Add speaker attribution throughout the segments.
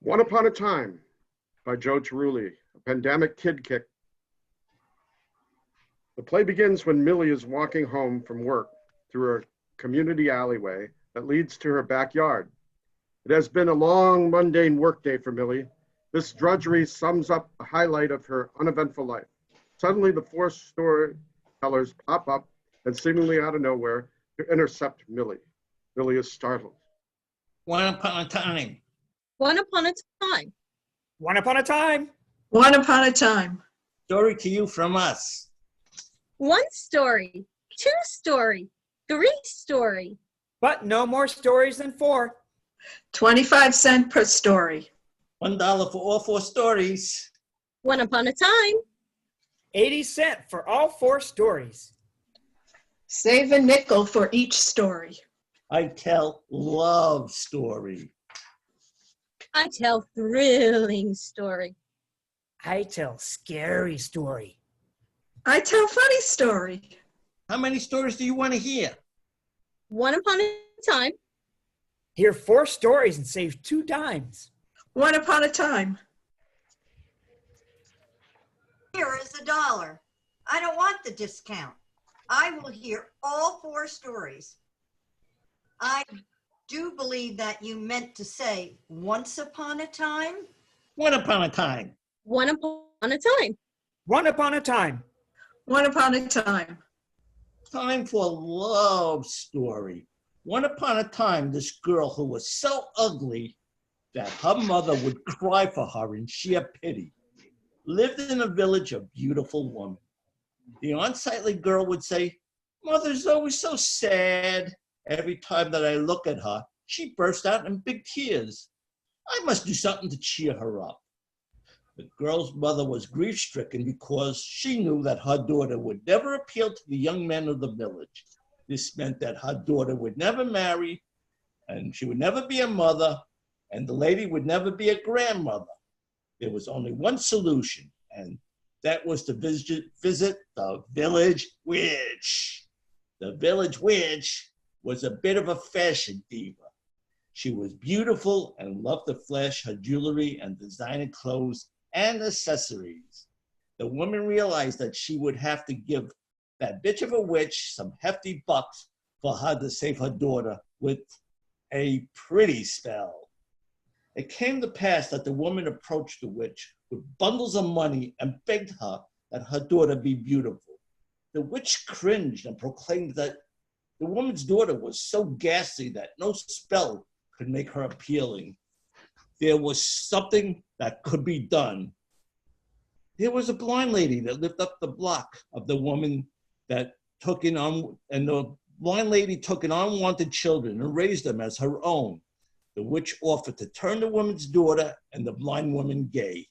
Speaker 1: One Upon a Time by Joe Cerulli, a pandemic kid kick. The play begins when Millie is walking home from work through a community alleyway that leads to her backyard. It has been a long, mundane workday for Millie. This drudgery sums up a highlight of her uneventful life. Suddenly, the four storytellers pop up and seemingly out of nowhere to intercept Millie. Millie is startled.
Speaker 2: One upon a time.
Speaker 3: One upon a time.
Speaker 4: One upon a time.
Speaker 5: One upon a time.
Speaker 2: Story to you from us.
Speaker 3: One story, two story, three story.
Speaker 4: But no more stories than 4.
Speaker 5: 25 cents per story.
Speaker 2: $1 for all 4 stories.
Speaker 3: One upon a time.
Speaker 4: 80 cents for all 4 stories.
Speaker 5: Save a nickel for each story.
Speaker 2: I tell love story.
Speaker 3: I tell thrilling story.
Speaker 4: I tell scary story.
Speaker 5: I tell funny story.
Speaker 2: How many stories do you want to hear?
Speaker 3: One upon a time.
Speaker 4: Hear 4 stories and save 2 dimes.
Speaker 5: One upon a time.
Speaker 6: Here is $1. I don't want the discount. I will hear all 4 stories. I do believe that you meant to say once upon a time.
Speaker 2: One upon a time.
Speaker 3: One upon a time.
Speaker 4: One upon a time.
Speaker 5: One upon a time.
Speaker 2: Time for a love story. One upon a time, this girl who was so ugly that her mother would cry for her in sheer pity lived in a village of beautiful women. The unsightly girl would say, "Mother's always so sad." Every time that I look at her, she burst out in big tears. I must do something to cheer her up. The girl's mother was grief-stricken because she knew that her daughter would never appeal to the young men of the village. This meant that her daughter would never marry, and she would never be a mother, and the lady would never be a grandmother. There was only one solution, and that was to visit the village witch. The village witch was a bit of a fashion diva. She was beautiful and loved to flash her jewelry and designer clothes and accessories. The woman realized that she would have to give that bitch of a witch some hefty bucks for her to save her daughter with a pretty spell. It came to pass that the woman approached the witch with bundles of money and begged her that her daughter be beautiful. The witch cringed and proclaimed that the woman's daughter was so ghastly that no spell could make her appealing. There was something that could be done. There was a blind lady that lived up the block of the woman that took in on, and the blind lady took in unwanted children and raised them as her own. The witch offered to turn the woman's daughter and the blind woman gay.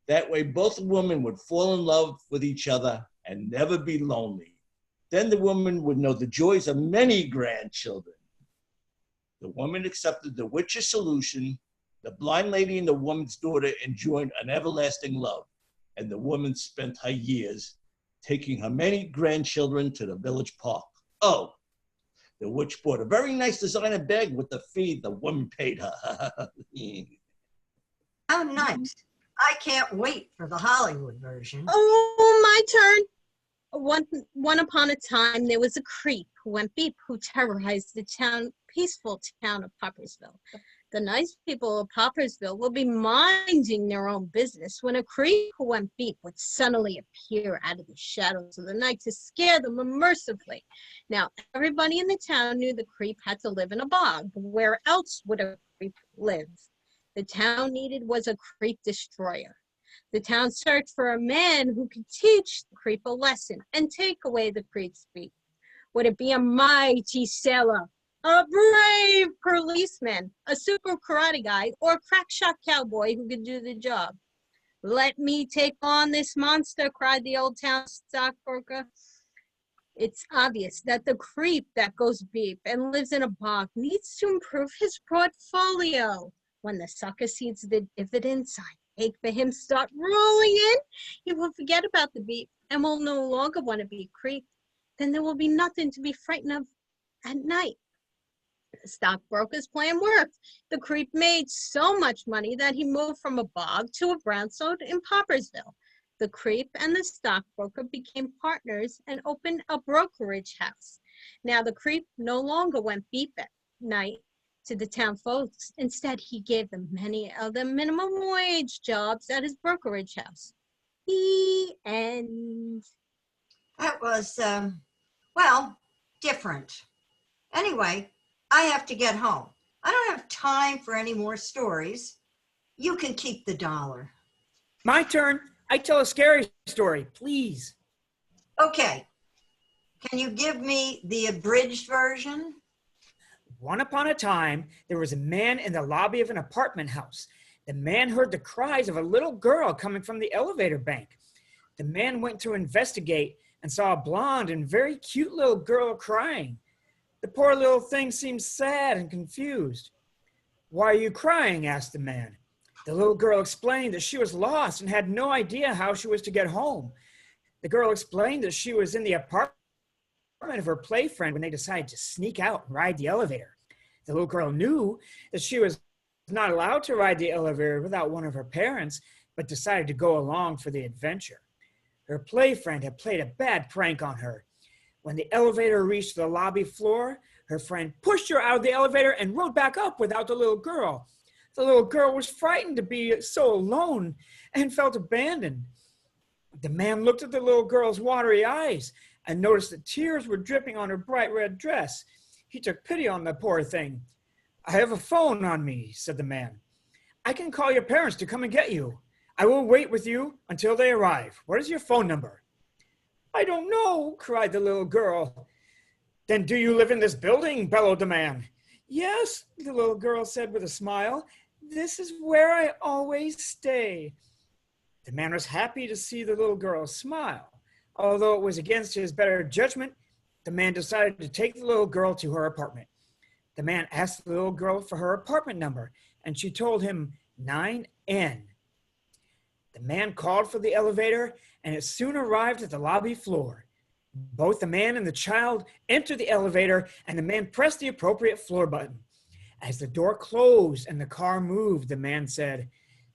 Speaker 2: That way both women would fall in love with each other and never be lonely. Then the woman would know the joys of many grandchildren. The woman accepted the witch's solution. The blind lady and the woman's daughter enjoyed an everlasting love, and the woman spent her years taking her many grandchildren to the village park. Oh, the witch bought a very nice designer bag with the fee the woman paid her.
Speaker 6: How nice. I can't wait for the Hollywood version.
Speaker 3: Oh, my turn. One upon a time, there was a creep who went beep, who terrorized the peaceful town of Poppersville. The nice people of Poppersville will be minding their own business when a creep who went beep would suddenly appear out of the shadows of the night to scare them mercifully. Now, everybody in the town knew the creep had to live in a bog. Where else would a creep live? The town needed was a creep destroyer. The town searched for a man who could teach the creep a lesson and take away the creep's beat. Would it be a mighty sailor, a brave policeman, a super karate guy, or a crack shot cowboy who could do the job? "Let me take on this monster," cried the old town stockbroker. It's obvious that the creep that goes beep and lives in a bog needs to improve his portfolio. When the sucker sees the dividends I make for him start rolling in, he will forget about the beep and will no longer want to be a creep. Then there will be nothing to be frightened of at night. The stockbroker's plan worked. The creep made so much money that he moved from a bog to a brownstone in Poppersville. The creep and the stockbroker became partners and opened a brokerage house. Now the creep no longer went beep at night to the town folks. Instead, he gave them many other minimum wage jobs at his brokerage house. The end.
Speaker 6: That was, well, different. Anyway, I have to get home. I don't have time for any more stories. You can keep the $1.
Speaker 4: My turn. I tell a scary story, please.
Speaker 6: Okay. Can you give me the abridged version?
Speaker 4: Once upon a time, there was a man in the lobby of an apartment house. The man heard the cries of a little girl coming from the elevator bank. The man went to investigate and saw a blonde and very cute little girl crying. The poor little thing seemed sad and confused. "Why are you crying?" asked the man. The little girl explained that she was lost and had no idea how she was to get home. The girl explained that she was in the apartment of her play friend when they decided to sneak out and ride the elevator. The little girl knew that she was not allowed to ride the elevator without one of her parents, but decided to go along for the adventure. Her play friend had played a bad prank on her. When the elevator reached the lobby floor, her friend pushed her out of the elevator and rode back up without the little girl. The little girl was frightened to be so alone and felt abandoned. The man looked at the little girl's watery eyes and noticed that tears were dripping on her bright red dress. He took pity on the poor thing. "I have a phone on me," said the man. "I can call your parents to come and get you. I will wait with you until they arrive. What is your phone number?" "I don't know," cried the little girl. "Then do you live in this building?" bellowed the man. "Yes," the little girl said with a smile. "This is where I always stay." The man was happy to see the little girl smile. Although it was against his better judgment, the man decided to take the little girl to her apartment. The man asked the little girl for her apartment number, and she told him 9N. The man called for the elevator, and it soon arrived at the lobby floor. Both the man and the child entered the elevator, and the man pressed the appropriate floor button. As the door closed and the car moved, the man said,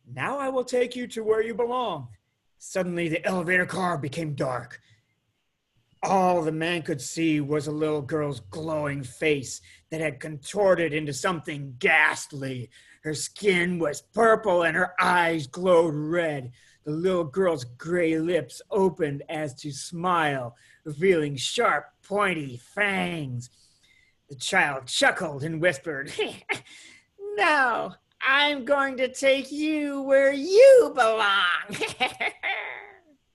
Speaker 4: "Now I will take you to where you belong." Suddenly, the elevator car became dark. All the man could see was a little girl's glowing face that had contorted into something ghastly. Her skin was purple and her eyes glowed red. The little girl's gray lips opened as to smile, revealing sharp, pointy fangs. The child chuckled and whispered, "Now I'm going to take you where you belong."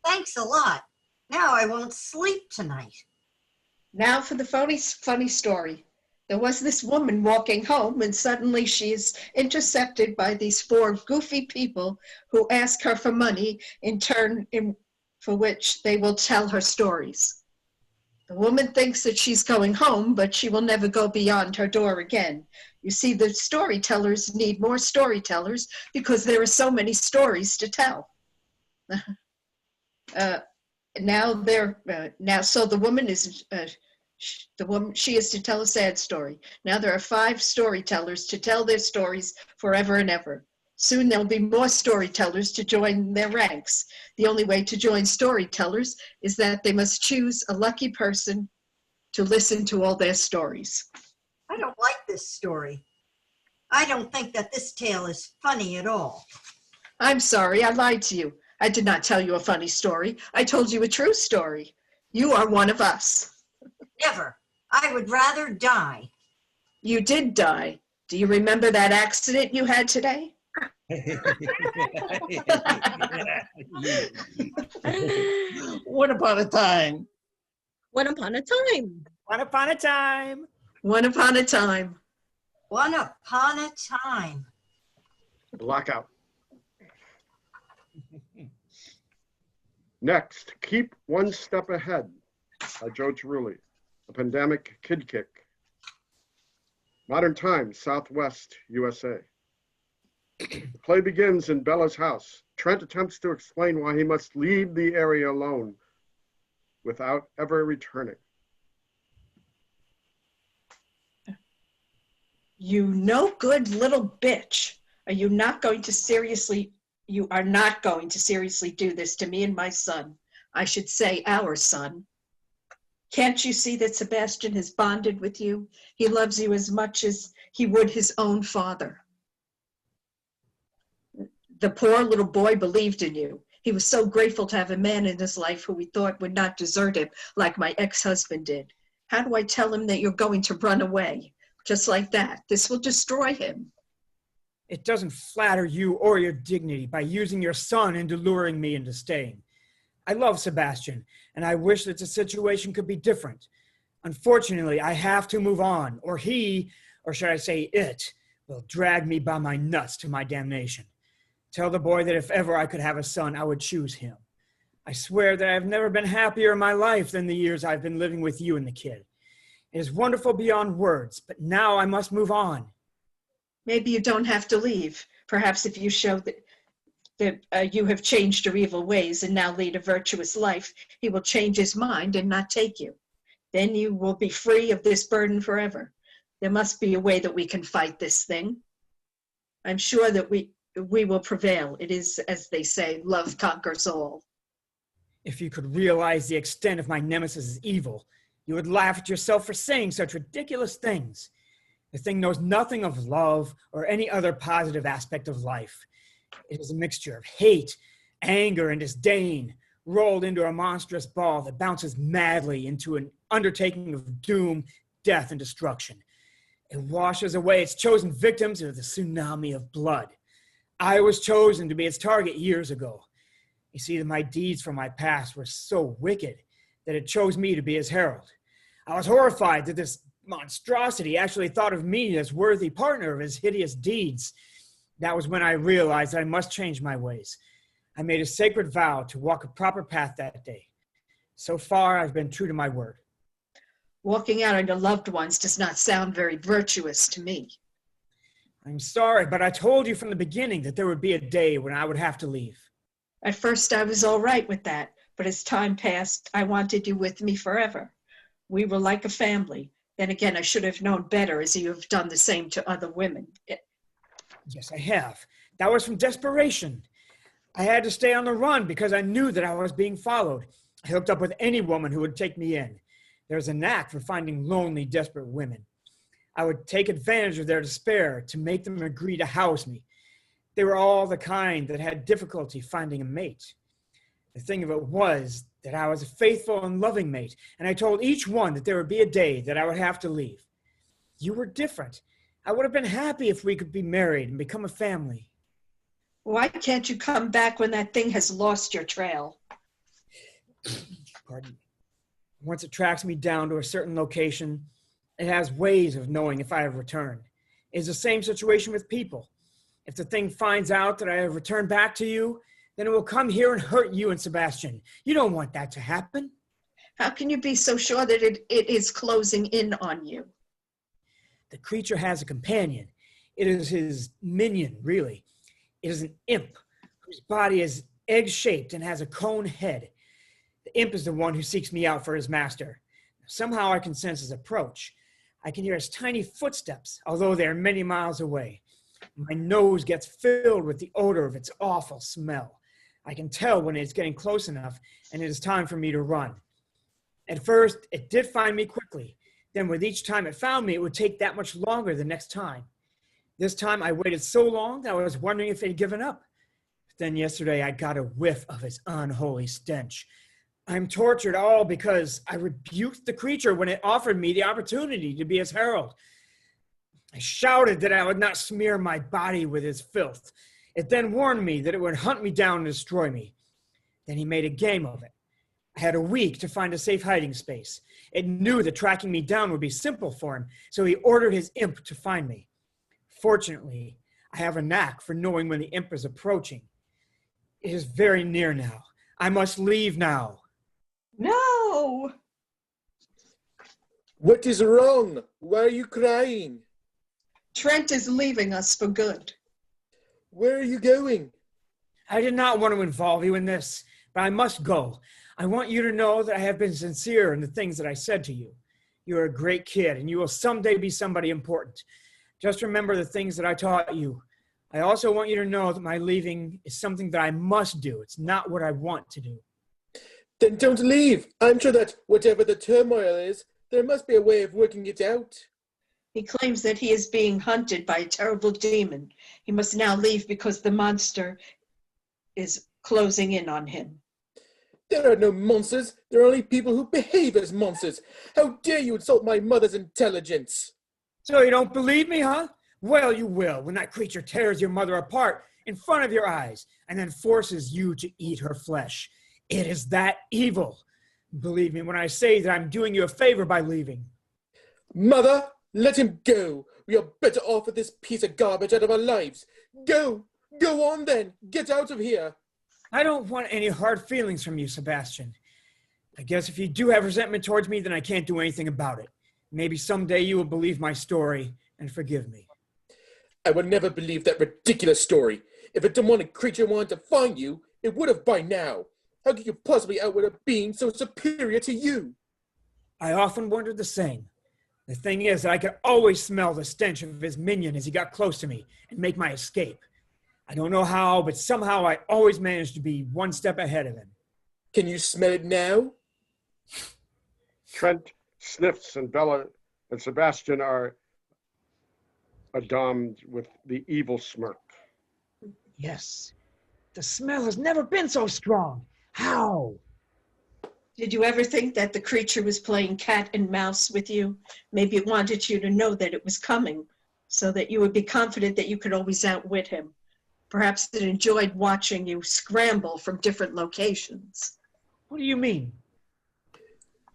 Speaker 6: Thanks a lot. Now I won't sleep tonight.
Speaker 5: Now for the funny story. There was this woman walking home, and suddenly she is intercepted by these 4 goofy people who ask her for money for which they will tell her stories. The woman thinks that she's going home, but she will never go beyond her door again. You see, the storytellers need more storytellers because there are so many stories to tell. So the woman is she is to tell a sad story. Now there are 5 storytellers to tell their stories forever and ever. Soon there'll be more storytellers to join their ranks. The only way to join storytellers is that they must choose a lucky person to listen to all their stories.
Speaker 6: I don't like this story. I don't think that this tale is funny at all.
Speaker 5: I'm sorry, I lied to you. I did not tell you a funny story. I told you a true story. You are one of us.
Speaker 6: Never. I would rather die.
Speaker 5: You did die. Do you remember that accident you had today?
Speaker 2: What upon a time?
Speaker 3: One upon a time.
Speaker 4: Once upon a time.
Speaker 5: One upon a time.
Speaker 6: One upon a time.
Speaker 1: Blackout. Next, Keep One Step Ahead by Joe Cerulli, a pandemic kid kick. Modern times, Southwest USA. The play begins in Bella's house. Trent attempts to explain why he must leave the area alone without ever returning.
Speaker 5: You no good little bitch. You are not going to seriously do this to me and my son. I should say our son. Can't you see that Sebastian has bonded with you? He loves you as much as he would his own father. The poor little boy believed in you. He was so grateful to have a man in his life who he thought would not desert him like my ex-husband did. How do I tell him that you're going to run away? Just like that. This will destroy him.
Speaker 4: It doesn't flatter you or your dignity by using your son into luring me into staying. I love Sebastian, and I wish that the situation could be different. Unfortunately, I have to move on, or he, or should I say it, will drag me by my nuts to my damnation. Tell the boy that if ever I could have a son, I would choose him. I swear that I've never been happier in my life than the years I've been living with you and the kid. It is wonderful beyond words, but now I must move on.
Speaker 5: Maybe you don't have to leave. Perhaps if you show that you have changed your evil ways and now lead a virtuous life, he will change his mind and not take you. Then you will be free of this burden forever. There must be a way that we can fight this thing. I'm sure that we will prevail. It is, as they say, love conquers all.
Speaker 4: If you could realize the extent of my nemesis' evil, you would laugh at yourself for saying such ridiculous things. The thing knows nothing of love or any other positive aspect of life. It is a mixture of hate, anger, and disdain, rolled into a monstrous ball that bounces madly into an undertaking of doom, death, and destruction. It washes away its chosen victims with a tsunami of blood. I was chosen to be its target years ago. You see, that my deeds from my past were so wicked that it chose me to be his herald. I was horrified that this monstrosity actually thought of me as worthy partner of his hideous deeds. That was when I realized that I must change my ways. I made a sacred vow to walk a proper path that day. So far, I've been true to my word.
Speaker 5: Walking out on your loved ones does not sound very virtuous to me.
Speaker 4: I'm sorry, but I told you from the beginning that there would be a day when I would have to leave.
Speaker 5: At first, I was all right with that, but as time passed, I wanted you with me forever. We were like a family. Then again, I should have known better, as you have done the same to other women.
Speaker 4: Yes, I have. That was from desperation. I had to stay on the run because I knew that I was being followed. I hooked up with any woman who would take me in. There's a knack for finding lonely, desperate women. I would take advantage of their despair to make them agree to house me. They were all the kind that had difficulty finding a mate. The thing of it was that I was a faithful and loving mate, and I told each one that there would be a day that I would have to leave. You were different. I would have been happy if we could be married and become a family.
Speaker 5: Why can't you come back when that thing has lost your trail?
Speaker 4: Pardon me. Once it tracks me down to a certain location, it has ways of knowing if I have returned. It's the same situation with people. If the thing finds out that I have returned back to you, then it will come here and hurt you and Sebastian. You don't want that to happen.
Speaker 5: How can you be so sure that it is closing in on you?
Speaker 4: The creature has a companion. It is his minion, really. It is an imp whose body is egg-shaped and has a cone head. The imp is the one who seeks me out for his master. Somehow I can sense his approach. I can hear his tiny footsteps, although they are many miles away. My nose gets filled with the odor of its awful smell. I can tell when it's getting close enough and it is time for me to run. At first, it did find me quickly. Then with each time it found me, it would take that much longer the next time. This time I waited so long that I was wondering if it had given up. But then yesterday I got a whiff of its unholy stench. I'm tortured all because I rebuked the creature when it offered me the opportunity to be its herald. I shouted that I would not smear my body with his filth. It then warned me that it would hunt me down and destroy me. Then he made a game of it. I had a week to find a safe hiding space. It knew that tracking me down would be simple for him, so he ordered his imp to find me. Fortunately, I have a knack for knowing when the imp is approaching. It is very near now. I must leave now.
Speaker 5: No!
Speaker 7: What is wrong? Why are you crying?
Speaker 5: Trent is leaving us for good.
Speaker 7: Where are you going?
Speaker 4: I did not want to involve you in this, but I must go. I want you to know that I have been sincere in the things that I said to you. You are a great kid, and you will someday be somebody important. Just remember the things that I taught you. I also want you to know that my leaving is something that I must do. It's not what I want to do.
Speaker 7: Then don't leave. I'm sure that whatever the turmoil is, there must be a way of working it out.
Speaker 5: He claims that he is being hunted by a terrible demon. He must now leave because the monster is closing in on him.
Speaker 7: There are no monsters. There are only people who behave as monsters. How dare you insult my mother's intelligence?
Speaker 4: So you don't believe me, huh? Well, you will when that creature tears your mother apart in front of your eyes and then forces you to eat her flesh. It is that evil. Believe me when I say that I'm doing you a favor by leaving.
Speaker 7: Mother, let him go. We are better off with this piece of garbage out of our lives. Go. Go on then. Get out of here.
Speaker 4: I don't want any hard feelings from you, Sebastian. I guess if you do have resentment towards me, then I can't do anything about it. Maybe someday you will believe my story and forgive me.
Speaker 7: I would never believe that ridiculous story. If a demonic creature wanted to find you, it would have by now. How could you possibly outwit a being so superior to you?
Speaker 4: I often wondered the same. The thing is that I could always smell the stench of his minion as he got close to me and make my escape. I don't know how, but somehow I always managed to be one step ahead of him.
Speaker 7: Can you smell it now?
Speaker 1: Trent sniffs, and Bella and Sebastian are adomed with the evil smirk.
Speaker 4: Yes. The smell has never been so strong. How?
Speaker 5: Did you ever think that the creature was playing cat and mouse with you? Maybe it wanted you to know that it was coming so that you would be confident that you could always outwit him. Perhaps it enjoyed watching you scramble from different locations.
Speaker 4: What do you mean?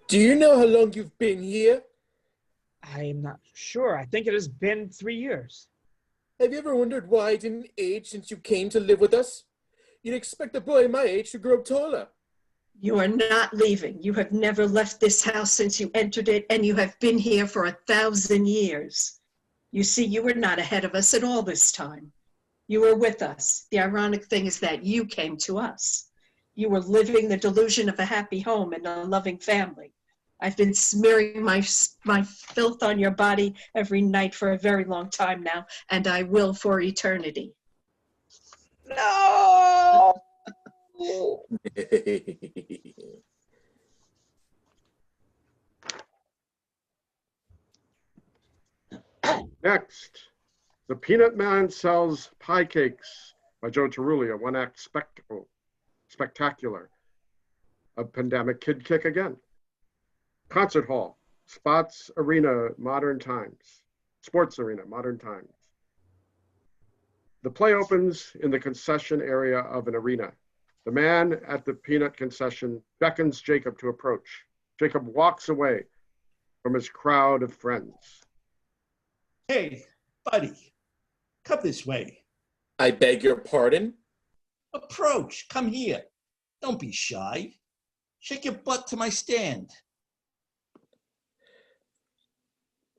Speaker 7: Do you know how long you've been here?
Speaker 4: I'm not sure. I think it has been 3 years.
Speaker 7: Have you ever wondered why I didn't age since you came to live with us? You'd expect a boy my age to grow taller.
Speaker 5: You are not leaving. You have never left this house since you entered it, and you have been here for 1,000 years. You see, you were not ahead of us at all this time. You were with us. The ironic thing is that you came to us. You were living the delusion of a happy home and a loving family. I've been smearing my filth on your body every night for a very long time now, and I will for eternity.
Speaker 4: No!
Speaker 1: Next, The Peanut Man Sells Pie Cakes by Joe Cerulli, one-act spectacular. A pandemic kid kick again. Concert hall, Sports Arena, Modern Times. The play opens in the concession area of an arena. The man at the peanut concession beckons Jacob to approach. Jacob walks away from his crowd of friends.
Speaker 2: Hey, buddy, come this way.
Speaker 7: I beg your pardon?
Speaker 2: Approach, come here. Don't be shy. Shake your butt to my stand.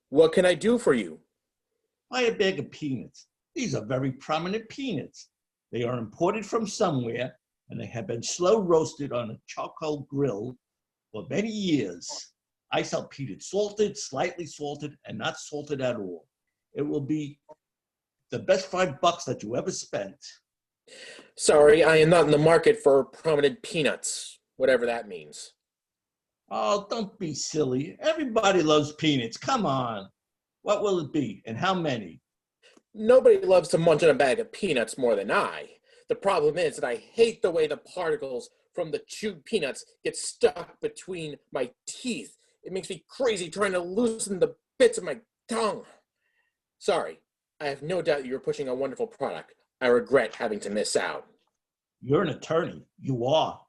Speaker 7: What can I do for you?
Speaker 2: Buy a bag of peanuts. These are very prominent peanuts. They are imported from somewhere, and they have been slow roasted on a charcoal grill for many years. I sell peanuts salted, slightly salted, and not salted at all. It will be the best $5 that you ever spent.
Speaker 7: Sorry, I am not in the market for prominent peanuts, whatever that means.
Speaker 2: Oh, don't be silly. Everybody loves peanuts. Come on. What will it be and how many?
Speaker 7: Nobody loves to munch on a bag of peanuts more than I. The problem is that I hate the way the particles from the chewed peanuts get stuck between my teeth. It makes me crazy trying to loosen the bits of my tongue. Sorry, I have no doubt you're pushing a wonderful product. I regret having to miss out.
Speaker 2: You're an attorney. You are.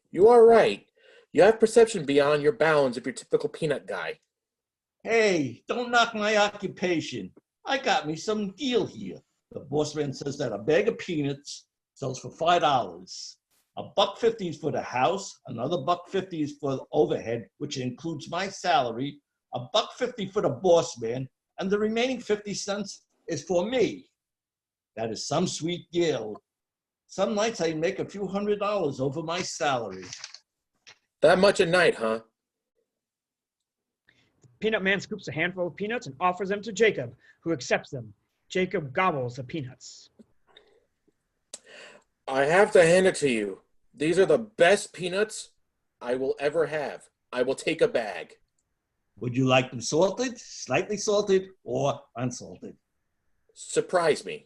Speaker 7: You are right. You have perception beyond your bounds of your typical peanut guy.
Speaker 2: Hey, don't knock my occupation. I got me some deal here. The boss man says that a bag of peanuts sells for $5. $1.50 is for the house, another $1.50 is for the overhead, which includes my salary, $1.50 for the boss man, and the remaining 50 cents is for me. That is some sweet deal. Some nights I make a few $100s over my salary.
Speaker 7: That much a night, huh?
Speaker 4: Peanut Man scoops a handful of peanuts and offers them to Jacob, who accepts them. Jacob gobbles the peanuts.
Speaker 7: I have to hand it to you. These are the best peanuts I will ever have. I will take a bag.
Speaker 2: Would you like them salted, slightly salted, or unsalted?
Speaker 7: Surprise me.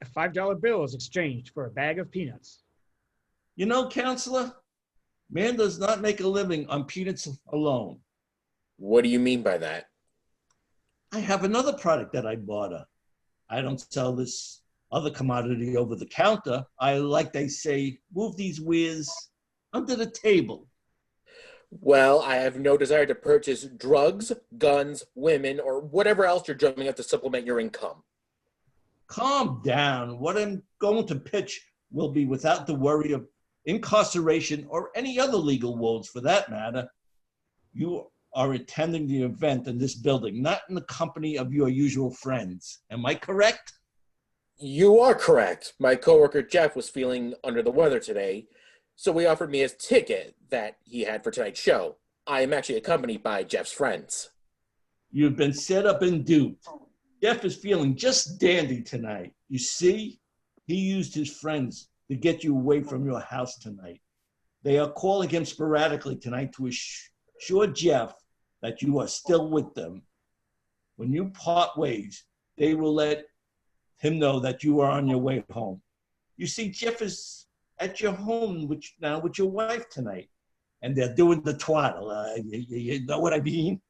Speaker 4: A $5 bill is exchanged for a bag of peanuts.
Speaker 2: You know, counselor, man does not make a living on peanuts alone.
Speaker 7: What do you mean by that?
Speaker 2: I have another product that I bought her. I don't sell this other commodity over the counter. I, like they say, move these wares under the table.
Speaker 7: Well, I have no desire to purchase drugs, guns, women, or whatever else you're drumming up to supplement your income.
Speaker 2: Calm down. What I'm going to pitch will be without the worry of incarceration or any other legal woes for that matter. You are attending the event in this building, not in the company of your usual friends. Am I correct?
Speaker 7: You are correct. My coworker Jeff was feeling under the weather today, so he offered me his ticket that he had for tonight's show. I am actually accompanied by Jeff's friends.
Speaker 2: You've been set up and duped. Jeff is feeling just dandy tonight. You see, he used his friends to get you away from your house tonight. They are calling him sporadically tonight to assure Jeff that you are still with them. When you part ways, they will let him know that you are on your way home. You see, Jeff is at your home with your wife tonight, and they're doing the twaddle. You know what I mean?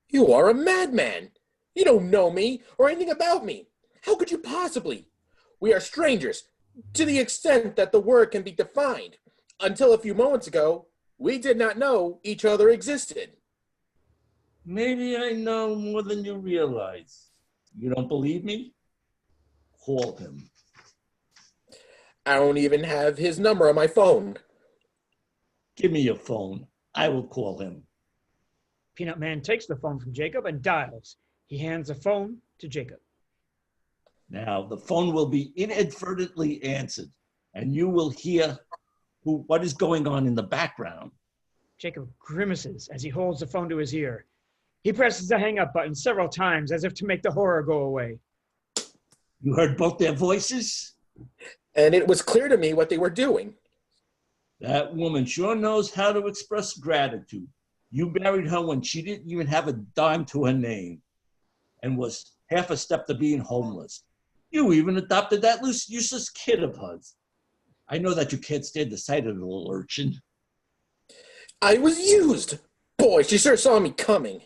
Speaker 7: You are a madman. You don't know me or anything about me. How could you possibly? We are strangers to the extent that the word can be defined. Until a few moments ago, we did not know each other existed.
Speaker 2: Maybe I know more than you realize. You don't believe me? Call him.
Speaker 7: I don't even have his number on my phone.
Speaker 2: Give me your phone. I will call him.
Speaker 4: Peanut Man takes the phone from Jacob and dials. He hands the phone to Jacob.
Speaker 2: Now, the phone will be inadvertently answered, and you will hear what is going on in the background.
Speaker 4: Jacob grimaces as he holds the phone to his ear. He presses the hang-up button several times as if to make the horror go away.
Speaker 2: You heard both their voices?
Speaker 7: And it was clear to me what they were doing.
Speaker 2: That woman sure knows how to express gratitude. You married her when she didn't even have a dime to her name and was half a step to being homeless. You even adopted that useless kid of hers. I know that you can't stand the sight of the little urchin.
Speaker 7: I was used. Boy, she sure saw me coming.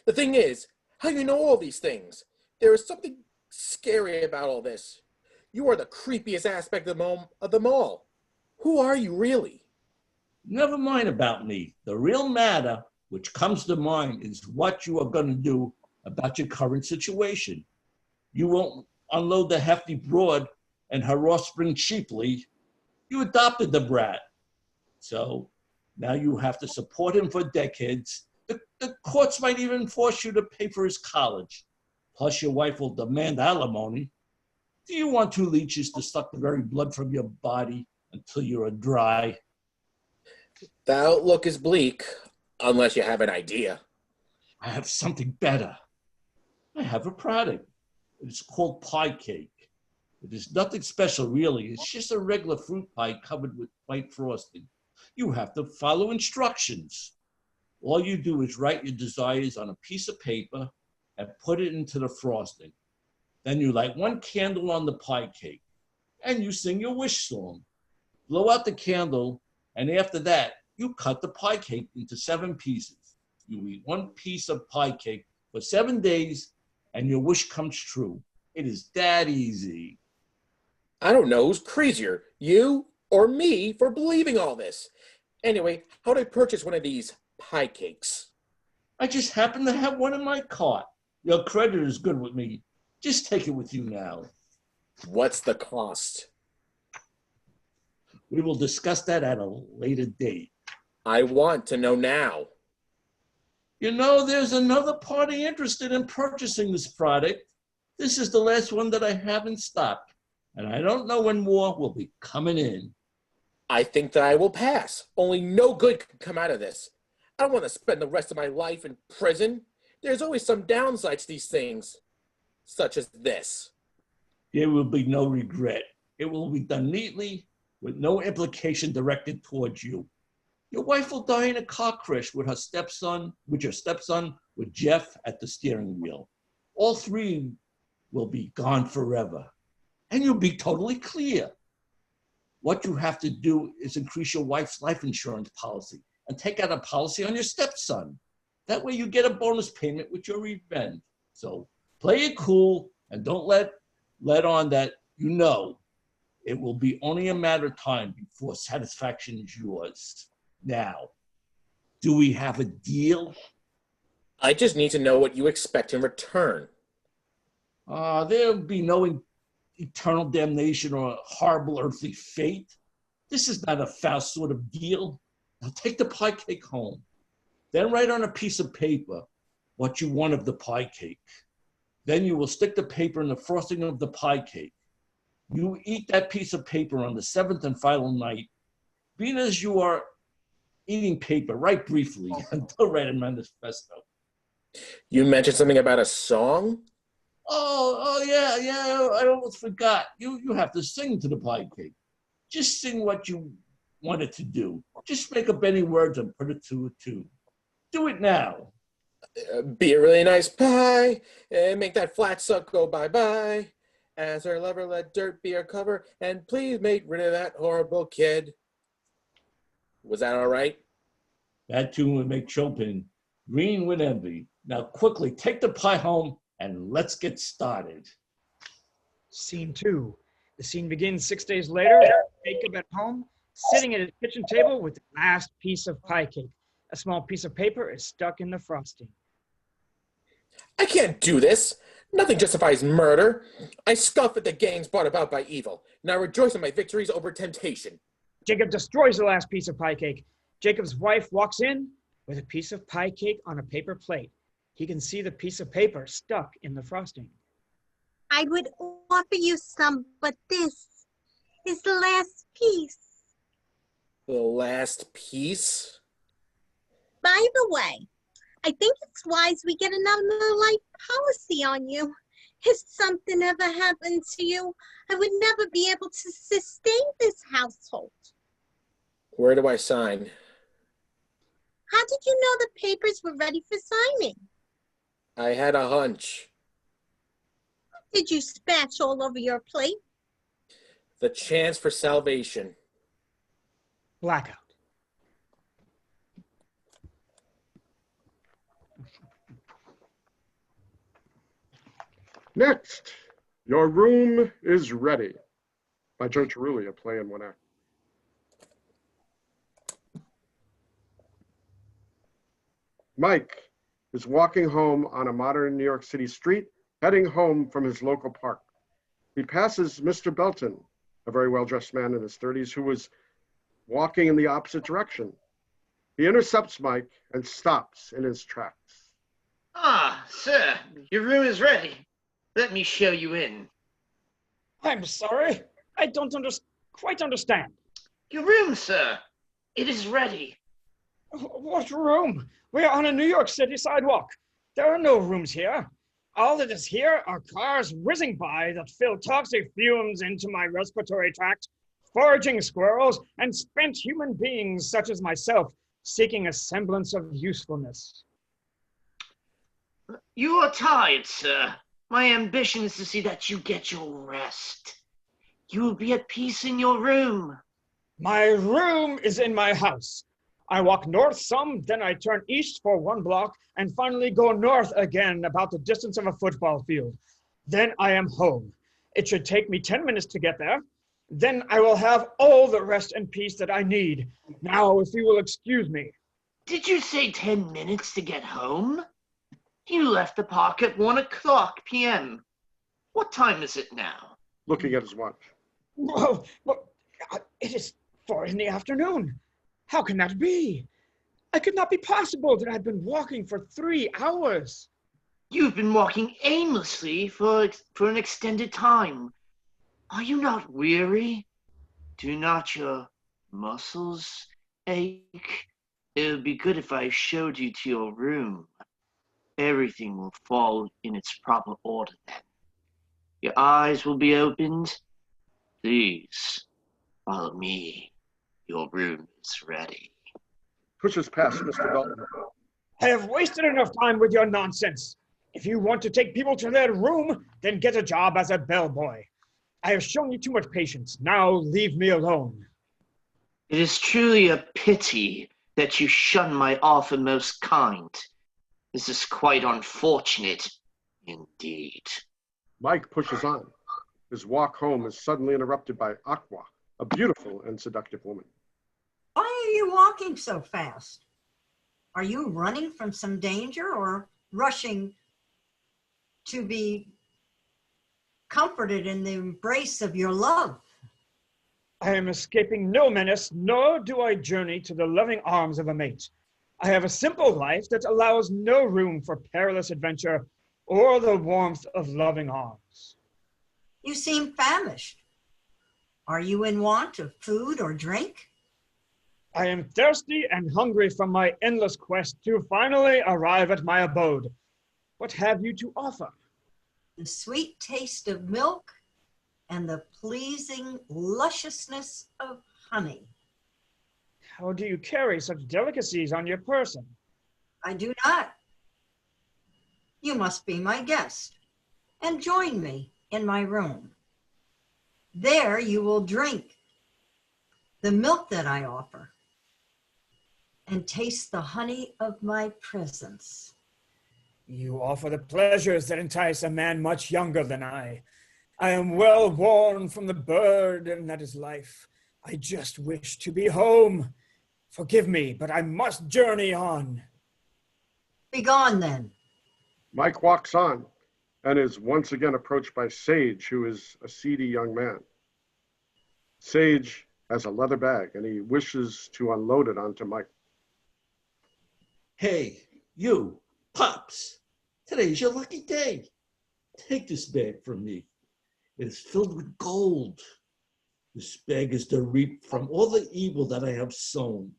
Speaker 7: The thing is, how do you know all these things? There is something scary about all this. You are the creepiest aspect of them all. Who are you really?
Speaker 2: Never mind about me. The real matter which comes to mind is what you are going to do about your current situation. You won't unload the hefty broad and her offspring cheaply. You adopted the brat. So now you have to support him for decades. The courts might even force you to pay for his college. Plus your wife will demand alimony. Do you want two leeches to suck the very blood from your body until you're dry?
Speaker 7: The outlook is bleak, unless you have an idea.
Speaker 2: I have something better. I have a product. It's called pie cake. It is nothing special, really. It's just a regular fruit pie covered with white frosting. You have to follow instructions. All you do is write your desires on a piece of paper and put it into the frosting. Then you light one candle on the pie cake and you sing your wish song. Blow out the candle, and after that, you cut the pie cake into 7 pieces. You eat one piece of pie cake for 7 days and your wish comes true. It is that easy.
Speaker 7: I don't know who's crazier, you or me, for believing all this. Anyway, how do I purchase one of these pie cakes?
Speaker 2: I just happen to have one in my cart. Your credit is good with me. Just take it with you now.
Speaker 7: What's the cost?
Speaker 2: We will discuss that at a later date.
Speaker 7: I want to know now.
Speaker 2: You know, there's another party interested in purchasing this product. This is the last one that I have in stock, and I don't know when more will be coming in.
Speaker 7: I think that I will pass. Only no good can come out of this. I don't want to spend the rest of my life in prison. There's always some downsides to these things, such as this.
Speaker 2: There will be no regret. It will be done neatly with no implication directed towards you. Your wife will die in a car crash with your stepson, with Jeff at the steering wheel. All three will be gone forever. And you'll be totally clear. What you have to do is increase your wife's life insurance policy and take out a policy on your stepson. That way you get a bonus payment with your revenge. So play it cool and don't let on that you know it will be only a matter of time before satisfaction is yours. Now, do we have a deal?
Speaker 7: I just need to know what you expect in return.
Speaker 2: There'll be no eternal damnation or a horrible earthly fate. This is not a foul sort of deal. Now take the pie cake home. Then write on a piece of paper what you want of the pie cake. Then you will stick the paper in the frosting of the pie cake. You eat that piece of paper on the seventh and final night. Being as you are eating paper, write briefly and don't write a manifesto.
Speaker 7: You mentioned something about a song?
Speaker 2: Oh yeah, I almost forgot. You have to sing to the pie cake. Just sing what you want it to do. Just make up any words and put it to a tune. Do it now.
Speaker 7: Be a really nice pie, and make that flat suck go bye-bye. As her lover, let dirt be her cover, and please make rid of that horrible kid. Was that all right?
Speaker 2: That tune would make Chopin green with envy. Now quickly, take the pie home and let's get started.
Speaker 4: Scene 2. The scene begins 6 days later. Jacob at home, sitting at his kitchen table with the last piece of pie cake. A small piece of paper is stuck in the frosting.
Speaker 7: I can't do this. Nothing justifies murder. I scoff at the gains brought about by evil, and I rejoice in my victories over temptation.
Speaker 4: Jacob destroys the last piece of pie cake. Jacob's wife walks in with a piece of pie cake on a paper plate. He can see the piece of paper stuck in the frosting.
Speaker 3: I would offer you some, but this is the last piece.
Speaker 7: The last piece?
Speaker 3: By the way, I think it's wise we get another life policy on you. If something ever happened to you, I would never be able to sustain this household.
Speaker 7: Where do I sign?
Speaker 3: How did you know the papers were ready for signing?
Speaker 7: I had a hunch.
Speaker 3: Did you spatch all over your plate?
Speaker 7: The chance for salvation.
Speaker 4: Blackout.
Speaker 1: Next, Your Room is Ready by Joe Cerulli, play in one act. Mike is walking home on a modern New York City street, heading home from his local park. He passes Mr. Belton, a very well-dressed man in his 30s who was walking in the opposite direction. He intercepts Mike and stops in his tracks.
Speaker 8: Ah, sir, your room is ready. Let me show you in.
Speaker 4: I'm sorry. I don't quite understand.
Speaker 8: Your room, sir. It is ready.
Speaker 4: What room? We're on a New York City sidewalk. There are no rooms here. All that is here are cars whizzing by that fill toxic fumes into my respiratory tract, foraging squirrels, and spent human beings such as myself seeking a semblance of usefulness.
Speaker 8: You are tired, sir. My ambition is to see that you get your rest. You will be at peace in your room.
Speaker 4: My room is in my house. I walk north some, then I turn east for 1 block, and finally go north again about the distance of a football field. Then I am home. It should take me 10 minutes to get there. Then I will have all the rest and peace that I need. Now, if you will excuse me.
Speaker 8: Did you say 10 minutes to get home? You left the park at 1:00 p.m. What time is it now?
Speaker 1: Looking at his watch.
Speaker 4: Well, it is 4 in the afternoon. How can that be? It could not be possible that I've been walking for 3 hours.
Speaker 8: You've been walking aimlessly for an extended time. Are you not weary? Do not your muscles ache It would be good if I showed you to your room. Everything will fall in its proper order then. Your eyes will be opened. Please, follow me. Your room is ready.
Speaker 1: Pushes past Mr. Belton.
Speaker 4: I have wasted enough time with your nonsense. If you want to take people to their room, then get a job as a bellboy. I have shown you too much patience. Now leave me alone.
Speaker 8: It is truly a pity that you shun my offer most kind. This is quite unfortunate indeed.
Speaker 1: Mike pushes on. His walk home is suddenly interrupted by Aqua, a beautiful and seductive woman.
Speaker 6: Why are you walking so fast? Are you running from some danger or rushing to be comforted in the embrace of your love?
Speaker 4: I am escaping no menace, nor do I journey to the loving arms of a mate. I have a simple life that allows no room for perilous adventure or the warmth of loving arms.
Speaker 6: You seem famished. Are you in want of food or drink?
Speaker 4: I am thirsty and hungry from my endless quest to finally arrive at my abode. What have you to offer?
Speaker 6: The sweet taste of milk and the pleasing lusciousness of honey.
Speaker 4: How do you carry such delicacies on your person?
Speaker 6: I do not. You must be my guest and join me in my room. There you will drink the milk that I offer and taste the honey of my presence.
Speaker 4: You offer the pleasures that entice a man much younger than I. I am well worn from the burden that is life. I just wish to be home. Forgive me, but I must journey on.
Speaker 6: Begone then.
Speaker 1: Mike walks on and is once again approached by Sage, who is a seedy young man. Sage has a leather bag and he wishes to unload it onto Mike.
Speaker 2: Hey, you, Pops, today's your lucky day. Take this bag from me. It is filled with gold. This bag is to reap from all the evil that I have sown.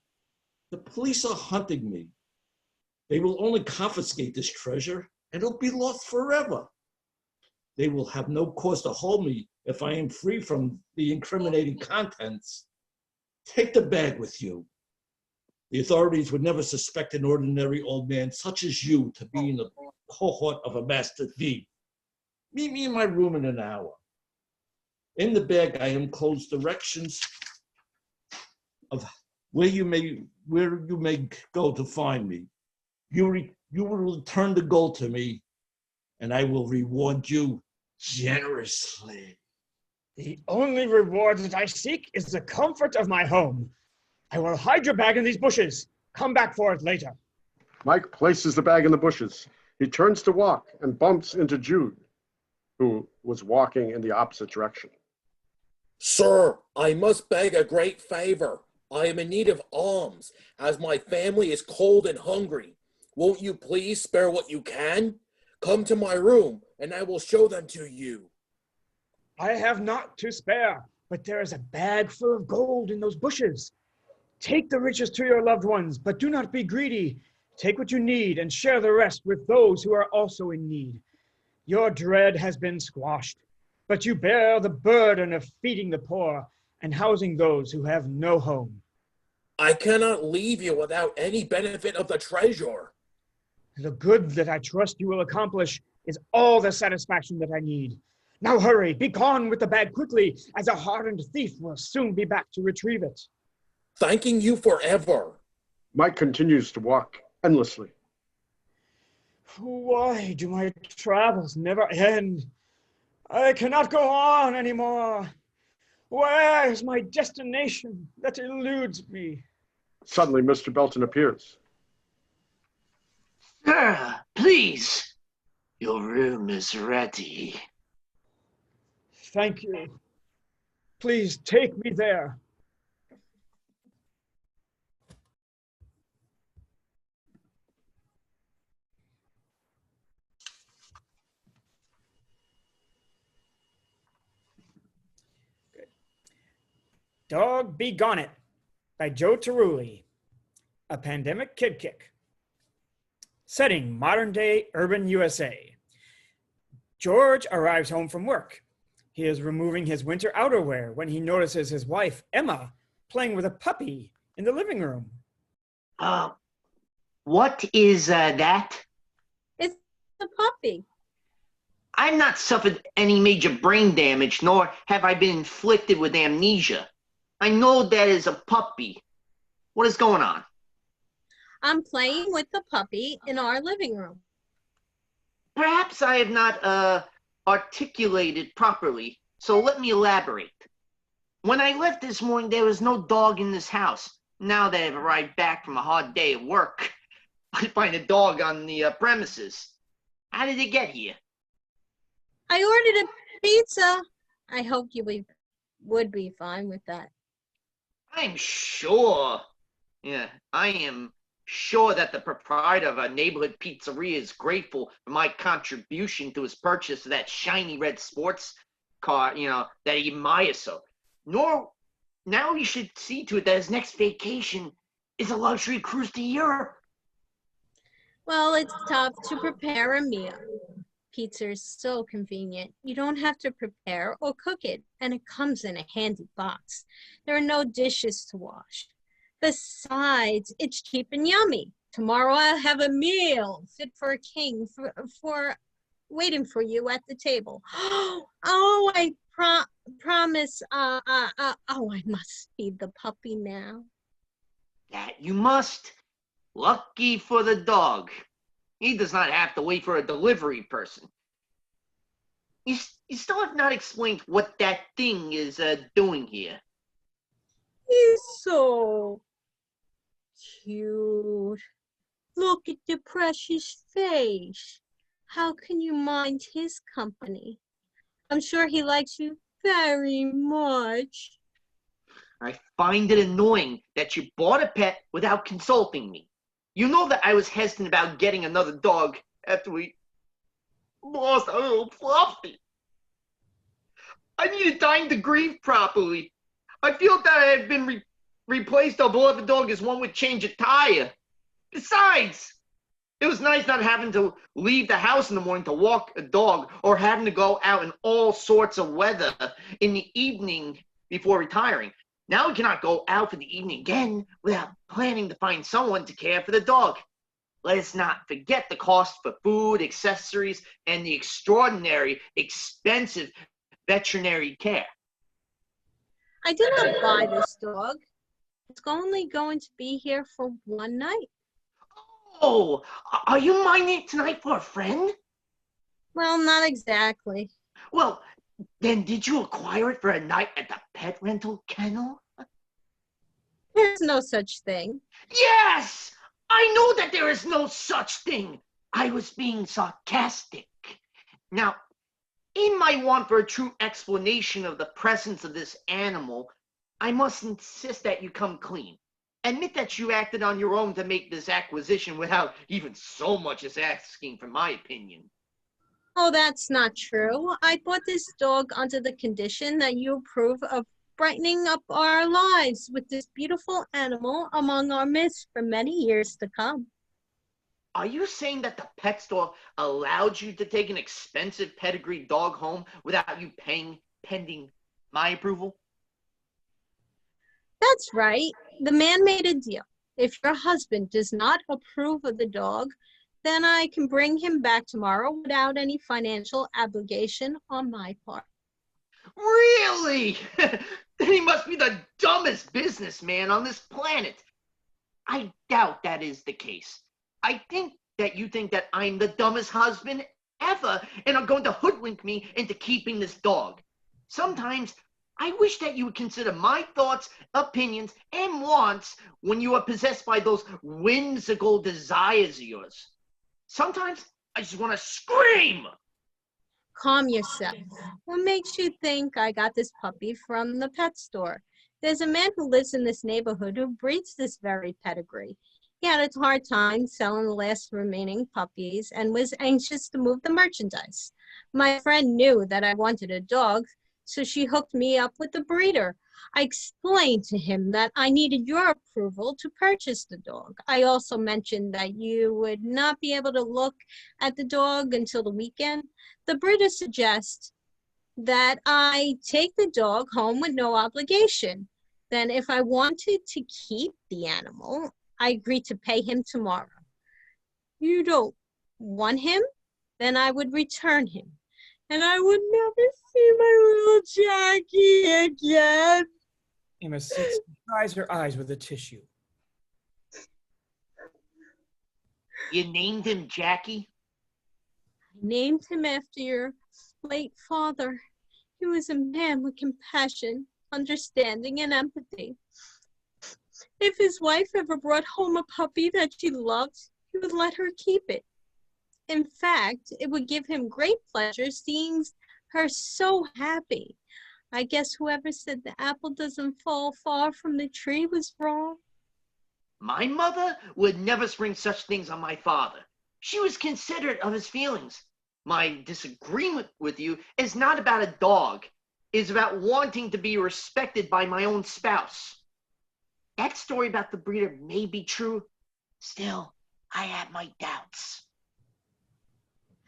Speaker 2: The police are hunting me. They will only confiscate this treasure and it'll be lost forever. They will have no cause to hold me if I am free from the incriminating contents. Take the bag with you. The authorities would never suspect an ordinary old man such as you to be in the cohort of a master thief. Meet me in my room in an hour. In the bag, I enclose directions of where you may go to find me. You will return the gold to me, and I will reward you generously.
Speaker 4: The only reward that I seek is the comfort of my home. I will hide your bag in these bushes. Come back for it later.
Speaker 1: Mike places the bag in the bushes. He turns to walk and bumps into Jude, who was walking in the opposite direction.
Speaker 7: Sir, I must beg a great favor. I am in need of alms, as my family is cold and hungry. Won't you please spare what you can? Come to my room, and I will show them to you.
Speaker 4: I have not to spare, but there is a bag full of gold in those bushes. Take the riches to your loved ones, but do not be greedy. Take what you need and share the rest with those who are also in need. Your dread has been squashed, but you bear the burden of feeding the poor and housing those who have no home.
Speaker 7: I cannot leave you without any benefit of the treasure.
Speaker 4: The good that I trust you will accomplish is all the satisfaction that I need. Now hurry, be gone with the bag quickly, as a hardened thief will soon be back to retrieve it.
Speaker 7: Thanking you forever.
Speaker 1: Mike continues to walk endlessly.
Speaker 4: Why do my travels never end? I cannot go on anymore. Where is my destination that eludes me?
Speaker 1: Suddenly, Mr. Belton appears.
Speaker 8: Sir, please. Your room is ready.
Speaker 4: Thank you. Please take me there. Dog Be Gone It by Joe Terulli. A pandemic kid kick. Setting: modern-day urban USA. George arrives home from work. He is removing his winter outerwear when he notices his wife, Emma, playing with a puppy in the living room.
Speaker 8: What is that?
Speaker 3: It's a puppy.
Speaker 8: I've not suffered any major brain damage, nor have I been inflicted with amnesia. I know that is a puppy. What is going on?
Speaker 3: I'm playing with the puppy in our living room.
Speaker 8: Perhaps I have not articulated properly, so let me elaborate. When I left this morning, there was no dog in this house. Now that I've arrived back from a hard day at work, I find a dog on the premises. How did it get here?
Speaker 3: I ordered a pizza. I hope you would be fine with that.
Speaker 8: I'm sure. Yeah, I am sure that the proprietor of a neighborhood pizzeria is grateful for my contribution to his purchase of that shiny red sports car, that he admires so. Now he should see to it that his next vacation is a luxury cruise to Europe.
Speaker 3: Well, it's tough to prepare a meal. Pizza is so convenient. You don't have to prepare or cook it, and it comes in a handy box. There are no dishes to wash. Besides, it's cheap and yummy. Tomorrow I'll have a meal fit for a king for waiting for you at the table. Oh, I promise. I must feed the puppy now.
Speaker 8: That you must. Lucky for the dog. He does not have to wait for a delivery person. You still have not explained what that thing is doing here.
Speaker 3: He's so cute. Look at the precious face. How can you mind his company? I'm sure he likes you very much.
Speaker 8: I find it annoying that you bought a pet without consulting me. You know that I was hesitant about getting another dog after we lost our little Fluffy. I needed time to grieve properly. I feel that I had been replaced our beloved dog as one would change a tire. Besides, it was nice not having to leave the house in the morning to walk a dog or having to go out in all sorts of weather in the evening before retiring. Now we cannot go out for the evening again without planning to find someone to care for the dog. Let us not forget the cost for food, accessories, and the extraordinary, expensive veterinary care.
Speaker 3: I did not buy this dog. It's only going to be here for one night.
Speaker 8: Oh, are you minding it tonight for a friend?
Speaker 3: Well, not exactly.
Speaker 8: Well, then did you acquire it for a night at the pet rental kennel?
Speaker 3: There's no such thing.
Speaker 8: Yes! I know that there is no such thing. I was being sarcastic. Now, in my want for a true explanation of the presence of this animal, I must insist that you come clean. Admit that you acted on your own to make this acquisition without even so much as asking for my opinion.
Speaker 3: Oh, that's not true. I bought this dog under the condition that you approve of brightening up our lives with this beautiful animal among our midst for many years to come.
Speaker 8: Are you saying that the pet store allowed you to take an expensive pedigree dog home without you paying pending my approval?
Speaker 3: That's right. The man made a deal. If your husband does not approve of the dog, then I can bring him back tomorrow without any financial obligation on my part.
Speaker 8: Really? Then he must be the dumbest businessman on this planet. I doubt that is the case. I think that you think that I'm the dumbest husband ever and are going to hoodwink me into keeping this dog. Sometimes I wish that you would consider my thoughts, opinions, and wants when you are possessed by those whimsical desires of yours. Sometimes I just want to scream.
Speaker 3: Calm yourself. What makes you think I got this puppy from the pet store? There's a man who lives in this neighborhood who breeds this very pedigree. He had a hard time selling the last remaining puppies and was anxious to move the merchandise. My friend knew that I wanted a dog, So she hooked me up with a breeder. I explained to him that I needed your approval to purchase the dog. I also mentioned that you would not be able to look at the dog until the weekend. The breeder suggests that I take the dog home with no obligation. Then if I wanted to keep the animal, I agreed to pay him tomorrow. You don't want him? Then I would return him. And I would never see my little Jackie again.
Speaker 4: Emma sits and dries her eyes with a tissue.
Speaker 8: You named him Jackie?
Speaker 3: I named him after your late father. He was a man with compassion, understanding, and empathy. If his wife ever brought home a puppy that she loved, he would let her keep it. In fact, it would give him great pleasure seeing her so happy. I guess whoever said the apple doesn't fall far from the tree was wrong.
Speaker 8: My mother would never spring such things on my father. She was considerate of his feelings. My disagreement with you is not about a dog. It's about wanting to be respected by my own spouse. That story about the breeder may be true. Still, I have my doubts.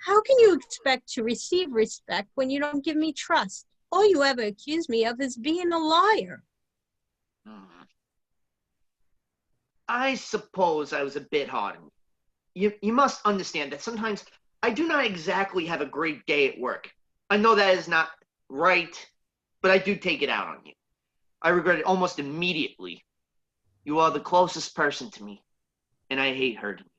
Speaker 3: How can you expect to receive respect when you don't give me trust? All you ever accuse me of is being a liar.
Speaker 8: I suppose I was a bit hard on you. You must understand that sometimes I do not exactly have a great day at work. I know that is not right, but I do take it out on you. I regret it almost immediately. You are the closest person to me, and I hate hurting you.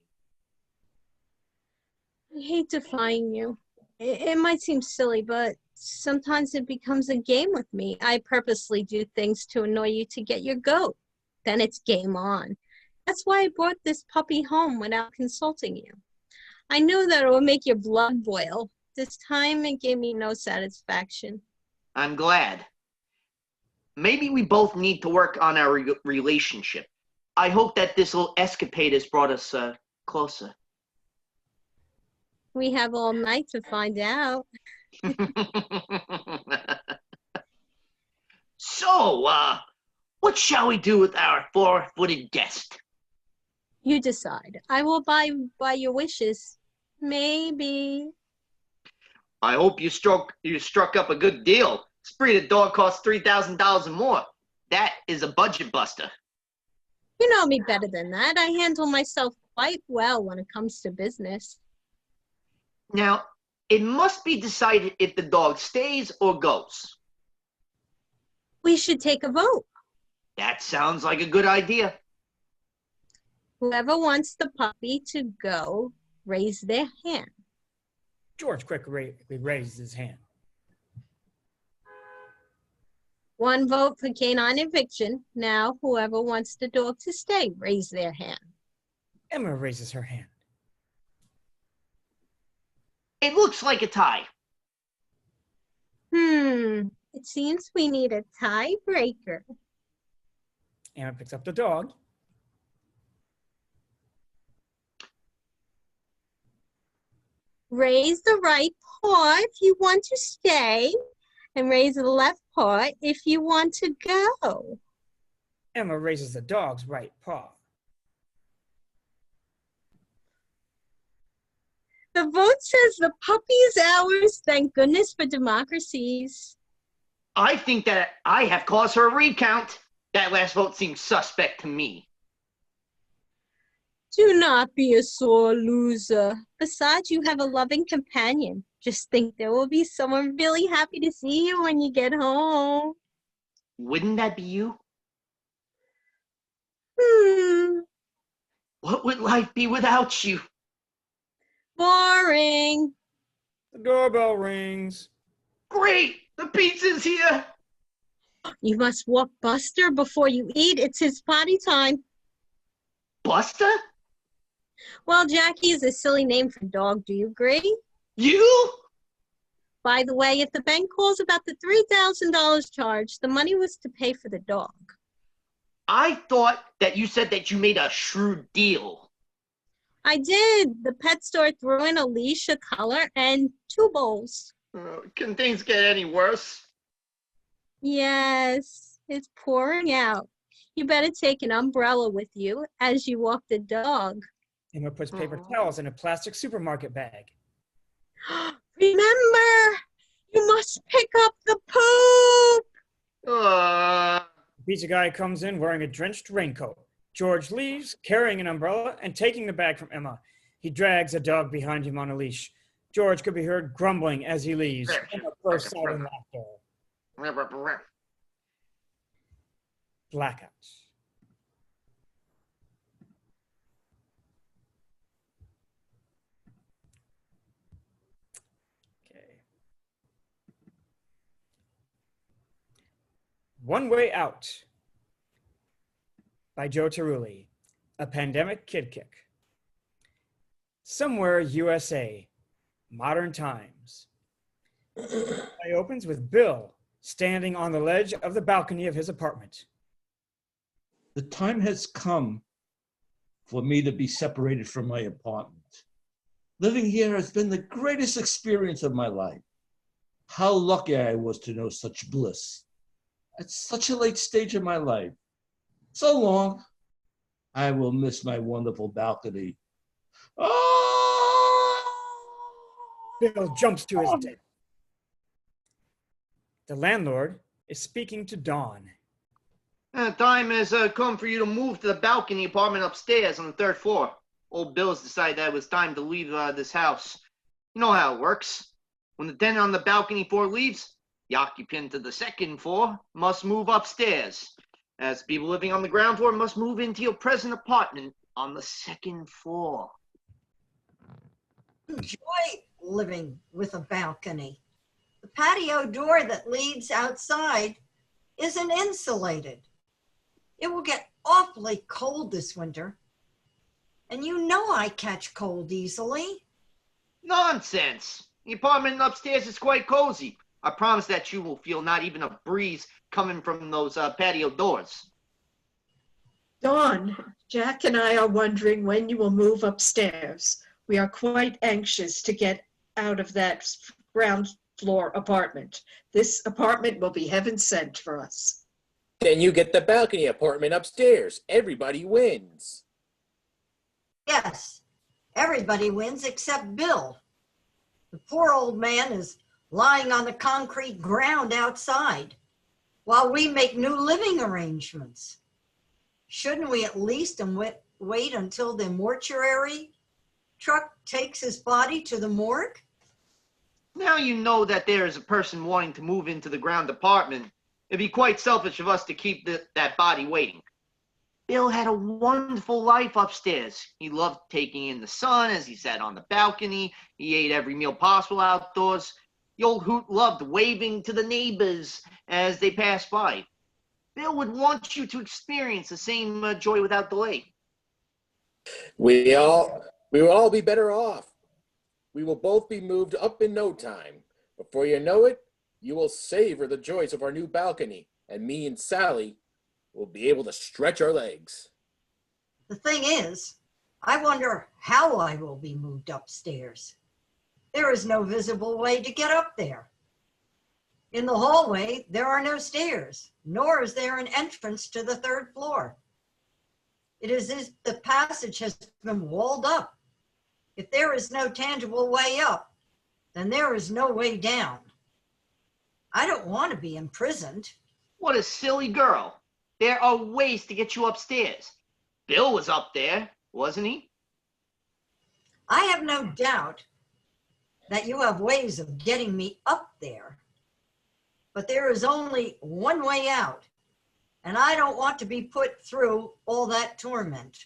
Speaker 3: I hate defying you. It might seem silly, but sometimes it becomes a game with me. I purposely do things to annoy you to get your goat. Then it's game on. That's why I brought this puppy home without consulting you. I knew that it would make your blood boil. This time it gave me no satisfaction.
Speaker 8: I'm glad. Maybe we both need to work on our relationship. I hope that this little escapade has brought us closer.
Speaker 3: We have all night to find out.
Speaker 8: So, what shall we do with our four-footed guest?
Speaker 3: You decide. I will buy by your wishes. Maybe.
Speaker 8: I hope you struck up a good deal. This breed of dog costs $3,000 or more. That is a budget buster.
Speaker 3: You know me better than that. I handle myself quite well when it comes to business.
Speaker 8: Now, it must be decided if the dog stays or goes.
Speaker 3: We should take a vote.
Speaker 8: That sounds like a good idea.
Speaker 3: Whoever wants the puppy to go, raise their hand.
Speaker 4: George quickly raises his hand.
Speaker 3: One vote for canine eviction. Now, whoever wants the dog to stay, raise their hand.
Speaker 4: Emma raises her hand.
Speaker 8: It looks like a tie.
Speaker 3: It seems we need a tiebreaker.
Speaker 4: Emma picks up the dog.
Speaker 3: Raise the right paw if you want to stay, and raise the left paw if you want to go.
Speaker 4: Emma raises the dog's right paw.
Speaker 3: The vote says the puppy is ours. Thank goodness for democracies.
Speaker 8: I think that I have cause for a recount. That last vote seems suspect to me.
Speaker 3: Do not be a sore loser. Besides, you have a loving companion. Just think there will be someone really happy to see you when you get home.
Speaker 8: Wouldn't that be you? What would life be without you?
Speaker 3: Boring.
Speaker 4: The doorbell rings.
Speaker 8: Great! The pizza's here!
Speaker 3: You must walk Buster before you eat. It's his potty time.
Speaker 8: Buster?
Speaker 3: Well, Jackie is a silly name for dog. Do you agree?
Speaker 8: You?
Speaker 3: By the way, if the bank calls about the $3,000 charge, the money was to pay for the dog.
Speaker 8: I thought that you said that you made a shrewd deal.
Speaker 3: I did. The pet store threw in a leash, a collar, and 2 bowls.
Speaker 8: Can things get any worse?
Speaker 3: Yes, it's pouring out. You better take an umbrella with you as you walk the dog.
Speaker 4: Emma puts paper towels in a plastic supermarket bag.
Speaker 3: Remember, you must pick up the poop.
Speaker 8: Uh,
Speaker 4: The pizza guy comes in wearing a drenched raincoat. George leaves, carrying an umbrella and taking the bag from Emma. He drags a dog behind him on a leash. George could be heard grumbling as he leaves. Emma bursts out in laughter. Blackout. Okay. One Way Out by Joe Cerulli. A Pandemic Kid Kick. Somewhere, USA. Modern times. It opens with Bill standing on the ledge of the balcony of his apartment.
Speaker 2: The time has come for me to be separated from my apartment. Living here has been the greatest experience of my life. How lucky I was to know such bliss at such a late stage of my life. So long. I will miss my wonderful balcony. Oh!
Speaker 4: Bill jumps to his death. The landlord is speaking to Dawn.
Speaker 8: Time has come for you to move to the balcony apartment upstairs on the 3rd floor. Old Bill's decided that it was time to leave this house. You know how it works. When the tenant on the balcony floor leaves, the occupant of the 2nd floor must move upstairs. As people living on the ground floor must move into your present apartment on the 2nd floor.
Speaker 6: Enjoy living with a balcony. The patio door that leads outside isn't insulated. It will get awfully cold this winter. And you know I catch cold easily.
Speaker 8: Nonsense! The apartment upstairs is quite cozy. I promise that you will feel not even a breeze coming from those patio doors.
Speaker 5: Dawn, Jack and I are wondering when you will move upstairs. We are quite anxious to get out of that ground floor apartment. This apartment will be heaven sent for us.
Speaker 7: Then you get the balcony apartment upstairs. Everybody wins.
Speaker 6: Yes, everybody wins except Bill. The poor old man is lying on the concrete ground outside while we make new living arrangements. Shouldn't we at least wait until the mortuary truck takes his body to the morgue?
Speaker 8: Now you know that there is a person wanting to move into the ground apartment. It'd be quite selfish of us to keep that body waiting. Bill had a wonderful life upstairs. He loved taking in the sun as he sat on the balcony. He ate every meal possible outdoors. The old hoot loved waving to the neighbors as they passed by. Bill would want you to experience the same joy without delay.
Speaker 7: We will all be better off. We will both be moved up in no time. Before you know it, you will savor the joys of our new balcony, and me and Sally will be able to stretch our legs.
Speaker 6: The thing is, I wonder how I will be moved upstairs. There is no visible way to get up there. In the hallway, there are no stairs, nor is there an entrance to the 3rd floor. It is as if the passage has been walled up. If there is no tangible way up, then there is no way down. I don't want to be imprisoned.
Speaker 8: What a silly girl. There are ways to get you upstairs. Bill was up there, wasn't he?
Speaker 6: I have no doubt that you have ways of getting me up there, but there is only one way out, and I don't want to be put through all that torment.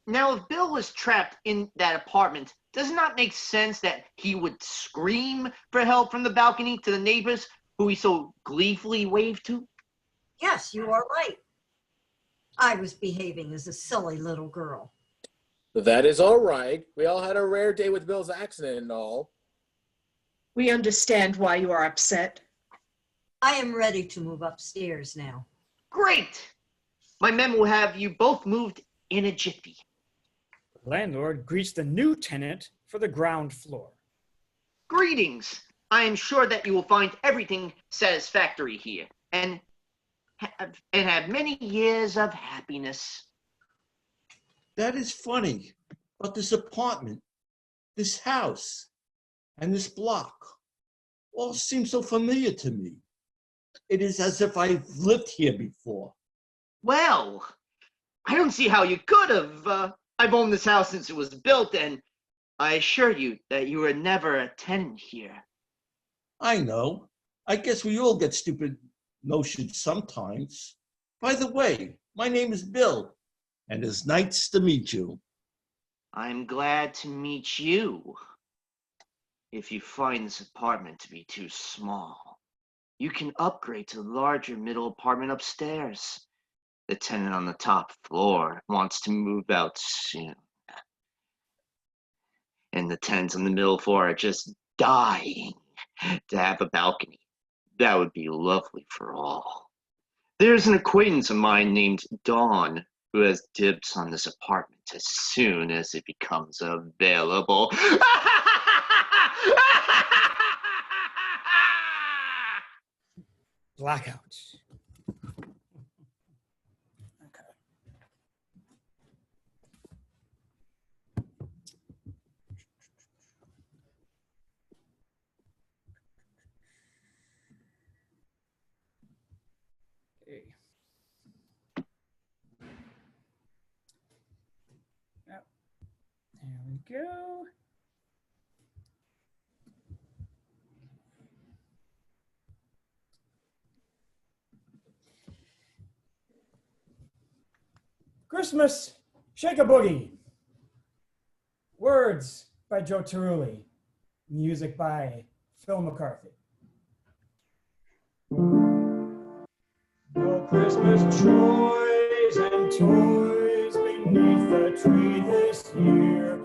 Speaker 8: Now, if Bill was trapped in that apartment, does it not make sense that he would scream for help from the balcony to the neighbors who he so gleefully waved to?
Speaker 6: Yes, you are right. I was behaving as a silly little girl.
Speaker 7: That is all right. We all had a rare day with Bill's accident and all.
Speaker 5: We understand why you are upset.
Speaker 6: I am ready to move upstairs now.
Speaker 8: Great! My men will have you both moved in a jiffy.
Speaker 4: The landlord greets the new tenant for the ground floor.
Speaker 8: Greetings! I am sure that you will find everything satisfactory here. and have many years of happiness.
Speaker 2: That is funny, but this apartment, this house, and this block all seem so familiar to me. It is as if I've lived here before.
Speaker 8: Well, I don't see how you could have. I've owned this house since it was built, and I assure you that you were never a tenant here.
Speaker 2: I know. I guess we all get stupid notions sometimes. By the way, my name is Bill, and it's nice to meet you.
Speaker 8: I'm glad to meet you. If you find this apartment to be too small, you can upgrade to the larger middle apartment upstairs. The tenant on the top floor wants to move out soon. And the tenants on the middle floor are just dying to have a balcony. That would be lovely for all. There's an acquaintance of mine named Dawn who has dibs on this apartment as soon as it becomes available.
Speaker 4: Blackout. Okay. Okay. Yep. There we go. Christmas, Shake a Boogie. Words by Joe Cerulli. Music by Phil McCarthy. No Christmas joys and toys beneath the tree this year.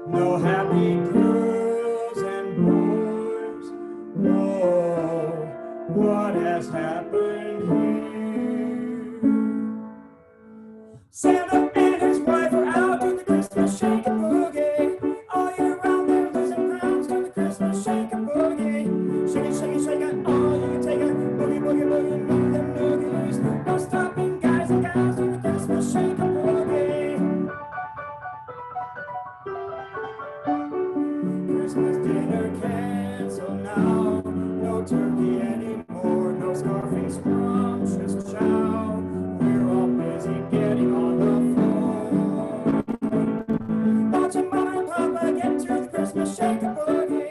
Speaker 4: No happy girls and boys. Whoa, what has happened here? Santa and his wife are out doing the Christmas shake a boogie. All year round they're losing pounds doing the Christmas shake a boogie. Shake it, shake it, shake it, all you can take it. Boogie, boogie, boogie, move them noogies. No stopping, guys and gals doing the Christmas shake a boogie. Christmas dinner canceled now. No turkey anymore. No scarfing, scrumptious chow. We're all busy getting on the floor. Watching Mama and Papa get to the Christmas shake a boogie.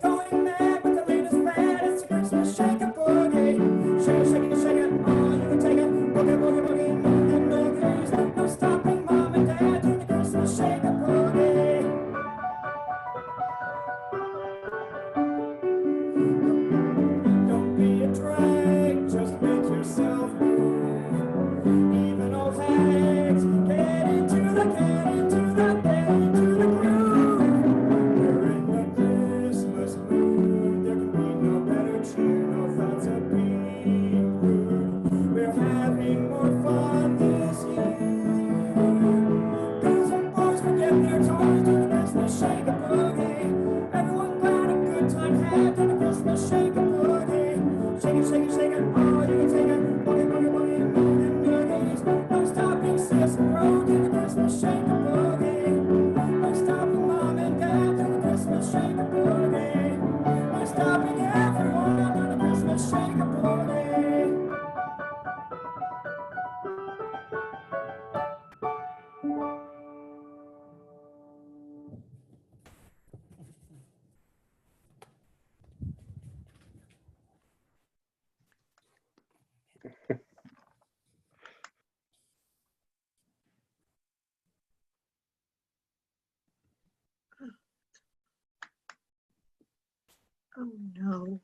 Speaker 4: Going mad with the latest fad. It's the Christmas shake a boogie. Shake it, shake it, shake it. Oh, you can take it. Boogie, boogie, boogie. Move them noogies. No stopping, Mom and Dad do the Christmas shake a boogie. Don't be a drag, just make yourself move. Even old hags, get into the groove. We're in the Christmas mood, there can be no better cheer, no thoughts of being rude. We're having more fun this year. Girls and boys forget their toys, do the Christmas shake a boogie. Everyone glad a good time had, do the Christmas shake a boogie. Shake it, shake it, shake it, oh, you can take it. Boogie, boogie, boogie, move them noogies. No stopping, sis and bro, do the Christmas shake a boogie. No stopping, Mom and Dad, do the Christmas shake a boogie. No stopping, everyone, do the Christmas shake a boogie.
Speaker 5: Oh, no.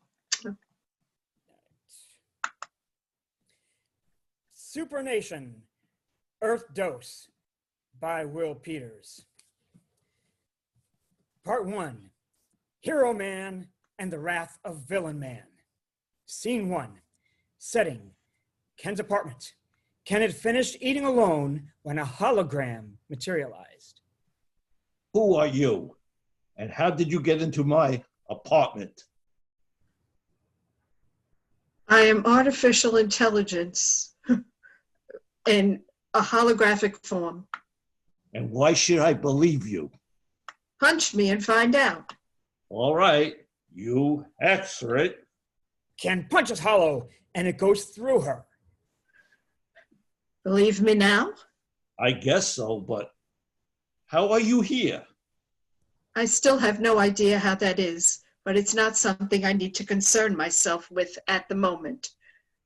Speaker 4: Supernation, Earth Dose by Will Peters. Part 1, Hero Man and the Wrath of Villain Man. Scene 1, setting, Ken's apartment. Ken had finished eating alone when a hologram materialized.
Speaker 2: Who are you? And how did you get into my apartment?
Speaker 5: I am artificial intelligence in a holographic form.
Speaker 2: And why should I believe you?
Speaker 5: Punch me and find out.
Speaker 2: All right, you answer it.
Speaker 4: Ken punches Hollow, and it goes through her.
Speaker 5: Believe me now?
Speaker 2: I guess so, but how are you here?
Speaker 5: I still have no idea how that is, but it's not something I need to concern myself with at the moment.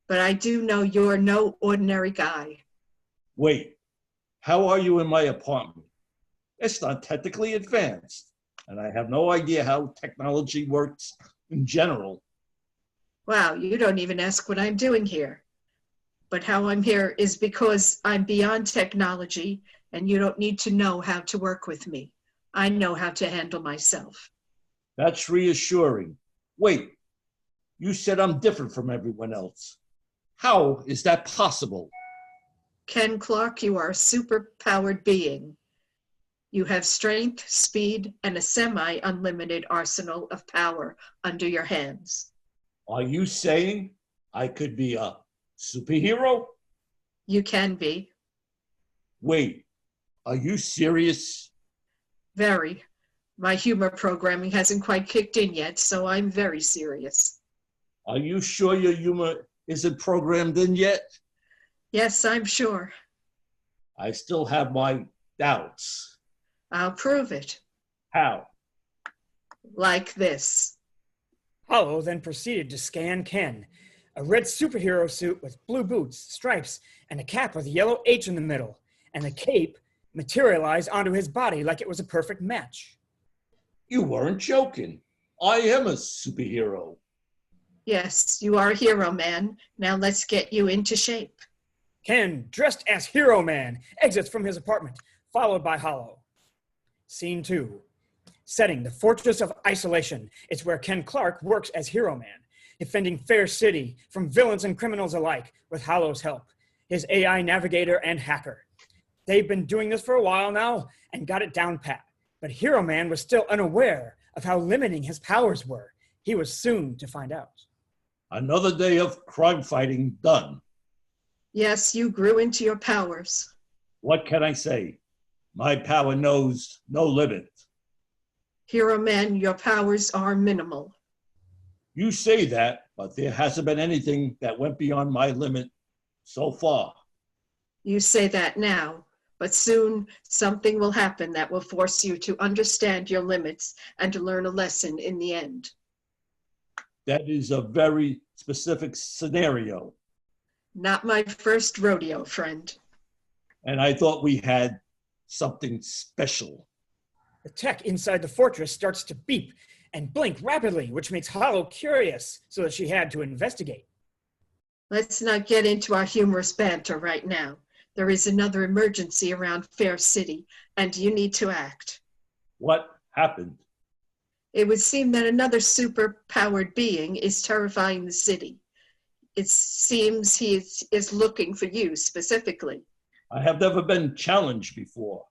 Speaker 5: But I do know you're no ordinary guy.
Speaker 2: Wait, how are you in my apartment? It's not technically advanced, and I have no idea how technology works in general.
Speaker 5: Wow, you don't even ask what I'm doing here. But how I'm here is because I'm beyond technology, and you don't need to know how to work with me. I know how to handle myself.
Speaker 2: That's reassuring. Wait, you said I'm different from everyone else. How is that possible?
Speaker 5: Ken Clark, you are a super-powered being. You have strength, speed, and a semi-unlimited arsenal of power under your hands.
Speaker 2: Are you saying I could be a superhero?
Speaker 5: You can be.
Speaker 2: Wait, are you serious?
Speaker 5: Very. My humor programming hasn't quite kicked in yet, so I'm very serious.
Speaker 2: Are you sure your humor isn't programmed in yet?
Speaker 5: Yes, I'm sure.
Speaker 2: I still have my doubts.
Speaker 5: I'll prove it.
Speaker 2: How?
Speaker 5: Like this.
Speaker 4: Hollow then proceeded to scan Ken. A red superhero suit with blue boots, stripes, and a cap with a yellow H in the middle. And the cape materialized onto his body like it was a perfect match.
Speaker 2: You weren't joking. I am a superhero.
Speaker 5: Yes, you are a hero, man. Now let's get you into shape.
Speaker 4: Ken, dressed as Hero Man, exits from his apartment, followed by Hollow. Scene 2. Setting, the Fortress of Isolation. It's where Ken Clark works as Hero Man, defending Fair City from villains and criminals alike with Hollow's help, his AI navigator and hacker. They've been doing this for a while now and got it down pat, but Hero Man was still unaware of how limiting his powers were. He was soon to find out.
Speaker 2: Another day of crime fighting done.
Speaker 5: Yes, you grew into your powers.
Speaker 2: What can I say? My power knows no limit.
Speaker 5: Hero Man, your powers are minimal.
Speaker 2: You say that, but there hasn't been anything that went beyond my limit so far.
Speaker 5: You say that now, but soon something will happen that will force you to understand your limits and to learn a lesson in the end.
Speaker 2: That is a very specific scenario.
Speaker 5: Not my first rodeo, friend.
Speaker 2: And I thought we had something special.
Speaker 4: The tech inside the fortress starts to beep and blink rapidly, which makes Hollow curious, so that she had to investigate.
Speaker 5: Let's not get into our humorous banter right now. There is another emergency around Fair City, and you need to act.
Speaker 2: What happened?
Speaker 5: It would seem that another super-powered being is terrifying the city. It seems he is looking for you specifically.
Speaker 2: I have never been challenged before.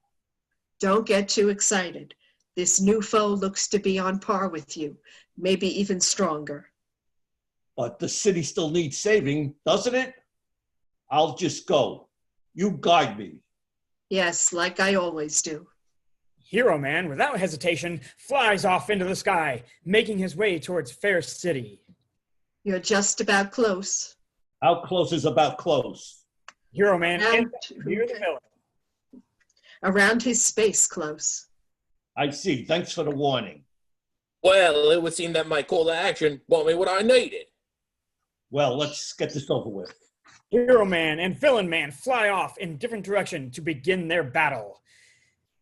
Speaker 5: Don't get too excited. This new foe looks to be on par with you, maybe even stronger.
Speaker 2: But the city still needs saving, doesn't it? I'll just go. You guide me.
Speaker 5: Yes, like I always do.
Speaker 4: Hero Man, without hesitation, flies off into the sky, making his way towards Fair City.
Speaker 5: You're just about close.
Speaker 2: How close is about close?
Speaker 4: Hero Man ends near the villain.
Speaker 5: Around his space close.
Speaker 2: I see. Thanks for the warning.
Speaker 7: Well, it would seem that my call to action brought me what I needed.
Speaker 2: Well, let's get this over with.
Speaker 4: Hero Man and Villain Man fly off in different directions to begin their battle.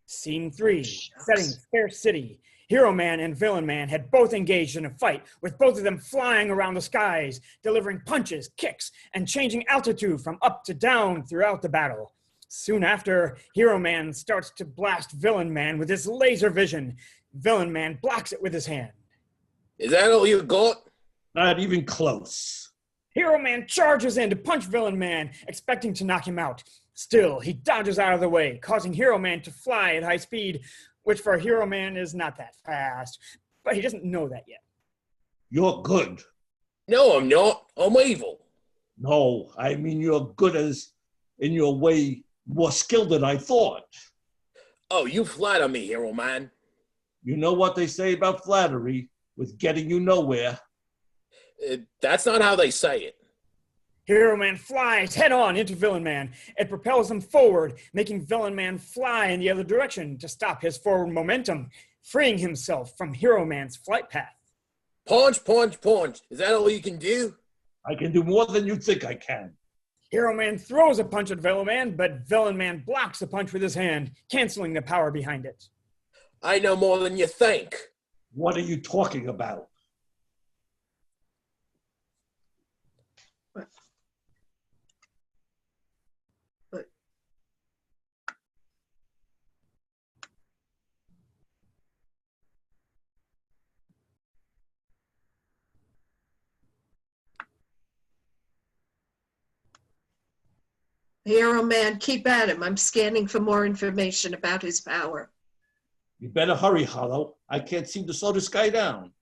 Speaker 4: Scene 3, setting Fair City. Hero Man and Villain Man had both engaged in a fight, with both of them flying around the skies, delivering punches, kicks, and changing altitude from up to down throughout the battle. Soon after, Hero Man starts to blast Villain Man with his laser vision. Villain Man blocks it with his hand.
Speaker 7: Is that all you got?
Speaker 2: Not even close.
Speaker 4: Hero Man charges in to punch Villain Man, expecting to knock him out. Still, he dodges out of the way, causing Hero Man to fly at high speed, which for Hero Man is not that fast, but he doesn't know that yet.
Speaker 2: You're good.
Speaker 7: No, I'm not. I'm evil.
Speaker 2: No, I mean you're good as, in your way, more skilled than I thought.
Speaker 7: Oh, you flatter me, hero man.
Speaker 2: You know what they say about flattery, with getting you nowhere.
Speaker 7: That's not how they say it.
Speaker 4: Hero Man flies head on into Villain Man. It propels him forward, making Villain Man fly in the other direction to stop his forward momentum, freeing himself from Hero Man's flight path.
Speaker 7: Punch, punch, punch. Is that all you can do?
Speaker 2: I can do more than you think I can.
Speaker 4: Hero Man throws a punch at Villain Man, but Villain Man blocks the punch with his hand, canceling the power behind it.
Speaker 7: I know more than you think.
Speaker 2: What are you talking about?
Speaker 5: Hero Man, keep at him. I'm scanning for more information about his power.
Speaker 2: You better hurry, Hollow. I can't seem to slow this guy down.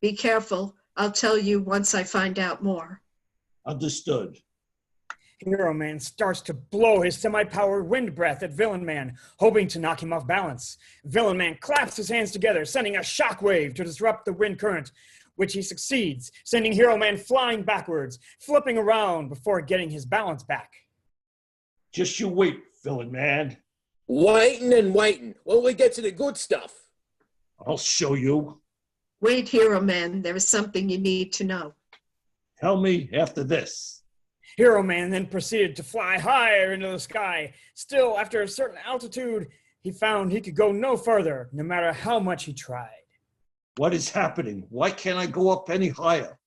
Speaker 5: Be careful. I'll tell you once I find out more.
Speaker 2: Understood.
Speaker 4: Hero Man starts to blow his semi-powered wind breath at Villain Man, hoping to knock him off balance. Villain Man claps his hands together, sending a shockwave to disrupt the wind current, which he succeeds, sending Hero Man flying backwards, flipping around before getting his balance back.
Speaker 2: Just you wait, Villain Man.
Speaker 7: Waiting and waiting. When we get to the good stuff.
Speaker 2: I'll show you.
Speaker 5: Wait, Hero Man. There is something you need to know.
Speaker 2: Tell me after this.
Speaker 4: Hero Man then proceeded to fly higher into the sky. Still, after a certain altitude, he found he could go no further, no matter how much he tried.
Speaker 2: What is happening? Why can't I go up any higher?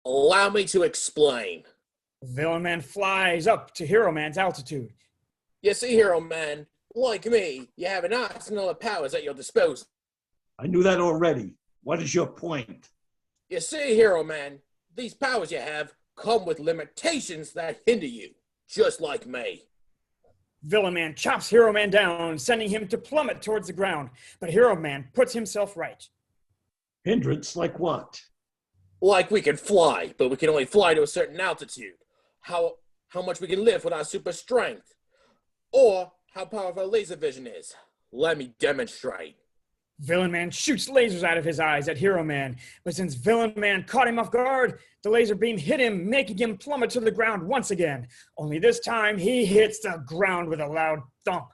Speaker 7: Allow me to explain.
Speaker 4: Villain Man flies up to Hero Man's altitude.
Speaker 7: You see, hero man, like me, you have an arsenal of powers at your disposal.
Speaker 2: I knew that already. What is your point?
Speaker 7: You see, hero man, these powers you have come with limitations that hinder you, just like me.
Speaker 4: Villain Man chops Hero Man down, sending him to plummet towards the ground, but Hero Man puts himself right.
Speaker 2: Hindrance like what?
Speaker 7: Like we can fly, but we can only fly to a certain altitude. How much we can lift with our super strength. Or how powerful our laser vision is. Let me demonstrate.
Speaker 4: Villain Man shoots lasers out of his eyes at Hero Man, but since Villain Man caught him off guard, the laser beam hit him, making him plummet to the ground once again. Only this time, he hits the ground with a loud thump.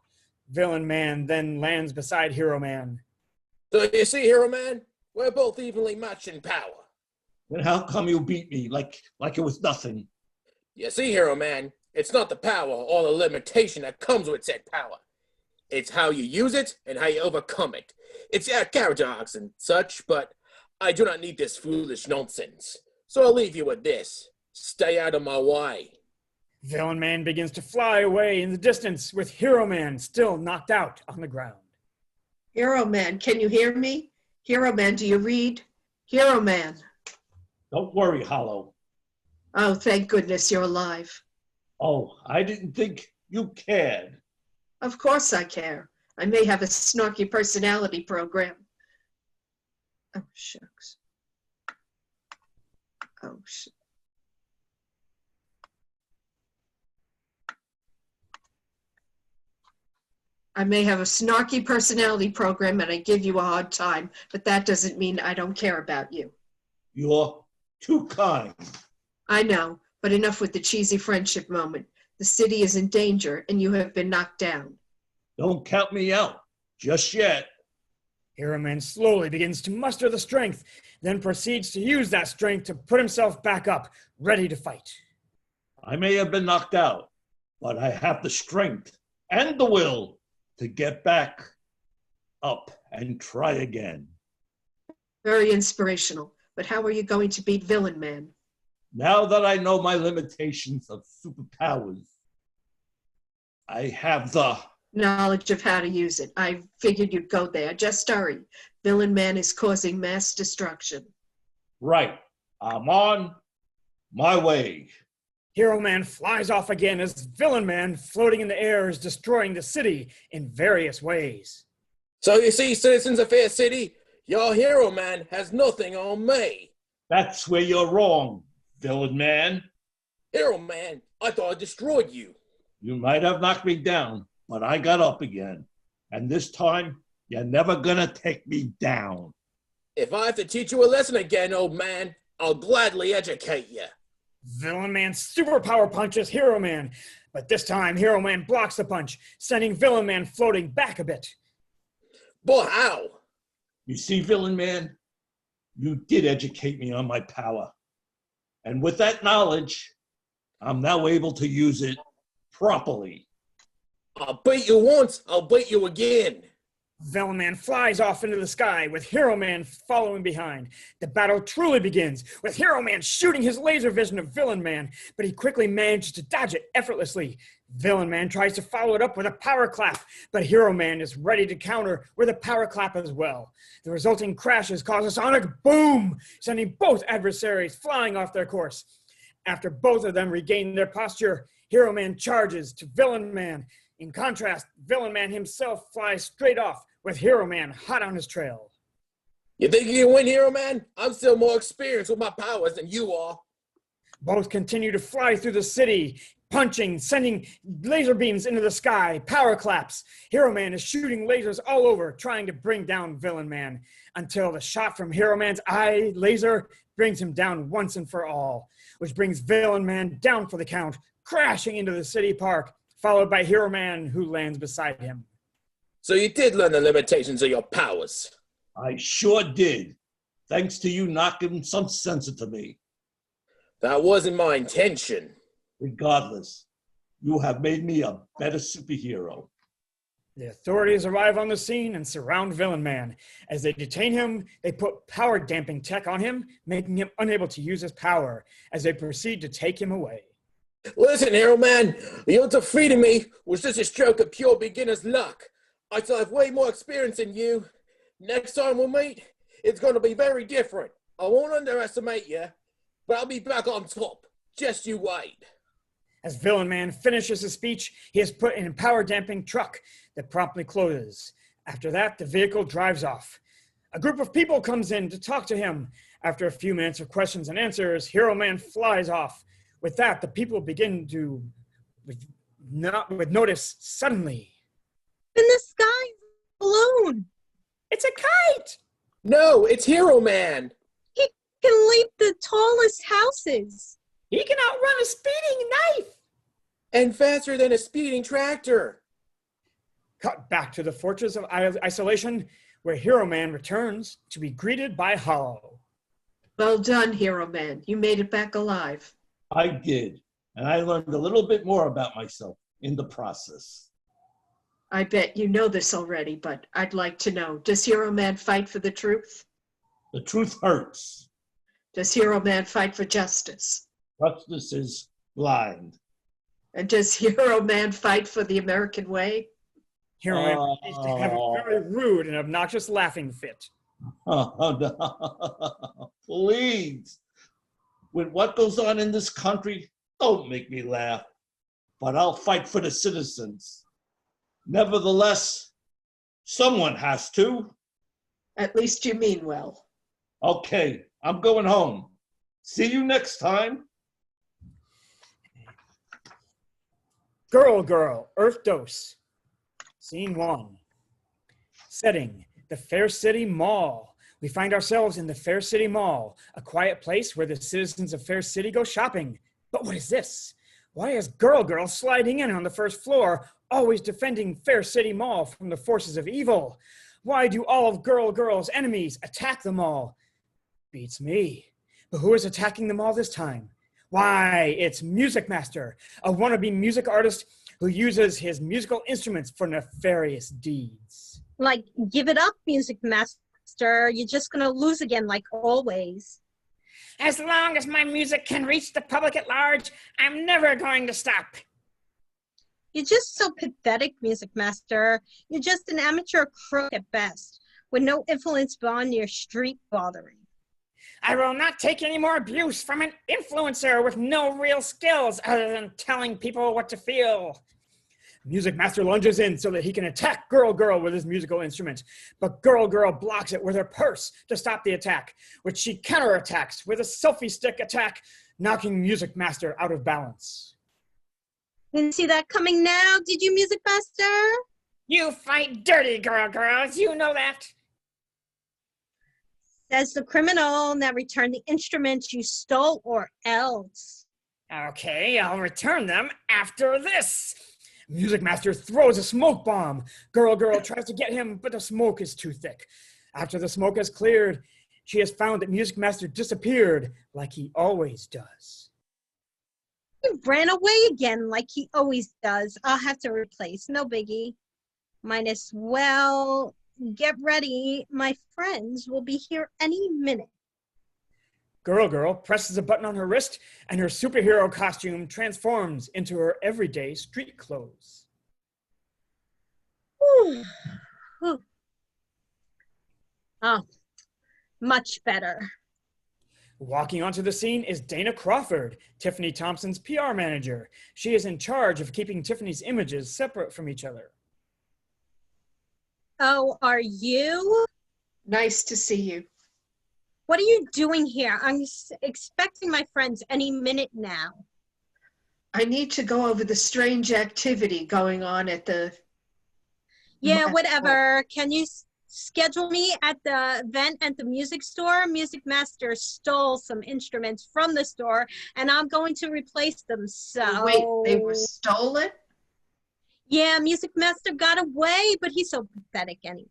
Speaker 4: Villain Man then lands beside Hero Man.
Speaker 7: So you see, hero man, we're both evenly matched in power.
Speaker 2: Then how come you beat me like it was nothing?
Speaker 7: You see, hero man, it's not the power or the limitation that comes with said power. It's how you use it and how you overcome it. It's a character arcs and such, but I do not need this foolish nonsense. So I'll leave you with this. Stay out of my way.
Speaker 4: Villain Man begins to fly away in the distance, with Hero Man still knocked out on the ground.
Speaker 5: Hero Man, can you hear me? Hero Man, do you read? Hero Man.
Speaker 2: Don't worry, Hollow.
Speaker 5: Oh, thank goodness you're alive.
Speaker 2: Oh, I didn't think you cared.
Speaker 5: Of course I care. I may have a snarky personality program. Oh, shucks. Oh, shucks. I may have a snarky personality program and I give you a hard time, but that doesn't mean I don't care about you.
Speaker 2: You're too kind.
Speaker 5: I know, but enough with the cheesy friendship moment. The city is in danger and you have been knocked down.
Speaker 2: Don't count me out. Just yet.
Speaker 4: Hero Man slowly begins to muster the strength, then proceeds to use that strength to put himself back up, ready to fight.
Speaker 2: I may have been knocked out, but I have the strength and the will to get back up and try again.
Speaker 5: Very inspirational, but how are you going to beat Villain Man?
Speaker 2: Now that I know my limitations of superpowers, I have the
Speaker 5: knowledge of how to use it. I figured you'd go there. Just hurry. Villain Man is causing mass destruction.
Speaker 2: right. I'm on my way.
Speaker 4: Hero Man flies off again as Villain Man, floating in the air, is destroying the city in various ways.
Speaker 7: So you see, citizens of Fair City, your hero man has nothing on me.
Speaker 2: That's where you're wrong, villain man.
Speaker 7: Hero Man, I thought I destroyed you.
Speaker 2: You might have knocked me down, but I got up again. And this time, you're never gonna take me down.
Speaker 7: If I have to teach you a lesson again, old man, I'll gladly educate you.
Speaker 4: Villain Man superpower punches Hero Man, but this time Hero Man blocks the punch, sending Villain Man floating back a bit.
Speaker 7: Boy, how?
Speaker 2: You see, villain man, you did educate me on my power. And with that knowledge, I'm now able to use it properly.
Speaker 7: I'll beat you once, I'll beat you again.
Speaker 4: Villain Man flies off into the sky with Hero Man following behind. The battle truly begins with Hero Man shooting his laser vision of Villain Man, but he quickly manages to dodge it effortlessly. Villain Man tries to follow it up with a power clap, but Hero Man is ready to counter with a power clap as well. The resulting crashes cause a sonic boom, sending both adversaries flying off their course. After both of them regain their posture, Hero Man charges to Villain Man. In contrast, Villain Man himself flies straight off with Hero Man hot on his trail.
Speaker 7: You think you can win, Hero Man? I'm still more experienced with my powers than you are.
Speaker 4: Both continue to fly through the city, punching, sending laser beams into the sky, power claps. Hero Man is shooting lasers all over, trying to bring down Villain Man, until the shot from Hero Man's eye laser brings him down once and for all, which brings Villain Man down for the count, crashing into the city park, followed by Hero Man, who lands beside him.
Speaker 7: So you did learn the limitations of your powers.
Speaker 2: I sure did, thanks to you knocking some sense into me.
Speaker 7: That wasn't my intention.
Speaker 2: Regardless, you have made me a better superhero.
Speaker 4: The authorities arrive on the scene and surround Villain Man. As they detain him, they put power damping tech on him, making him unable to use his power, as they proceed to take him away.
Speaker 7: Listen, Hero Man, your defeating me was just a stroke of pure beginner's luck. I still have way more experience than you. Next time we meet, it's going to be very different. I won't underestimate you, but I'll be back on top. Just you wait.
Speaker 4: As Villain Man finishes his speech, he is put in a power damping truck that promptly closes. After that, the vehicle drives off. A group of people comes in to talk to him. After a few minutes of questions and answers, Hero Man flies off. With that, the people begin to notice suddenly.
Speaker 3: In the sky, balloon.
Speaker 4: It's a kite!
Speaker 7: No, it's Hero Man.
Speaker 3: He can leap the tallest houses.
Speaker 4: He can outrun a speeding knife!
Speaker 7: And faster than a speeding tractor.
Speaker 4: Cut back to the Fortress of Isolation, where Hero Man returns to be greeted by Hollow.
Speaker 5: Well done, Hero Man. You made it back alive.
Speaker 2: I did, and I learned a little bit more about myself in the process.
Speaker 5: I bet you know this already, but I'd like to know, does Hero Man fight for the truth?
Speaker 2: The truth hurts.
Speaker 5: Does Hero Man fight for justice?
Speaker 2: Justice is blind.
Speaker 5: And does Hero Man fight for the American way?
Speaker 4: Hero Man used to have a very rude and obnoxious laughing fit.
Speaker 2: Oh, no. Please. With what goes on in this country, don't make me laugh. But I'll fight for the citizens. Nevertheless, someone has to.
Speaker 5: At least you mean well.
Speaker 2: Okay, I'm going home. See you next time.
Speaker 4: Girl, Earth Dose. Scene 1. Setting, the Fair City Mall. We find ourselves in the Fair City Mall, a quiet place where the citizens of Fair City go shopping. But what is this? Why is Girl sliding in on the first floor, always defending Fair City Mall from the forces of evil? Why do all of Girl's enemies attack the mall? Beats me. But who is attacking the mall this time? Why, it's Music Master, a wannabe music artist who uses his musical instruments for nefarious deeds.
Speaker 3: Like, give it up, Music Master. You're just gonna lose again, like always.
Speaker 4: As long as my music can reach the public at large, I'm never going to stop.
Speaker 3: You're just so pathetic, Music Master. You're just an amateur crook at best, with no influence beyond your street bothering.
Speaker 4: I will not take any more abuse from an influencer with no real skills other than telling people what to feel. Music Master lunges in so that he can attack Girl Girl with his musical instrument, but Girl Girl blocks it with her purse to stop the attack, which she counterattacks with a selfie stick attack, knocking Music Master out of balance.
Speaker 3: Didn't see that coming now, did you, Music Master?
Speaker 4: You fight dirty, girls, you know that.
Speaker 3: Says the criminal. Now return the instruments you stole or else.
Speaker 4: Okay, I'll return them after this. Music Master throws a smoke bomb. Girl Girl tries to get him, but the smoke is too thick. After the smoke has cleared, she has found that Music Master disappeared like he always does.
Speaker 3: He ran away again like he always does. I'll have to replace. No biggie. Might as well get ready. My friends will be here any minute.
Speaker 4: Girl Girl presses a button on her wrist, and her superhero costume transforms into her everyday street clothes.
Speaker 3: Whew. Whew. Oh, much better.
Speaker 4: Walking onto the scene is Dana Crawford, Tiffany Thompson's PR manager. She is in charge of keeping Tiffany's images separate from each other.
Speaker 3: Oh, are you?
Speaker 5: Nice to see you.
Speaker 3: What are you doing here? I'm expecting my friends any minute now.
Speaker 5: I need to go over the strange activity going on at the...
Speaker 3: Yeah, whatever. Can you schedule me at the event at the music store? Music Master stole some instruments from the store, and I'm going to replace them, so...
Speaker 5: Wait, they were stolen?
Speaker 3: Yeah, Music Master got away, but he's so pathetic anyway.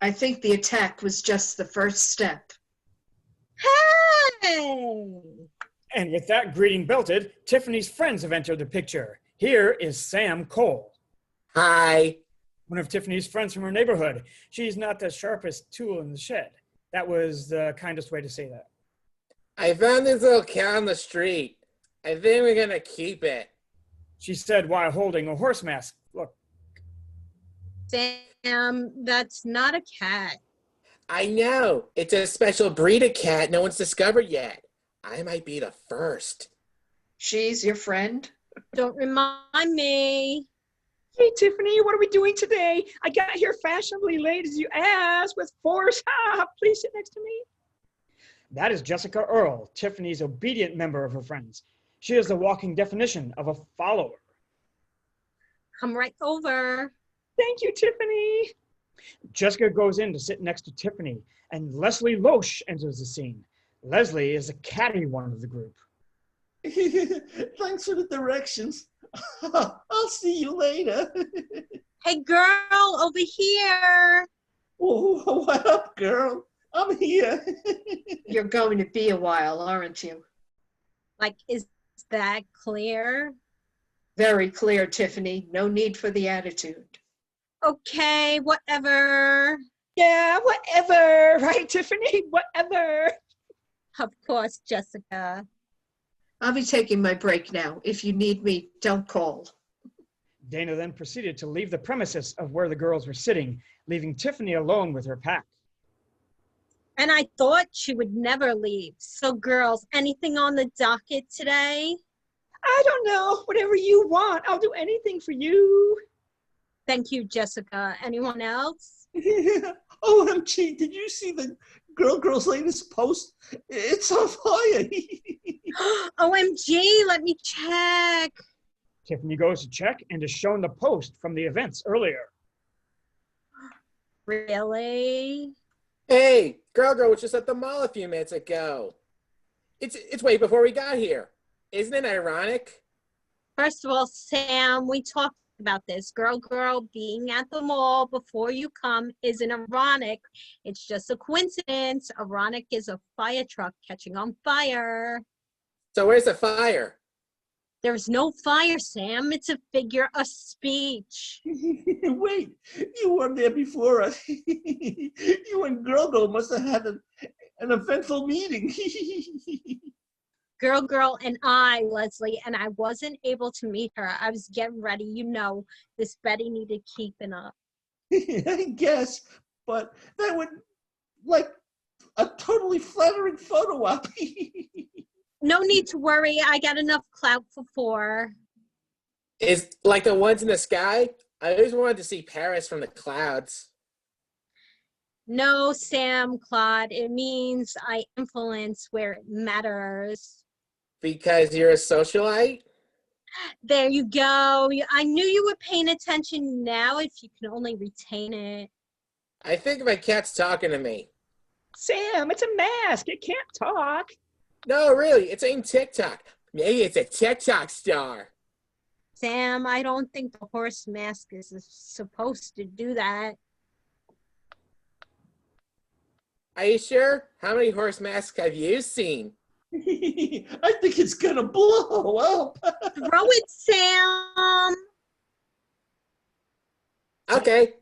Speaker 5: I think the attack was just the first step.
Speaker 3: Hey!
Speaker 4: And with that greeting belted, Tiffany's friends have entered the picture. Here is Sam Cole.
Speaker 7: Hi.
Speaker 4: One of Tiffany's friends from her neighborhood. She's not the sharpest tool in the shed. That was the kindest way to say that.
Speaker 7: I found this little cat on the street. I think we're gonna keep it.
Speaker 4: She said while holding a horse mask. Look.
Speaker 3: Sam, that's not a cat.
Speaker 7: I know. It's a special breed of cat no one's discovered yet. I might be the first.
Speaker 5: She's your friend?
Speaker 3: Don't remind me.
Speaker 4: Hey, Tiffany, what are we doing today? I got here fashionably late as you asked with force. Please sit next to me. That is Jessica Earle, Tiffany's obedient member of her friends. She is the walking definition of a follower.
Speaker 3: Come right over.
Speaker 4: Thank you, Tiffany. Jessica goes in to sit next to Tiffany, and Leslie Loesch enters the scene. Leslie is the catty one of the group.
Speaker 2: Thanks for the directions. I'll see you later.
Speaker 3: Hey, girl, over here.
Speaker 2: Oh, what up, girl? I'm here.
Speaker 5: You're going to be a while, aren't you?
Speaker 3: Like, is that clear?
Speaker 5: Very clear, Tiffany. No need for the attitude.
Speaker 3: Okay, whatever.
Speaker 4: Yeah, whatever. Right, Tiffany? Whatever.
Speaker 3: Of course, Jessica.
Speaker 5: I'll be taking my break now. If you need me, don't call.
Speaker 4: Dana then proceeded to leave the premises of where the girls were sitting, leaving Tiffany alone with her pack.
Speaker 3: And I thought she would never leave. So, girls, anything on the docket today?
Speaker 4: I don't know. Whatever you want. I'll do anything for you.
Speaker 3: Thank you, Jessica. Anyone else?
Speaker 2: OMG, did you see the girl's latest post? It's on fire.
Speaker 3: OMG, let me check.
Speaker 4: Tiffany goes to check and is shown the post from the events earlier.
Speaker 3: Really?
Speaker 7: Hey, Girl was just at the mall a few minutes ago. It's way before we got here. Isn't it ironic?
Speaker 3: First of all, Sam, we talked about this. Girl being at the mall before you come isn't ironic. It's just a coincidence. Ironic is a fire truck catching on fire.
Speaker 7: So where's the fire?
Speaker 3: There's no fire, Sam. It's a figure of speech.
Speaker 2: Wait, you were there before us. You and Girl must have had an eventful meeting.
Speaker 3: Girl and I, Leslie, and I wasn't able to meet her. I was getting ready. You know, this Betty needed keeping up.
Speaker 2: I guess, but that would, like, a totally flattering photo op.
Speaker 3: No need to worry. I got enough clout for 4.
Speaker 7: Is like the ones in the sky? I always wanted to see Paris from the clouds.
Speaker 3: No, Sam, Claude, it means I influence where it matters.
Speaker 7: Because you're a socialite?
Speaker 3: There you go. I knew you were paying attention now if you can only retain it.
Speaker 7: I think my cat's talking to me.
Speaker 4: Sam, it's a mask. It can't talk.
Speaker 7: No, really, it's in TikTok. Maybe it's a TikTok star.
Speaker 3: Sam, I don't think the horse mask is supposed to do that.
Speaker 7: Are you sure? How many horse masks have you seen?
Speaker 2: I think it's gonna blow up.
Speaker 3: Throw it, Sam.
Speaker 7: Okay.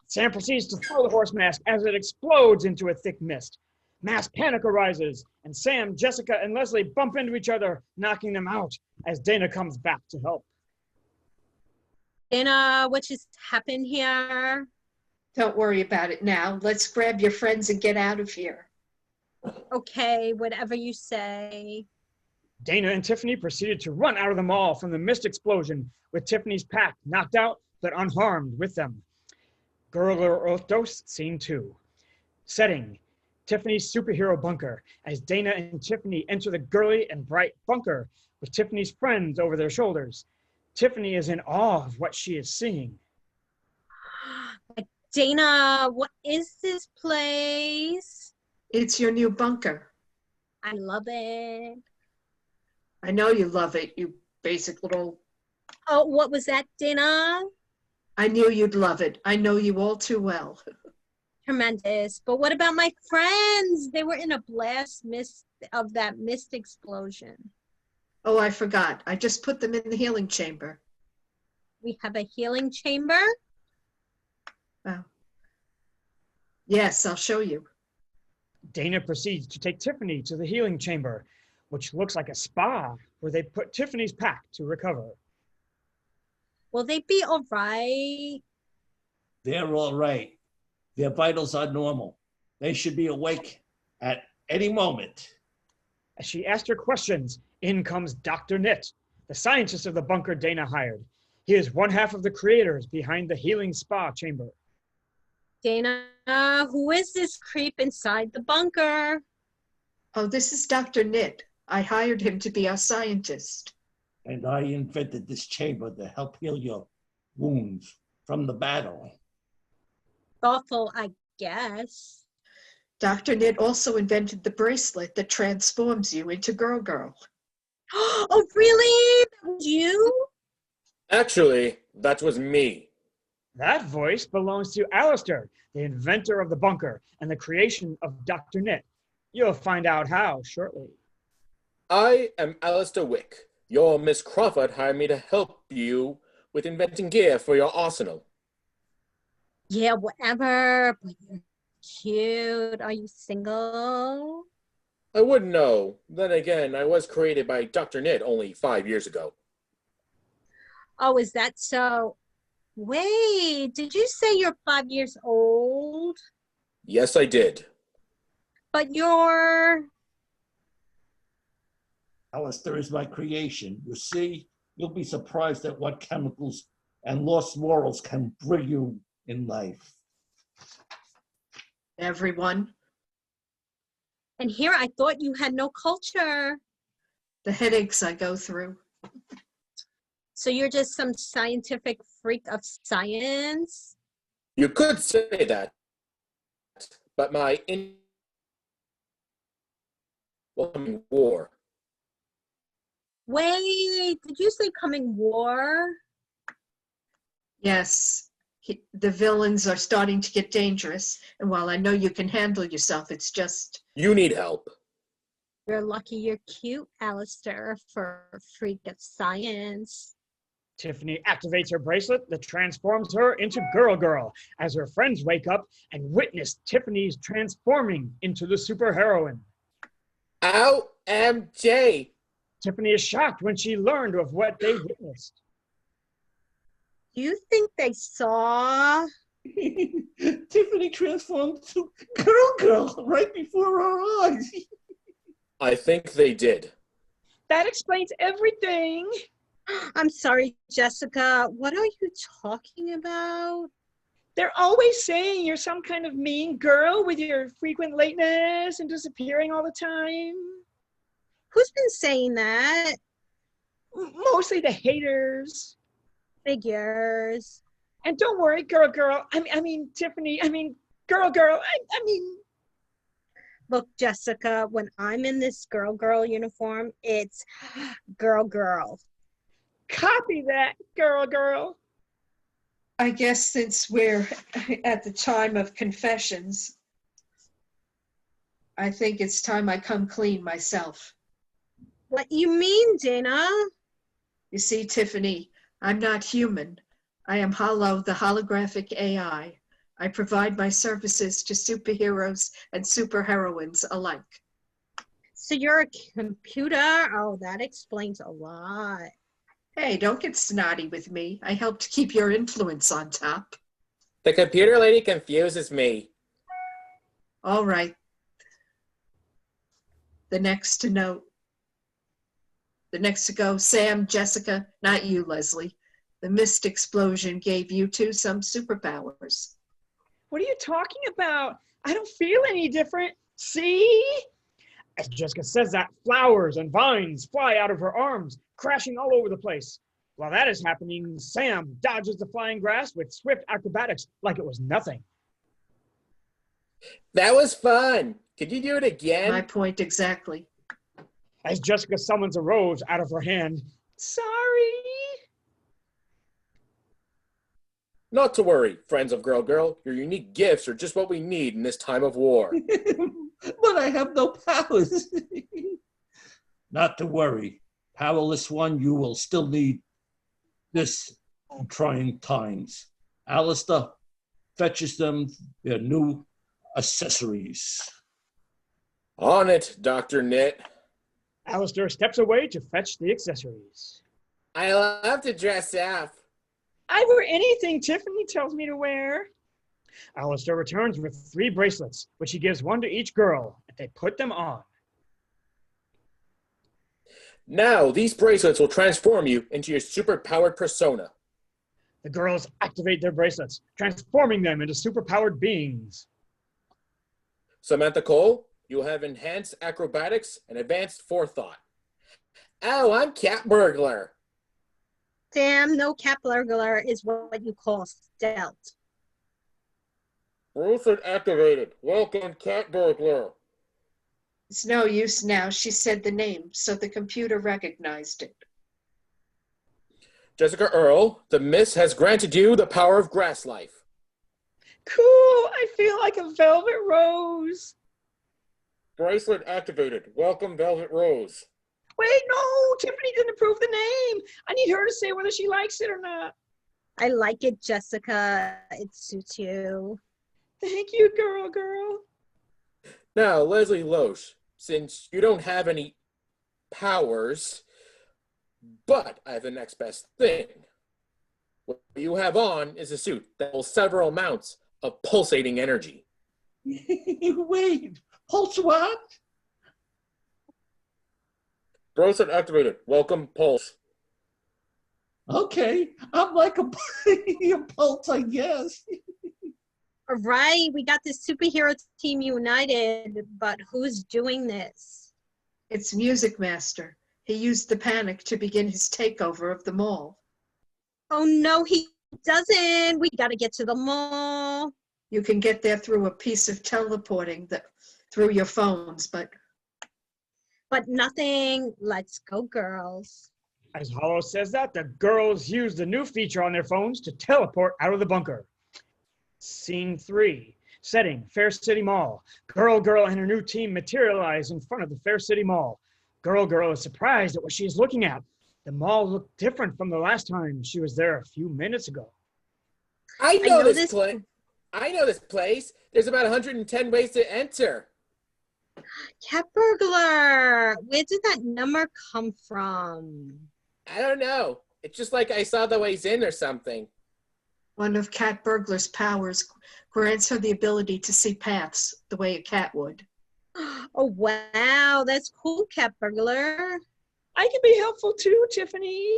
Speaker 4: Sam proceeds to throw the horse mask as it explodes into a thick mist. Mass panic arises, and Sam, Jessica, and Leslie bump into each other, knocking them out as Dana comes back to help.
Speaker 3: Dana, what just happened here?
Speaker 5: Don't worry about it now. Let's grab your friends and get out of here.
Speaker 3: Okay, whatever you say.
Speaker 4: Dana and Tiffany proceeded to run out of the mall from the mist explosion, with Tiffany's pack knocked out but unharmed with them. Girl Scene 2. Setting: Tiffany's superhero bunker, as Dana and Tiffany enter the girly and bright bunker with Tiffany's friends over their shoulders. Tiffany is in awe of what she is seeing.
Speaker 3: Dana, what is this place?
Speaker 5: It's your new bunker.
Speaker 3: I love it.
Speaker 5: I know you love it, you basic little...
Speaker 3: Oh, what was that, Dana?
Speaker 5: I knew you'd love it. I know you all too well.
Speaker 3: Tremendous. But what about my friends? They were in a blast of that mist explosion.
Speaker 5: Oh, I forgot. I just put them in the healing chamber.
Speaker 3: We have a healing chamber?
Speaker 5: Oh. Yes, I'll show you.
Speaker 4: Dana proceeds to take Tiffany to the healing chamber, which looks like a spa where they put Tiffany's pack to recover.
Speaker 3: Will they be all right?
Speaker 2: They're all right. Their vitals are normal. They should be awake at any moment.
Speaker 4: As she asked her questions, in comes Dr. Knit, the scientist of the bunker Dana hired. He is one half of the creators behind the healing spa chamber.
Speaker 3: Dana, who is this creep inside the bunker?
Speaker 5: Oh, this is Dr. Knit. I hired him to be our scientist.
Speaker 2: And I invented this chamber to help heal your wounds from the battle.
Speaker 3: Thoughtful, I guess.
Speaker 5: Dr. Knit also invented the bracelet that transforms you into Girl.
Speaker 3: Oh, really? That was you?
Speaker 7: Actually, that was me.
Speaker 4: That voice belongs to Alistair, the inventor of the bunker and the creation of Dr. Knit. You'll find out how shortly.
Speaker 7: I am Alistair Wick. Your Miss Crawford hired me to help you with inventing gear for your arsenal.
Speaker 3: Yeah, whatever. But you're cute. Are you single?
Speaker 7: I wouldn't know. Then again, I was created by Dr. Knit only 5 years ago.
Speaker 3: Oh, is that so? Wait, did you say you're 5 years old?
Speaker 7: Yes, I did.
Speaker 3: But you're...
Speaker 2: Alistair is my creation. You see, you'll be surprised at what chemicals and lost morals can bring you in life.
Speaker 5: Everyone,
Speaker 3: And here I thought you had no culture.
Speaker 5: the headaches I go through.
Speaker 3: So you're just some scientific freak of science?
Speaker 7: You could say that, but my war.
Speaker 3: Wait, did you say coming war?
Speaker 5: Yes, the villains are starting to get dangerous. And while I know you can handle yourself, it's just...
Speaker 7: You need help.
Speaker 3: You're lucky you're cute, Alistair, for a freak of science.
Speaker 4: Tiffany activates her bracelet that transforms her into Girl as her friends wake up and witness Tiffany's transforming into the superheroine.
Speaker 7: OMG!
Speaker 4: Tiffany is shocked when she learned of what they witnessed.
Speaker 3: Do you think they saw?
Speaker 2: Tiffany transformed to Girl right before our eyes.
Speaker 7: I think they did.
Speaker 4: That explains everything.
Speaker 3: I'm sorry, Jessica. What are you talking about?
Speaker 4: They're always saying you're some kind of mean girl with your frequent lateness and disappearing all the time.
Speaker 3: Who's been saying that?
Speaker 4: Mostly the haters.
Speaker 3: Figures.
Speaker 4: And don't worry, girl. I mean, Tiffany. I mean, girl. I mean.
Speaker 3: Look, Jessica, when I'm in this girl uniform, it's girl.
Speaker 4: Copy that, girl.
Speaker 5: I guess since we're at the time of confessions, I think it's time I come clean myself.
Speaker 3: What you mean, Dana?
Speaker 5: You see, Tiffany, I'm not human. I am Hollow, the holographic AI. I provide my services to superheroes and superheroines alike.
Speaker 3: So you're a computer? Oh, that explains a lot.
Speaker 5: Hey, don't get snotty with me. I helped keep your influence on top.
Speaker 7: The computer lady confuses me.
Speaker 5: All right. The next to go, Sam, Jessica, not you, Leslie. The mist explosion gave you two some superpowers.
Speaker 4: What are you talking about? I don't feel any different. See? As Jessica says that, flowers and vines fly out of her arms, crashing all over the place. While that is happening, Sam dodges the flying grass with swift acrobatics like it was nothing.
Speaker 7: That was fun. Could you do it again?
Speaker 5: My point exactly.
Speaker 4: As Jessica summons a rose out of her hand, sorry.
Speaker 7: Not to worry, friends of Girl. Your unique gifts are just what we need in this time of war.
Speaker 2: But I have no powers. Not to worry. Powerless one, you will still need this in trying times. Alistair fetches them their new accessories.
Speaker 7: On it, Dr. Knit.
Speaker 4: Alistair steps away to fetch the accessories.
Speaker 7: I love to dress up.
Speaker 4: I wear anything Tiffany tells me to wear. Alistair returns with 3 bracelets, which he gives one to each girl, and they put them on.
Speaker 7: Now, these bracelets will transform you into your superpowered persona.
Speaker 4: The girls activate their bracelets, transforming them into superpowered beings.
Speaker 7: Samantha Cole, you'll have enhanced acrobatics and advanced forethought. Oh, I'm Cat Burglar.
Speaker 3: Sam, no cat burglar is what you call stealth.
Speaker 7: Bracelet activated. Welcome, Cat Burglar.
Speaker 5: It's no use now. She said the name, so the computer recognized it.
Speaker 7: Jessica Earle, the Mist has granted you the power of grass life.
Speaker 4: Cool, I feel like a velvet rose.
Speaker 7: Bracelet activated. Welcome, Velvet Rose.
Speaker 4: Wait, no, Tiffany didn't approve the name. I need her to say whether she likes it or not.
Speaker 3: I like it, Jessica. It suits you.
Speaker 4: Thank you, girl.
Speaker 7: Now, Leslie Loesch, since you don't have any powers, but I have the next best thing. What you have on is a suit that holds several amounts of pulsating energy.
Speaker 2: Wait, pulse what?
Speaker 7: Bracelet activated. Welcome, Pulse.
Speaker 2: Okay, I'm like a pulse, I guess.
Speaker 3: All right, we got this superhero team united, but who's doing this?
Speaker 5: It's Music Master. He used the panic to begin his takeover of the mall.
Speaker 3: Oh no, he doesn't. We got to get to the mall.
Speaker 5: You can get there through a piece of teleporting through your phones, but
Speaker 3: nothing. Let's go, girls.
Speaker 4: As Hollow says that, the girls use the new feature on their phones to teleport out of the bunker. Scene 3. Setting, Fair City Mall. Girl and her new team materialize in front of the Fair City Mall. Girl is surprised at what she is looking at. The mall looked different from the last time she was there a few minutes ago.
Speaker 7: I know this place. I know this place. There's about 110 ways to enter.
Speaker 3: Cat burglar. Where did that number come from?
Speaker 7: I don't know. It's just like I saw the ways in or something.
Speaker 5: one of Cat Burglar's powers grants her the ability to see paths the way a cat would.
Speaker 3: Oh, wow. That's cool, Cat Burglar.
Speaker 4: I can be helpful too, Tiffany.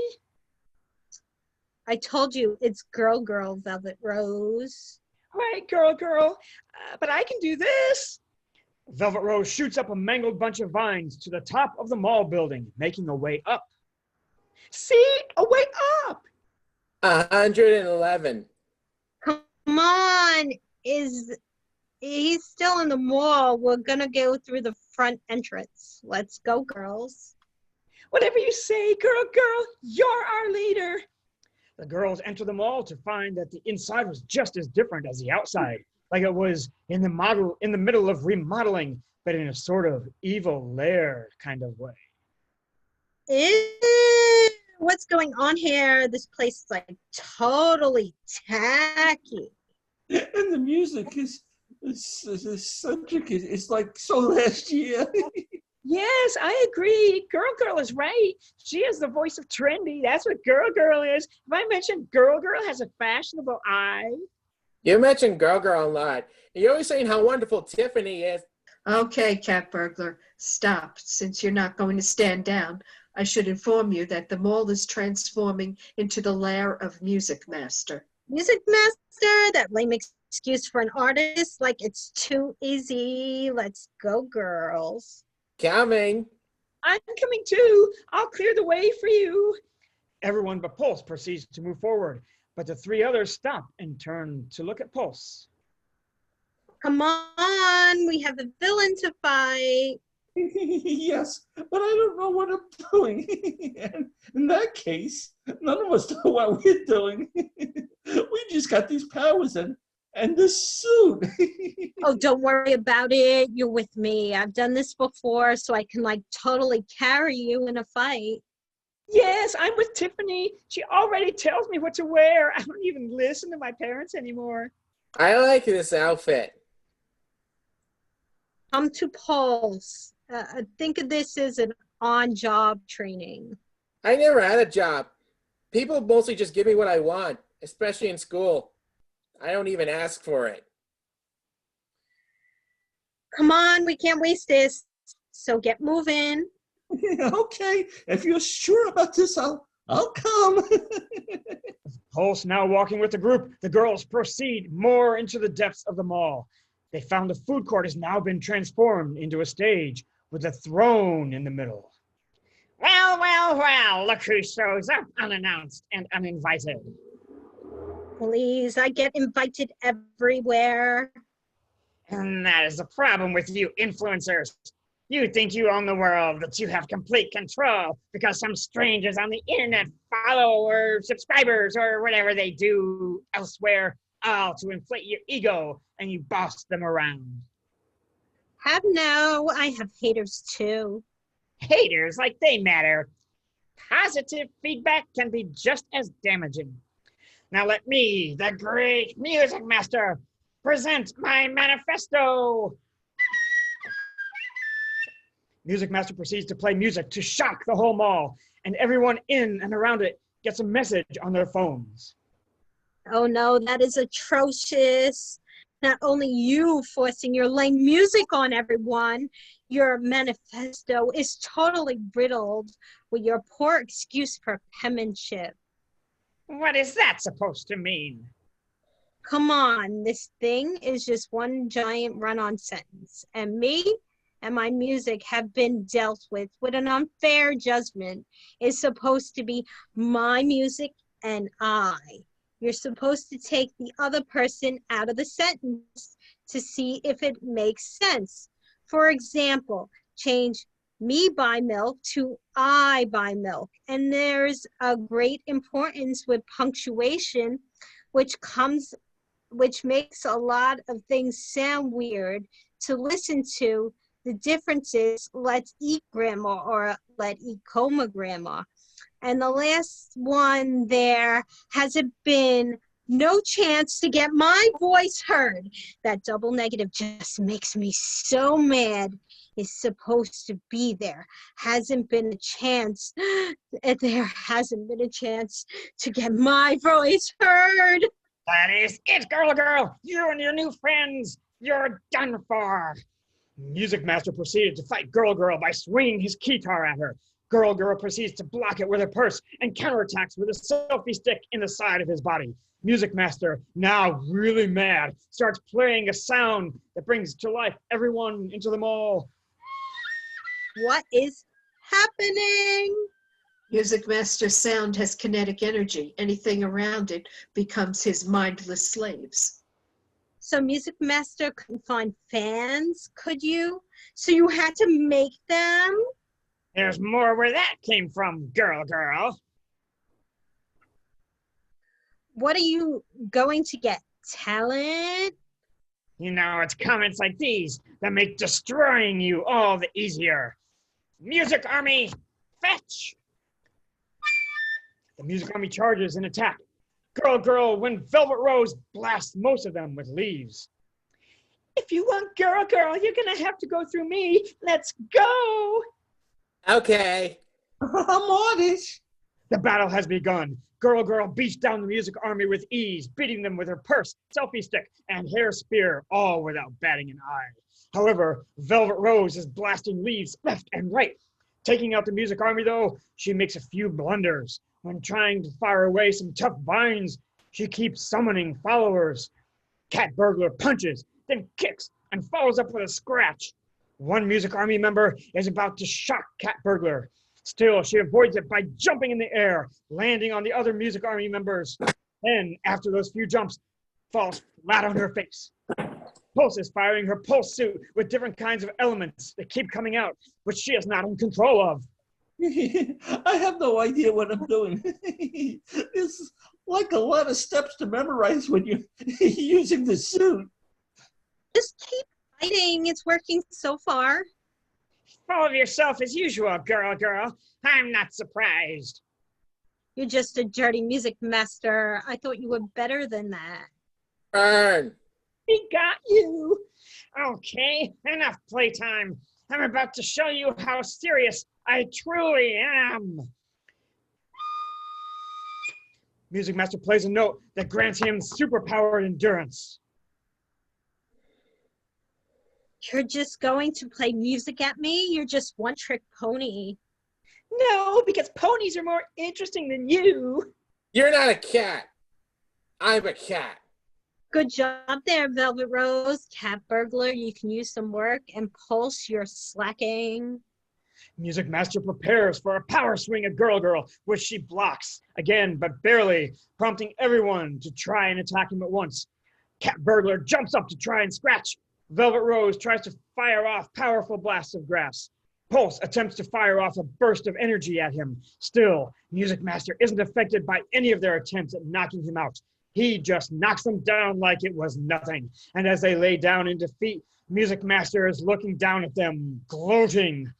Speaker 3: I told you it's girl, Velvet Rose.
Speaker 4: All right, girl, but I can do this. Velvet Rose shoots up a mangled bunch of vines to the top of the mall building, making a way up. See, a way up.
Speaker 7: 111.
Speaker 3: Come on, he's still in the mall. We're gonna go through the front entrance. Let's go, girls.
Speaker 4: Whatever you say, girl, you're our leader. The girls enter the mall to find that the inside was just as different as the outside, like it was in the middle of remodeling, but in a sort of evil lair kind of way.
Speaker 3: Ew, what's going on here? This place is like totally tacky.
Speaker 2: And the music is such a, it's like so last year.
Speaker 4: Yes, I agree. Girl is right. She is the voice of trendy. That's what girl is. If I mentioned girl has a fashionable eye.
Speaker 7: You mentioned Girl a lot. You're always saying how wonderful Tiffany is.
Speaker 5: Okay, cat burglar, stop. Since you're not going to stand down, I should inform you that the mall is transforming into the lair of Music Master.
Speaker 3: Music Master, that lame excuse for an artist, like it's too easy. Let's go, girls.
Speaker 7: Coming.
Speaker 4: I'm coming too. I'll clear the way for you. Everyone but Pulse proceeds to move forward, but the three others stop and turn to look at Pulse.
Speaker 3: Come on, we have a villain to fight.
Speaker 2: Yes, but I don't know what I'm doing. And in that case, none of us know what we're doing. We just got these powers and this suit.
Speaker 3: Oh, don't worry about it. You're with me. I've done this before, so I can like totally carry you in a fight.
Speaker 4: Yes, I'm with Tiffany. She already tells me what to wear. I don't even listen to my parents anymore.
Speaker 7: I like this outfit.
Speaker 3: Come to Pulse. Think of this as an on-job training.
Speaker 7: I never had a job. People mostly just give me what I want, especially in school. I don't even ask for it.
Speaker 3: Come on, we can't waste this. So get moving.
Speaker 2: Okay, if you're sure about this, I'll come.
Speaker 4: Pulse now walking with the group, the girls proceed more into the depths of the mall. They found the food court has now been transformed into a stage with a throne in the middle. Well, look who shows up unannounced and uninvited.
Speaker 3: Please, I get invited everywhere.
Speaker 4: And that is the problem with you influencers. You think you own the world, that you have complete control because some strangers on the internet follow or subscribers or whatever they do elsewhere, all to inflate your ego, and you boss them around.
Speaker 3: I have haters too.
Speaker 4: Haters, like they matter. Positive feedback can be just as damaging. Now let me, the great Music Master, present my manifesto. Music Master proceeds to play music to shock the whole mall, and everyone in and around it gets a message on their phones.
Speaker 3: Oh no, that is atrocious. Not only you forcing your lame music on everyone, your manifesto is totally riddled with your poor excuse for penmanship.
Speaker 4: What is that supposed to mean?
Speaker 3: Come on, this thing is just one giant run-on sentence, and me and my music have been dealt with an unfair judgment. It's supposed to be my music and I. You're supposed to take the other person out of the sentence to see if it makes sense. For example, change me buy milk to I buy milk. And there's a great importance with punctuation, which makes a lot of things sound weird to listen to. The difference is let's eat grandma or let eat coma grandma. And the last one there, has it been no chance to get my voice heard? That double negative just makes me so mad. It's supposed to be there. Hasn't been a chance. There hasn't been a chance to get my voice heard.
Speaker 4: That is it, girl. You and your new friends, you're done for. Music Master proceeded to fight Girl by swinging his guitar at her. Girl proceeds to block it with her purse and counterattacks with a selfie stick in the side of his body. Music Master, now really mad, starts playing a sound that brings to life everyone into the mall.
Speaker 3: What is happening?
Speaker 5: Music Master's sound has kinetic energy. Anything around it becomes his mindless slaves.
Speaker 3: So Music Master couldn't find fans, could you? So you had to make them?
Speaker 4: There's more where that came from, girl.
Speaker 3: What are you going to get? Talent?
Speaker 4: You know, it's comments like these that make destroying you all the easier. Music Army, fetch! The Music Army charges and attack. Girl, when Velvet Rose blasts most of them with leaves. If you want girl, you're gonna have to go through me. Let's go!
Speaker 7: Okay.
Speaker 2: I'm on it.
Speaker 4: The battle has begun. Girl beats down the Music Army with ease, beating them with her purse, selfie stick, and hair spear, all without batting an eye. However, Velvet Rose is blasting leaves left and right. Taking out the Music Army, though, she makes a few blunders. When trying to fire away some tough vines, she keeps summoning followers. Cat Burglar punches, then kicks, and follows up with a scratch. One Music Army member is about to shock Cat Burglar. Still, she avoids it by jumping in the air, landing on the other Music Army members. Then, after those few jumps, falls flat on her face. Pulse is firing her pulse suit with different kinds of elements that keep coming out, which she is not in control of.
Speaker 2: I have no idea what I'm doing. It's like a lot of steps to memorize when you're using the suit.
Speaker 3: Just keep fighting. It's working so far.
Speaker 4: Full of yourself as usual, girl. I'm not surprised.
Speaker 3: You're just a dirty Music Master. I thought you were better than that.
Speaker 7: Burn.
Speaker 4: We got you. Okay, enough playtime. I'm about to show you how serious I truly am. Music Master plays a note that grants him superpowered endurance.
Speaker 3: You're just going to play music at me? You're just one-trick pony.
Speaker 4: No, because ponies are more interesting than you.
Speaker 7: You're not a cat. I'm a cat.
Speaker 3: Good job there, Velvet Rose. Cat Burglar, you can use some work. And Pulse, you're slacking.
Speaker 4: Music Master prepares for a power swing at Girl, which she blocks, again, but barely, prompting everyone to try and attack him at once. Cat Burglar jumps up to try and scratch. Velvet Rose tries to fire off powerful blasts of grass. Pulse attempts to fire off a burst of energy at him. Still, Music Master isn't affected by any of their attempts at knocking him out. He just knocks them down like it was nothing. And as they lay down in defeat, Music Master is looking down at them, gloating.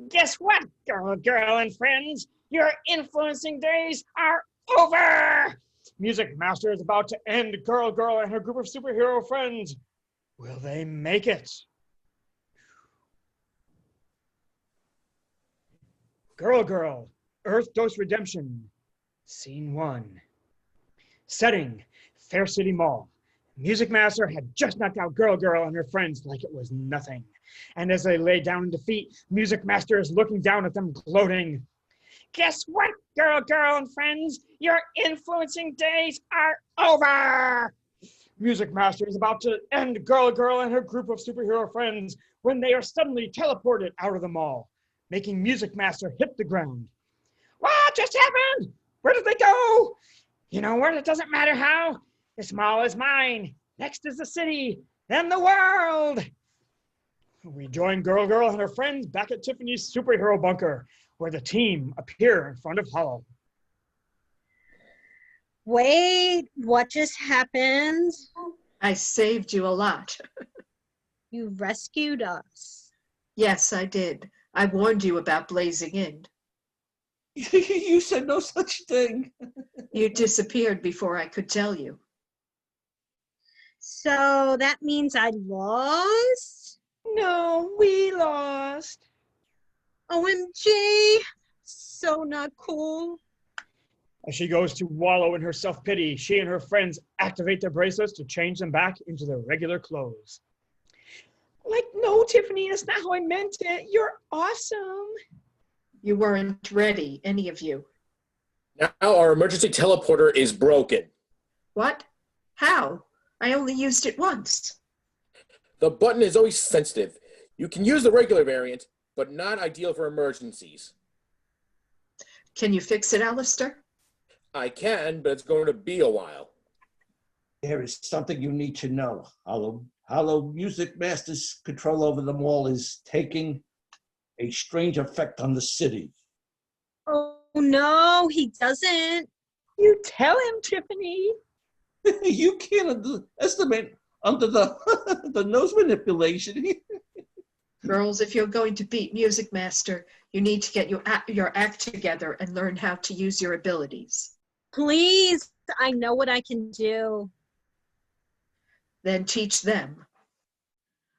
Speaker 4: Guess what, girl and friends? Your influencing days are over! Music Master is about to end Girl and her group of superhero friends. Will they make it? Girl, Earth Dose Redemption, Scene 1. Setting, Fair City Mall. Music Master had just knocked out Girl and her friends like it was nothing. And as they lay down in defeat, Music Master is looking down at them, gloating. Guess what, Girl and friends? Your influencing days are over! Music Master is about to end Girl and her group of superhero friends when they are suddenly teleported out of the mall, making Music Master hit the ground. What just happened? Where did they go? You know what? It doesn't matter how. This mall is mine. Next is the city, then the world. We join Girl and her friends back at Tiffany's superhero bunker, where the team appear in front of Hollow.
Speaker 3: Wait, what just happened?
Speaker 5: I saved you a lot.
Speaker 3: You rescued us.
Speaker 5: Yes, I did. I warned you about blazing in.
Speaker 2: You said no such thing.
Speaker 5: You disappeared before I could tell you.
Speaker 3: So that means I lost?
Speaker 4: No, we lost.
Speaker 3: OMG, so not cool.
Speaker 4: As she goes to wallow in her self-pity, she and her friends activate their bracelets to change them back into their regular clothes. No, Tiffany, that's not how I meant it. You're awesome.
Speaker 5: You weren't ready, any of you.
Speaker 7: Now our emergency teleporter is broken.
Speaker 5: What? How? I only used it once.
Speaker 7: The button is always sensitive. You can use the regular variant, but not ideal for emergencies.
Speaker 5: Can you fix it, Alistair?
Speaker 7: I can, but it's going to be a while.
Speaker 2: There is something you need to know. Hollow Music Master's control over the mall is taking a strange effect on the city.
Speaker 3: Oh no, he doesn't.
Speaker 4: You tell him, Tiffany.
Speaker 2: You can't underestimate under the nose manipulation.
Speaker 5: Girls, if you're going to beat Music Master, you need to get your act together and learn how to use your abilities.
Speaker 3: Please, I know what I can do.
Speaker 5: Then teach them.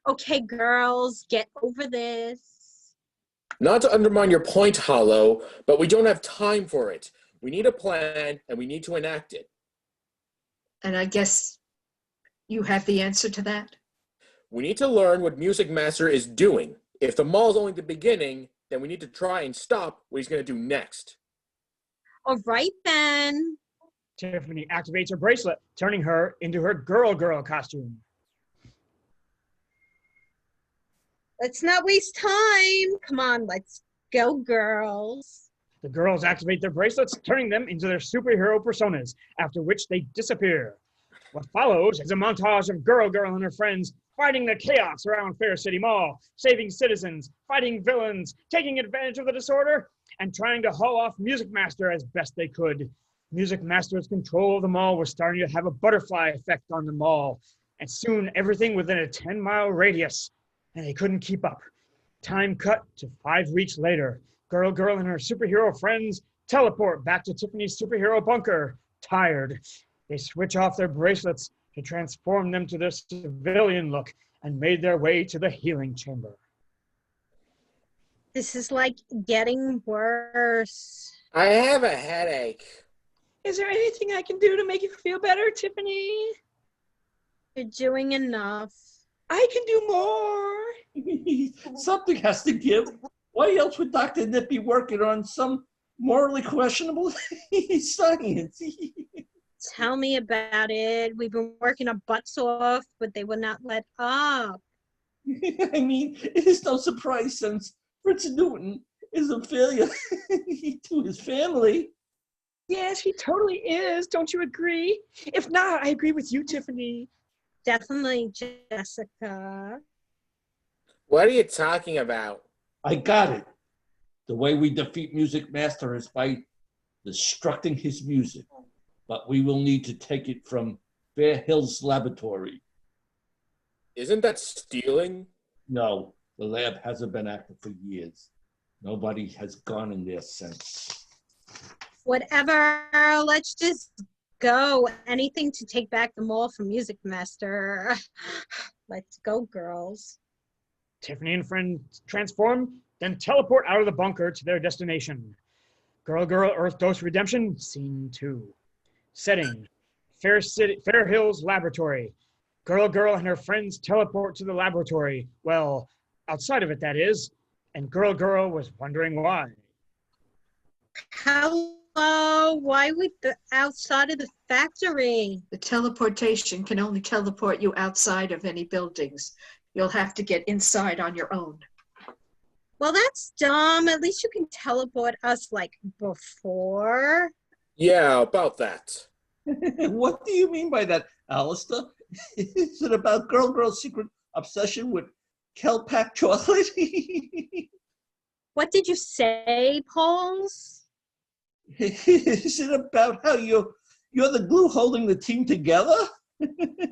Speaker 3: Okay, girls, get over this.
Speaker 7: Not to undermine your point, Hollow, but we don't have time for it. We need a plan, and we need to enact it.
Speaker 5: And I guess you have the answer to that?
Speaker 7: We need to learn what Music Master is doing. If the mall is only the beginning, then we need to try and stop what he's going to do next.
Speaker 3: All right, then.
Speaker 4: Tiffany activates her bracelet, turning her into her girl costume.
Speaker 3: Let's not waste time. Come on, let's go, girls.
Speaker 4: The girls activate their bracelets, turning them into their superhero personas, after which they disappear. What follows is a montage of Girl and her friends fighting the chaos around Fair City Mall, saving citizens, fighting villains, taking advantage of the disorder, and trying to haul off Music Master as best they could. Music Master's control of the mall was starting to have a butterfly effect on the mall, and soon everything within a 10-mile radius, and they couldn't keep up. Time cut to 5 weeks later. Girl and her superhero friends teleport back to Tiffany's superhero bunker, tired. They switch off their bracelets to transform them to their civilian look and made their way to the healing chamber.
Speaker 3: This is like getting worse.
Speaker 7: I have a headache.
Speaker 4: Is there anything I can do to make you feel better, Tiffany?
Speaker 3: You're doing enough.
Speaker 4: I can do more.
Speaker 2: Something has to give. Why else would Dr. Nip be working on some morally questionable science?
Speaker 3: Tell me about it. We've been working our butts off, but they will not let up.
Speaker 2: I mean, it is no surprise since Fritz Newton is a failure to his family.
Speaker 4: Yes, he totally is. Don't you agree? If not, I agree with you, Tiffany.
Speaker 3: Definitely, Jessica.
Speaker 7: What are you talking about?
Speaker 2: I got it. The way we defeat Music Master is by destructing his music. But we will need to take it from Fair Hills Laboratory.
Speaker 7: Isn't that stealing?
Speaker 2: No, the lab hasn't been active for years. Nobody has gone in there since.
Speaker 3: Whatever, let's just go. Anything to take back the mall from Music Master. Let's go, girls.
Speaker 4: Tiffany and friends transform, then teleport out of the bunker to their destination. Girl, Earth Dose Redemption, Scene 2. Setting, Fair Hills Laboratory. Girl and her friends teleport to the laboratory. Well, outside of it, that is. And Girl was wondering why.
Speaker 3: Hello, why would the outside of the factory?
Speaker 5: The teleportation can only teleport you outside of any buildings. You'll have to get inside on your own.
Speaker 3: Well, that's dumb. At least you can teleport us like before.
Speaker 7: Yeah, about that.
Speaker 2: What do you mean by that, Alistair? Is it about Girl's secret obsession with Kelpak chocolate?
Speaker 3: What did you say, Pauls?
Speaker 2: Is it about how you're the glue holding the team together?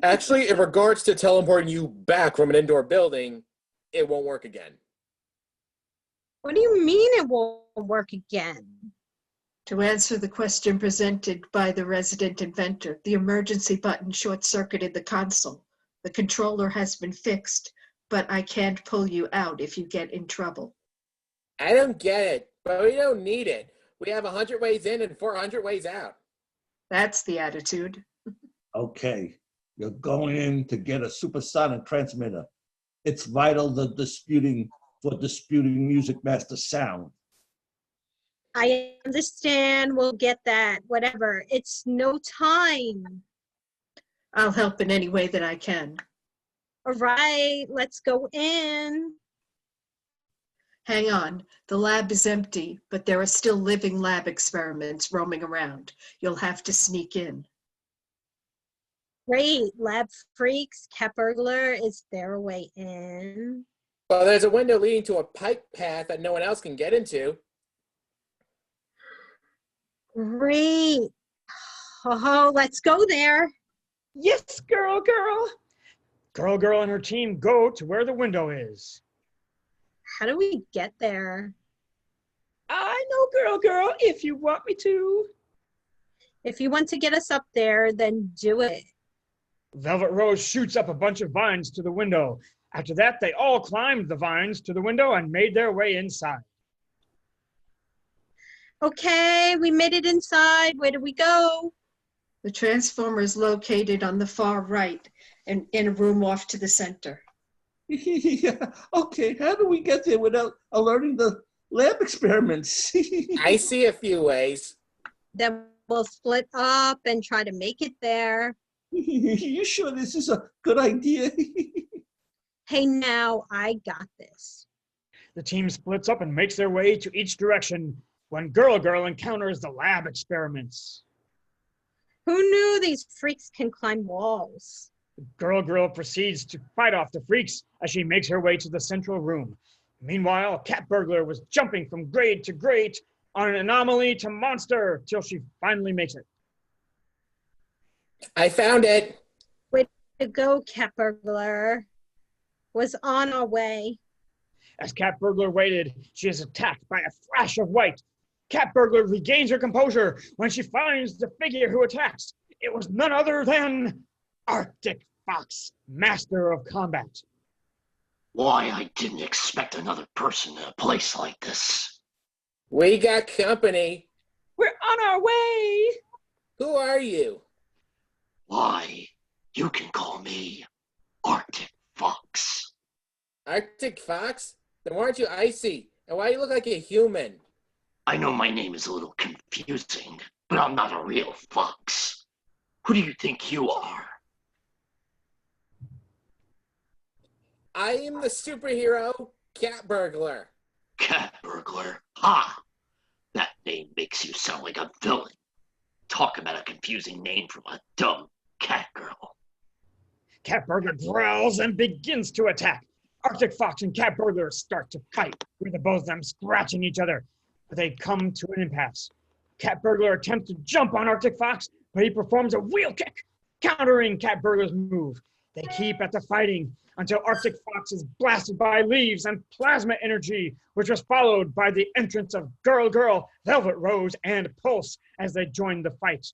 Speaker 7: Actually, in regards to teleporting you back from an indoor building, it won't work again.
Speaker 3: What do you mean it won't work again?
Speaker 5: To answer the question presented by the resident inventor, the emergency button short-circuited the console. The controller has been fixed, but I can't pull you out if you get in trouble.
Speaker 7: I don't get it, but we don't need it. We have 100 ways in and 400 ways out.
Speaker 5: That's the attitude.
Speaker 2: Okay, you're going in to get a supersonic transmitter. It's vital for disputing Music Master sound.
Speaker 3: I understand. We'll get that. Whatever. It's no time.
Speaker 5: I'll help in any way that I can.
Speaker 3: All right, let's go in.
Speaker 5: Hang on, the lab is empty, but there are still living lab experiments roaming around. You'll have to sneak in.
Speaker 3: Great. Lab freaks. Cat burglar. Is there a way in?
Speaker 7: Well, there's a window leading to a pipe path that no one else can get into.
Speaker 3: Great. Oh, let's go there.
Speaker 4: Yes, girl. Girl and her team go to where the window is.
Speaker 3: How do we get there?
Speaker 4: I know, girl, if you want me to.
Speaker 3: If you want to get us up there, then do it.
Speaker 4: Velvet Rose shoots up a bunch of vines to the window. After that, they all climbed the vines to the window and made their way inside.
Speaker 3: Okay, we made it inside. Where do we go?
Speaker 5: The transformer is located on the far right and in a room off to the center.
Speaker 2: Yeah. Okay, how do we get there without alerting the lab experiments?
Speaker 7: I see a few ways.
Speaker 3: Then we'll split up and try to make it there.
Speaker 2: You sure this is a good idea?
Speaker 3: Hey, now I got this.
Speaker 4: The team splits up and makes their way to each direction when Girl encounters the lab experiments.
Speaker 3: Who knew these freaks can climb walls?
Speaker 4: Girl proceeds to fight off the freaks as she makes her way to the central room. Meanwhile, Cat Burglar was jumping from grade to grade on an anomaly to monster till she finally makes it.
Speaker 7: I found it.
Speaker 3: Way to go, Cat Burglar. Was on our way.
Speaker 4: As Cat Burglar waited, she is attacked by a flash of white. Cat Burglar regains her composure when she finds the figure who attacks. It was none other than Arctic Fox, Master of Combat.
Speaker 8: Why, I didn't expect another person in a place like this.
Speaker 7: We got company.
Speaker 4: We're on our way.
Speaker 7: Who are you?
Speaker 8: Why, you can call me Arctic Fox.
Speaker 7: Arctic Fox? Then why aren't you icy? And why do you look like a human?
Speaker 8: I know my name is a little confusing, but I'm not a real fox. Who do you think you are?
Speaker 7: I am the superhero Cat Burglar.
Speaker 8: Cat Burglar? Ha! That name makes you sound like a villain. Talk about a confusing name from a dumb cat girl.
Speaker 4: Cat Burglar growls and begins to attack. Arctic Fox and Cat Burglar start to fight, with the both of them scratching each other. But they come to an impasse. Cat Burglar attempts to jump on Arctic Fox, but he performs a wheel kick, countering Cat Burglar's move. They keep at the fighting until Arctic Fox is blasted by leaves and plasma energy, which was followed by the entrance of Girl, Velvet Rose, and Pulse as they join the fight.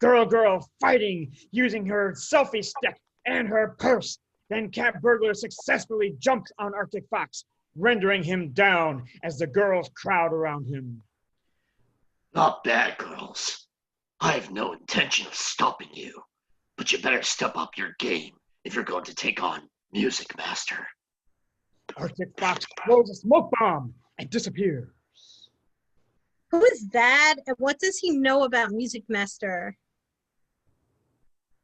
Speaker 4: Girl fighting using her selfie stick and her purse. Then Cat Burglar successfully jumps on Arctic Fox, rendering him down as the girls crowd around him.
Speaker 8: Not bad, girls. I have no intention of stopping you, but you better step up your game if you're going to take on Music Master.
Speaker 4: Arctic Fox throws a smoke bomb and disappears.
Speaker 3: Who is that? And what does he know about Music Master?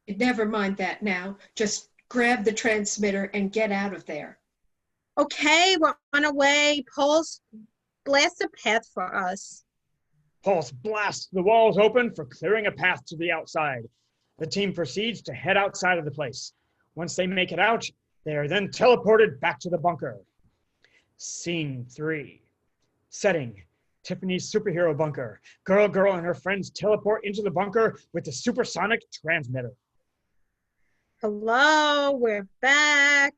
Speaker 5: Never mind that now. Just grab the transmitter and get out of there.
Speaker 3: Okay, we're on our way. Pulse, blast a path for us.
Speaker 4: Pulse blasts the walls open for clearing a path to the outside. The team proceeds to head outside of the place. Once they make it out, they are then teleported back to the bunker. Scene 3. Setting: Tiffany's superhero bunker. Girl and her friends teleport into the bunker with the supersonic transmitter.
Speaker 3: Hello, we're back.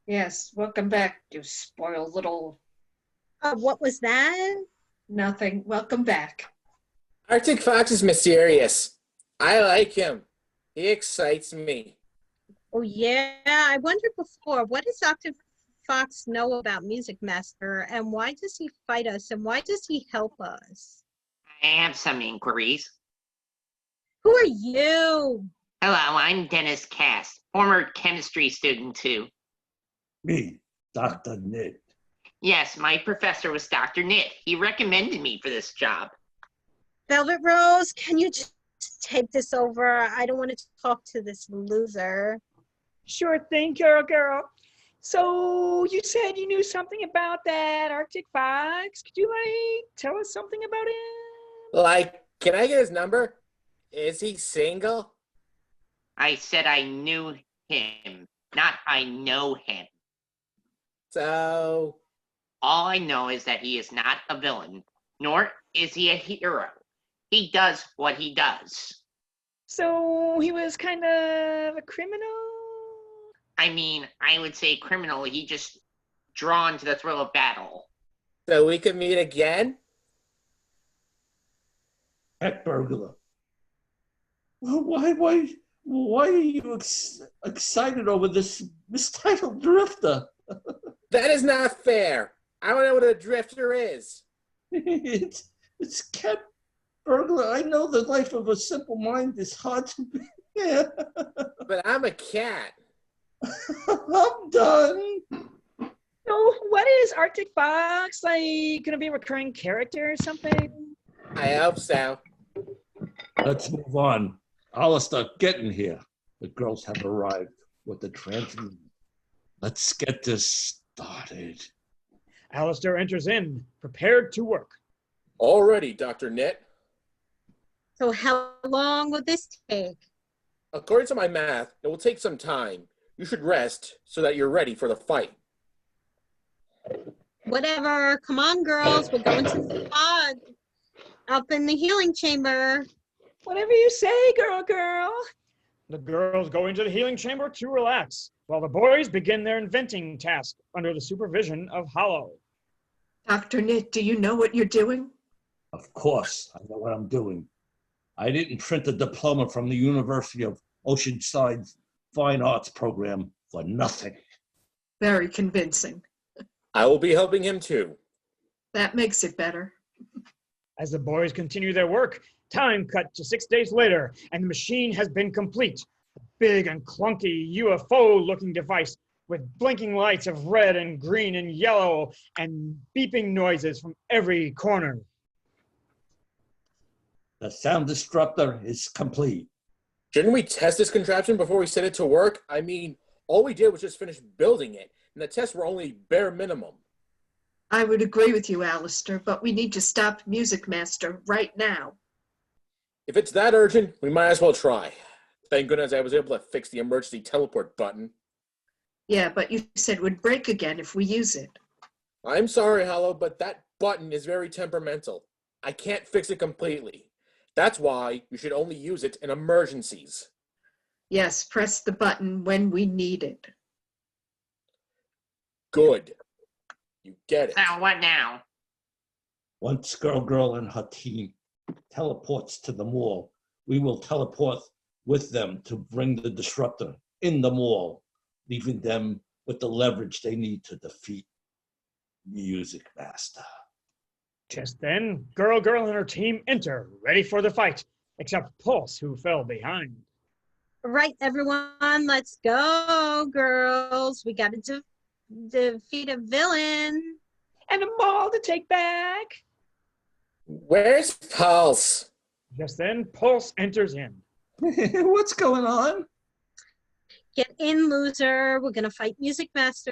Speaker 5: Yes, welcome back, you spoiled little
Speaker 3: What was that?
Speaker 5: nothing. Welcome back.
Speaker 7: Arctic Fox is mysterious. I like him. He excites me.
Speaker 3: Oh yeah, I wondered before, what does Dr. Fox know about Music Master, and why does he fight us, and why does he help us?
Speaker 9: I have some inquiries.
Speaker 3: Who are you?
Speaker 9: Hello, I'm Dennis Cass, former chemistry student too.
Speaker 2: Me, Dr. Ned.
Speaker 9: Yes, my professor was Dr. Knit. He recommended me for this job.
Speaker 3: Velvet Rose, can you just take this over? I don't want to talk to this loser.
Speaker 4: Sure thing, girl. So you said you knew something about that Arctic fox. Could you tell us something about him?
Speaker 7: Like, can I get his number? Is he single?
Speaker 9: I said I knew him, not I know him.
Speaker 7: So,
Speaker 9: All I know is that he is not a villain, nor is he a hero. He does what he does.
Speaker 4: So he was kind of a criminal?
Speaker 9: I mean, I would say criminal. He just drawn to the thrill of battle.
Speaker 7: so we can meet again?
Speaker 2: Heck, burglar. Why are you excited over this mistitled drifter?
Speaker 7: That is not fair. I don't know what a drifter is.
Speaker 2: It's cat burglar. I know the life of a simple mind is hard to be. Yeah.
Speaker 7: But I'm a cat.
Speaker 2: I'm done.
Speaker 4: So what is Arctic Fox? Like, gonna be a recurring character or something?
Speaker 7: I hope so.
Speaker 2: Let's move on. Alistair, get in here. The girls have arrived with the transmitter. Let's get this started.
Speaker 4: Alistair enters in, prepared to work.
Speaker 7: Already, Dr. Knit.
Speaker 3: So how long will this take?
Speaker 7: According to my math, it will take some time. You should rest so that you're ready for the fight.
Speaker 3: Whatever. Come on, girls. We're going to the pod. Up in the healing chamber.
Speaker 4: Whatever you say, girl. The girls go into the healing chamber to relax, while the boys begin their inventing task under the supervision of Hollow.
Speaker 5: Dr. Knit, do you know what you're doing?
Speaker 2: Of course, I know what I'm doing. I didn't print a diploma from the University of Oceanside's Fine Arts program for nothing.
Speaker 5: Very convincing.
Speaker 7: I will be helping him too.
Speaker 5: That makes it better.
Speaker 4: As the boys continue their work, time cut to 6 days later, and the machine has been complete. A big and clunky UFO-looking device with blinking lights of red and green and yellow and beeping noises from every corner.
Speaker 2: The sound disruptor is complete.
Speaker 7: Shouldn't we test this contraption before we set it to work? I mean, all we did was just finish building it, and the tests were only bare minimum.
Speaker 5: I would agree with you, Alistair, but we need to stop Music Master right now.
Speaker 7: If it's that urgent, we might as well try. Thank goodness I was able to fix the emergency teleport button.
Speaker 5: Yeah, but you said it would break again if we use it.
Speaker 7: I'm sorry, Hollow, but that button is very temperamental. I can't fix it completely. That's why you should only use it in emergencies.
Speaker 5: Yes, press the button when we need it.
Speaker 7: Good. You get it.
Speaker 9: So what now?
Speaker 2: Once Girl and her team teleports to the mall, we will teleport with them to bring the disruptor in the mall, leaving them with the leverage they need to defeat Music Master.
Speaker 4: Just then, Girl and her team enter, ready for the fight, except Pulse, who fell behind.
Speaker 3: Right, everyone, let's go, girls. We got to defeat a villain.
Speaker 4: And a mall to take back.
Speaker 7: Where's Pulse?
Speaker 4: Just then, Pulse enters in.
Speaker 2: What's going on?
Speaker 3: Get in, loser. We're going to fight Music Master.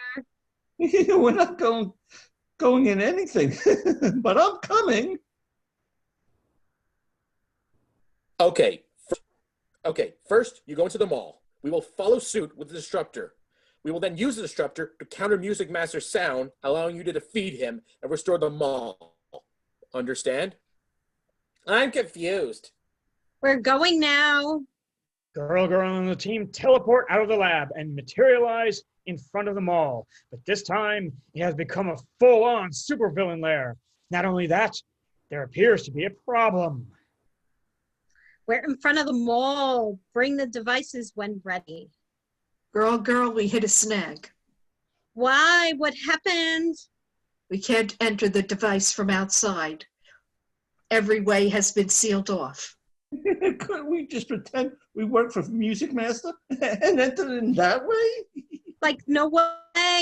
Speaker 2: We're not going in anything, but I'm coming.
Speaker 7: Okay, first you go into the mall. We will follow suit with the disruptor. We will then use the disruptor to counter Music Master's sound, allowing you to defeat him and restore the mall. Understand? I'm confused.
Speaker 3: We're going now.
Speaker 4: Girl and the team teleport out of the lab and materialize in front of the mall. But this time, it has become a full-on supervillain lair. Not only that, there appears to be a problem.
Speaker 3: We're in front of the mall. Bring the devices when ready.
Speaker 5: Girl, we hit a snag.
Speaker 3: Why? What happened?
Speaker 5: We can't enter the device from outside. Every way has been sealed off.
Speaker 2: Couldn't we just pretend we work for Music Master and enter in that way?
Speaker 3: Like, no way,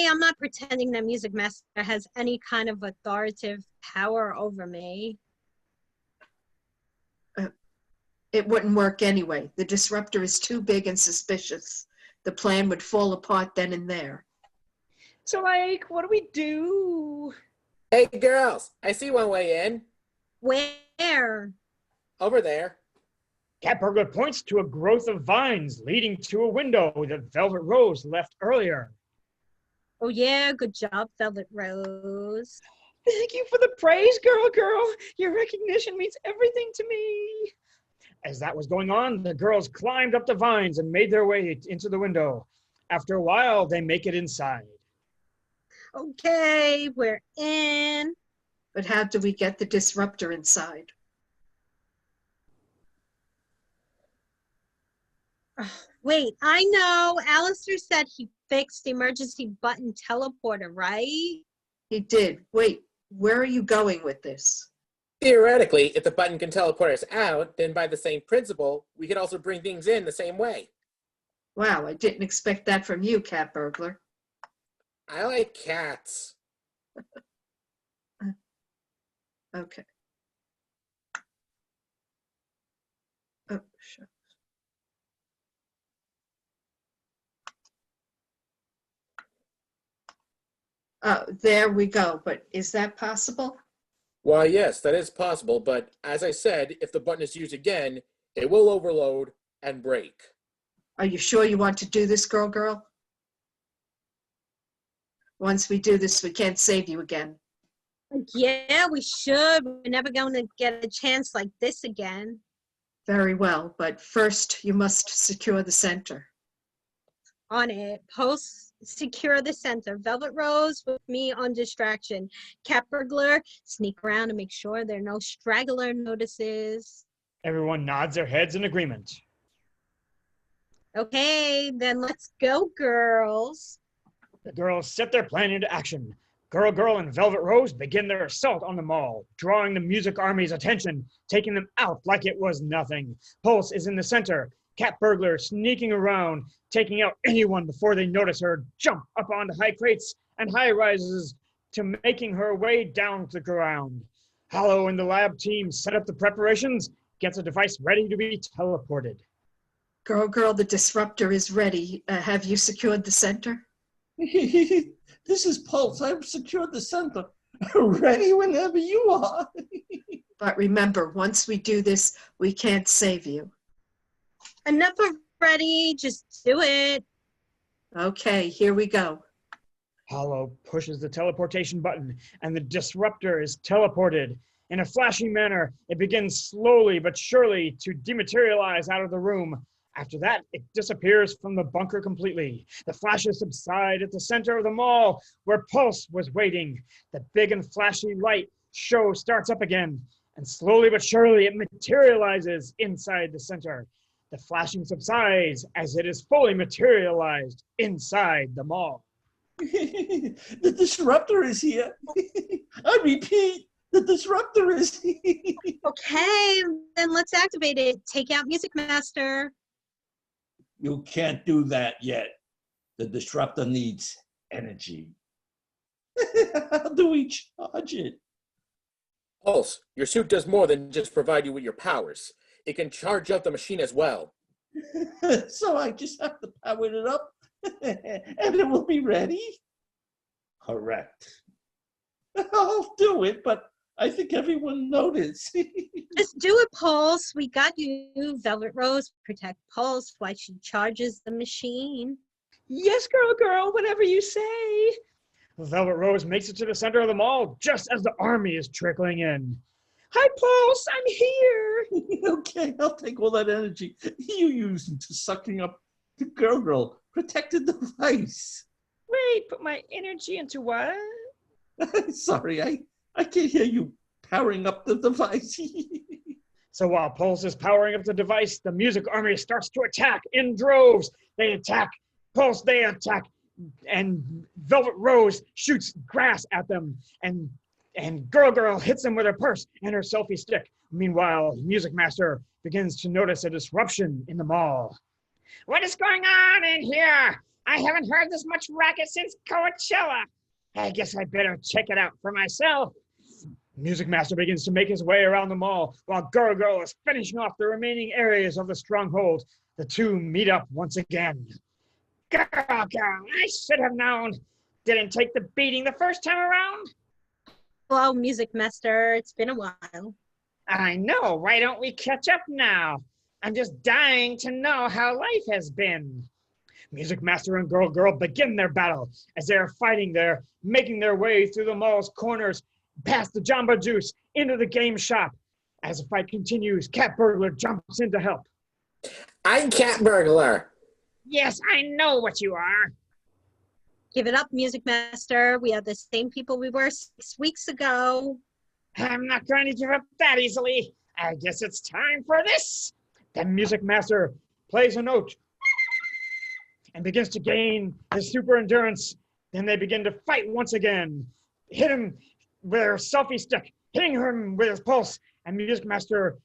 Speaker 3: I'm not pretending that Music Master has any kind of authoritative power over me.
Speaker 5: It wouldn't work anyway. The disruptor is too big and suspicious. The plan would fall apart then and there.
Speaker 4: So, like, what do we do?
Speaker 7: Hey, girls, I see one way in.
Speaker 3: Where?
Speaker 7: Over there.
Speaker 4: Cat Burglar points to a growth of vines leading to a window that Velvet Rose left earlier.
Speaker 3: Oh yeah, good job, Velvet Rose.
Speaker 4: Thank you for the praise, girl. Your recognition means everything to me. As that was going on, the girls climbed up the vines and made their way into the window. After a while, they make it inside.
Speaker 3: Okay, we're in.
Speaker 5: But how do we get the disruptor inside?
Speaker 3: Wait, I know. Alistair said he fixed the emergency button teleporter, right?
Speaker 5: He did. Wait, where are you going with this?
Speaker 7: Theoretically, if the button can teleport us out, then by the same principle, we could also bring things in the same way.
Speaker 5: Wow, I didn't expect that from you, Cat Burglar.
Speaker 7: I like cats.
Speaker 5: Okay. Oh, sure. Oh, there we go. But is that possible?
Speaker 7: Why, yes, that is possible, but as I said, if the button is used again, it will overload and break.
Speaker 5: Are you sure you want to do this, girl? Once we do this, we can't save you again.
Speaker 3: Yeah, we should. We're never going to get a chance like this again.
Speaker 5: Very well, but first you must secure the center.
Speaker 3: On it. Post secure the center. Velvet Rose with me on distraction. Cat Burglar, sneak around and make sure there are no straggler notices.
Speaker 4: Everyone nods their heads in agreement.
Speaker 3: Okay, then let's go, girls.
Speaker 4: The girls set their plan into action. Girl and Velvet Rose begin their assault on the mall, drawing the music army's attention, taking them out like it was nothing. Pulse is in the center. Cat Burglar sneaking around, taking out anyone before they notice her, jump up onto high crates and high rises to making her way down to the ground. Hollow and the lab team set up the preparations, gets a device ready to be teleported.
Speaker 5: Girl, the disruptor is ready. Have you secured the center?
Speaker 2: This is Pulse. I've secured the center. Ready whenever you are.
Speaker 5: But remember, once we do this, we can't save you.
Speaker 3: Enough of ready. Just do it.
Speaker 5: Okay, here we go.
Speaker 4: Hollow pushes the teleportation button, and the disruptor is teleported. In a flashy manner, it begins slowly but surely to dematerialize out of the room. After that, it disappears from the bunker completely. The flashes subside at the center of the mall, where Pulse was waiting. The big and flashy light show starts up again, and slowly but surely it materializes inside the center. The flashing subsides as it is fully materialized inside the mall.
Speaker 2: The disruptor is here. I repeat, the disruptor is here.
Speaker 3: Okay, then let's activate it. Take out Music Master.
Speaker 2: You can't do that yet. The disruptor needs energy. How do we charge it?
Speaker 7: Pulse, your suit does more than just provide you with your powers. It can charge up the machine as well.
Speaker 2: So I just have to power it up and it will be ready? Correct. I'll do it, but I think everyone noticed.
Speaker 3: Just do it, Pulse. We got you. Velvet Rose, protect Pulse while she charges the machine.
Speaker 4: Yes, girl, whatever you say. Velvet Rose makes it to the center of the mall just as the army is trickling in. Hi, Pulse, I'm here.
Speaker 2: Okay, I'll take all that energy you used into sucking up the girl protected device.
Speaker 4: Wait, put my energy into what?
Speaker 2: Sorry, I can't hear you powering up the device.
Speaker 4: So while Pulse is powering up the device, the music army starts to attack in droves. They attack, Pulse, they attack, and Velvet Rose shoots grass at them, and Girl hits them with her purse and her selfie stick. Meanwhile, Music Master begins to notice a disruption in the mall. What is going on in here? I haven't heard this much racket since Coachella. I guess I better check it out for myself. Music Master begins to make his way around the mall while Girl is finishing off the remaining areas of the stronghold. The two meet up once again. Girl, I should have known. Didn't take the beating the first time around.
Speaker 3: Hello, Music Master. It's been a while.
Speaker 4: I know. Why don't we catch up now? I'm just dying to know how life has been. Music Master and Girl begin their battle as they are fighting there, making their way through the mall's corners, past the Jamba Juice, into the game shop. As the fight continues, Cat Burglar jumps in to help.
Speaker 7: I'm Cat Burglar.
Speaker 4: Yes, I know what you are.
Speaker 3: Give it up, Music Master. We are the same people we were 6 weeks ago.
Speaker 4: I'm not going to give up that easily. I guess it's time for this. The Music Master plays a note and begins to gain his super endurance. Then they begin to fight once again. Hit him with their selfie stick, hitting him with his pulse, and Music Master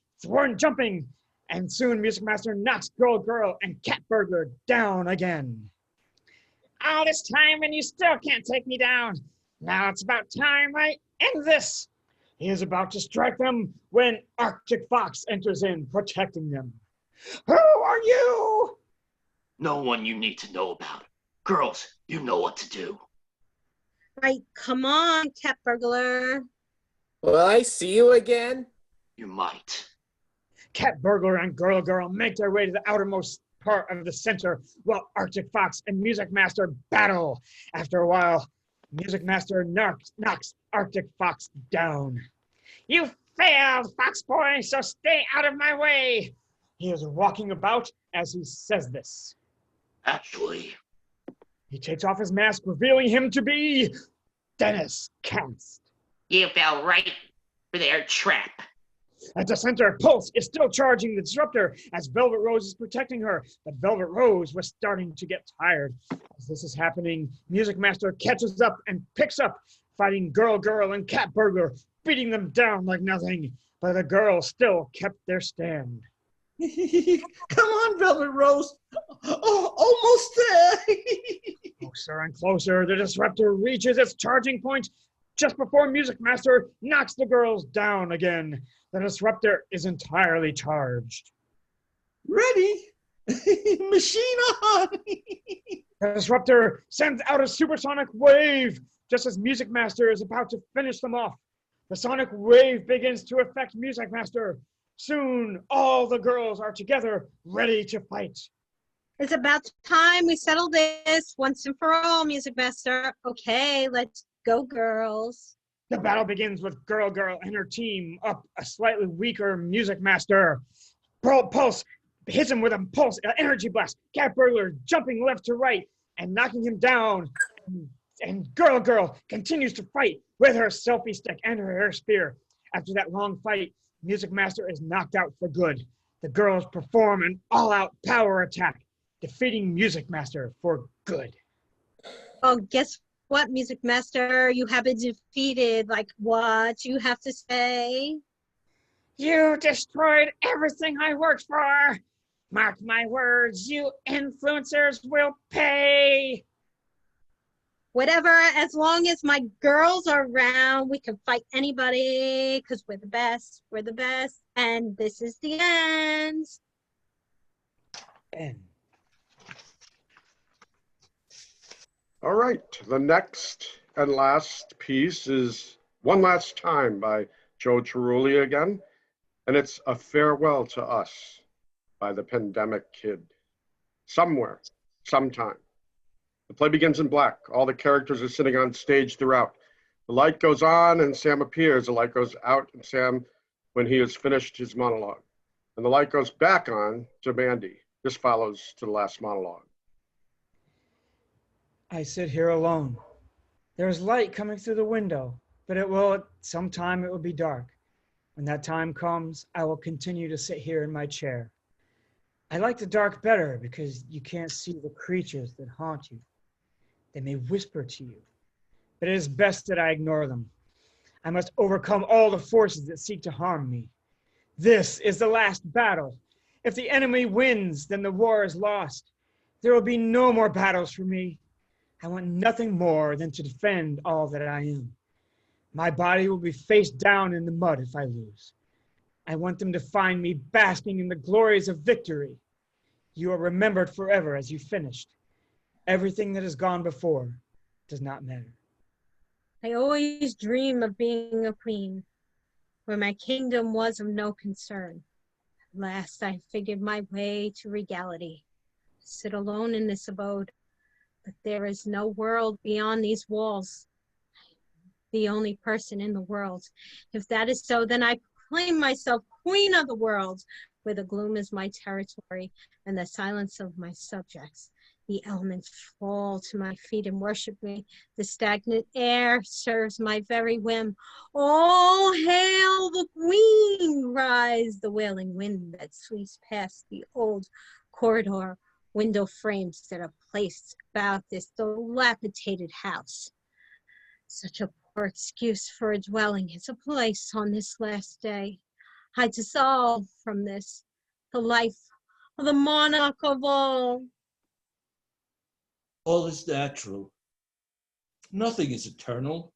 Speaker 4: jumping. And soon Music Master knocks Girl and Cat Burglar down again. All this time and you still can't take me down. Now it's about time I end this. He is about to strike them when Arctic Fox enters in, protecting them. Who are you?
Speaker 8: No one you need to know about. Girls, you know what to do.
Speaker 3: Right, come on, Cat Burglar.
Speaker 7: Will I see you again?
Speaker 8: You might.
Speaker 4: Cat Burglar and Girl make their way to the outermost part of the center while Arctic Fox and Music Master battle. After a while, Music Master knocks Arctic Fox down. You failed, Fox Boy, so stay out of my way. He is walking about as he says this.
Speaker 8: Actually,
Speaker 4: he takes off his mask, revealing him to be Dennis Cast.
Speaker 9: You fell right for their trap.
Speaker 4: At the center, Pulse is still charging the Disruptor as Velvet Rose is protecting her, but Velvet Rose was starting to get tired. As this is happening, Music Master catches up and picks up, fighting Girl and Cat Burglar, beating them down like nothing, but the girls still kept their stand.
Speaker 2: Come on, Velvet Rose. Oh, almost there.
Speaker 4: Closer and closer, the Disruptor reaches its charging point just before Music Master knocks the girls down again. The Disruptor is entirely charged.
Speaker 2: Ready? Machine on.
Speaker 4: The Disruptor sends out a supersonic wave just as Music Master is about to finish them off. The sonic wave begins to affect Music Master. Soon, all the girls are together, ready to fight.
Speaker 3: It's about time we settle this once and for all, Music Master. Okay, let's go, girls.
Speaker 4: The battle begins with Girl and her team up a slightly weaker Music Master. Pulse hits him with a pulse energy blast. Cat Burglar jumping left to right and knocking him down. And Girl continues to fight with her selfie stick and her hair spear. After that long fight, Music Master is knocked out for good. The girls perform an all-out power attack, defeating Music Master for good.
Speaker 3: Oh, guess what, Music Master? You have been defeated. Like what? You have to say?
Speaker 4: You destroyed everything I worked for. Mark my words, you influencers will pay.
Speaker 3: Whatever, as long as my girls are around, we can fight anybody because we're the best. We're the best. And this is the end.
Speaker 4: End.
Speaker 1: All right, the next and last piece is One Last Time by Joe Cerulli again, and it's A Farewell to Us by the Pandemic Kid. Somewhere, sometime. The play begins in black. All the characters are sitting on stage throughout. The light goes on and Sam appears. The light goes out and Sam when he has finished his monologue. And the light goes back on to Mandy. This follows to the last monologue.
Speaker 4: I sit here alone. There is light coming through the window, but sometime it will be dark. When that time comes, I will continue to sit here in my chair. I like the dark better because you can't see the creatures that haunt you. They may whisper to you, but it is best that I ignore them. I must overcome all the forces that seek to harm me. This is the last battle. If the enemy wins, then the war is lost. There will be no more battles for me. I want nothing more than to defend all that I am. My body will be face down in the mud if I lose. I want them to find me basking in the glories of victory. You are remembered forever as you finished. Everything that has gone before does not matter.
Speaker 3: I always dream of being a queen, where my kingdom was of no concern. At last I figured my way to regality. Sit alone in this abode, but there is no world beyond these walls. The only person in the world. If that is so, then I proclaim myself queen of the world, where the gloom is my territory and the silence of my subjects. The elements fall to my feet and worship me. The stagnant air serves my very whim. All hail the queen! Rise the wailing wind that sweeps past the old corridor window frames that are placed about this dilapidated house. Such a poor excuse for a dwelling as a place on this last day. I dissolve from this, the life of the monarch of all.
Speaker 2: All is natural. Nothing is eternal.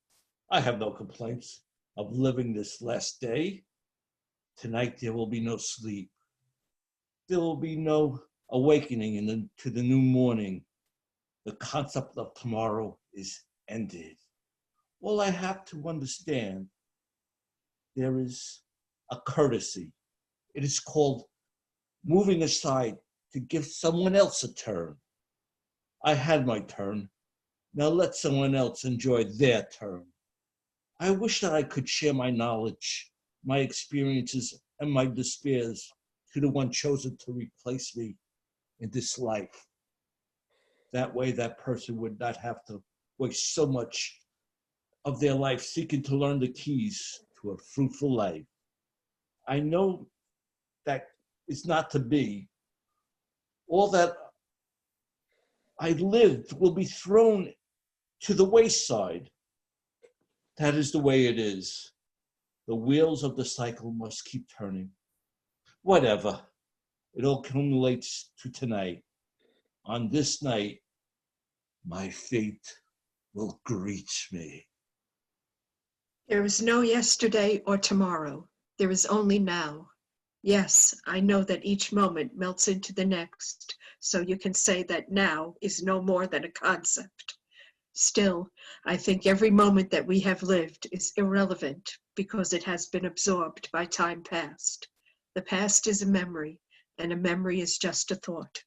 Speaker 2: I have no complaints of living this last day. Tonight there will be no sleep. There will be no awakening to the new morning. The concept of tomorrow is ended. All I have to understand, there is a courtesy. It is called moving aside to give someone else a turn. I had my turn. Now let someone else enjoy their turn. I wish that I could share my knowledge, my experiences, and my despairs to the one chosen to replace me in this life. That way that person would not have to waste so much of their life seeking to learn the keys to a fruitful life. I know that is not to be. All that I lived will be thrown to the wayside. That is the way it is. The wheels of the cycle must keep turning. Whatever. It all accumulates to tonight. On this night, my fate will greet me.
Speaker 5: There is no yesterday or tomorrow. There is only now. Yes, I know that each moment melts into the next, so you can say that now is no more than a concept. Still, I think every moment that we have lived is irrelevant because it has been absorbed by time past. The past is a memory, and a memory is just a thought.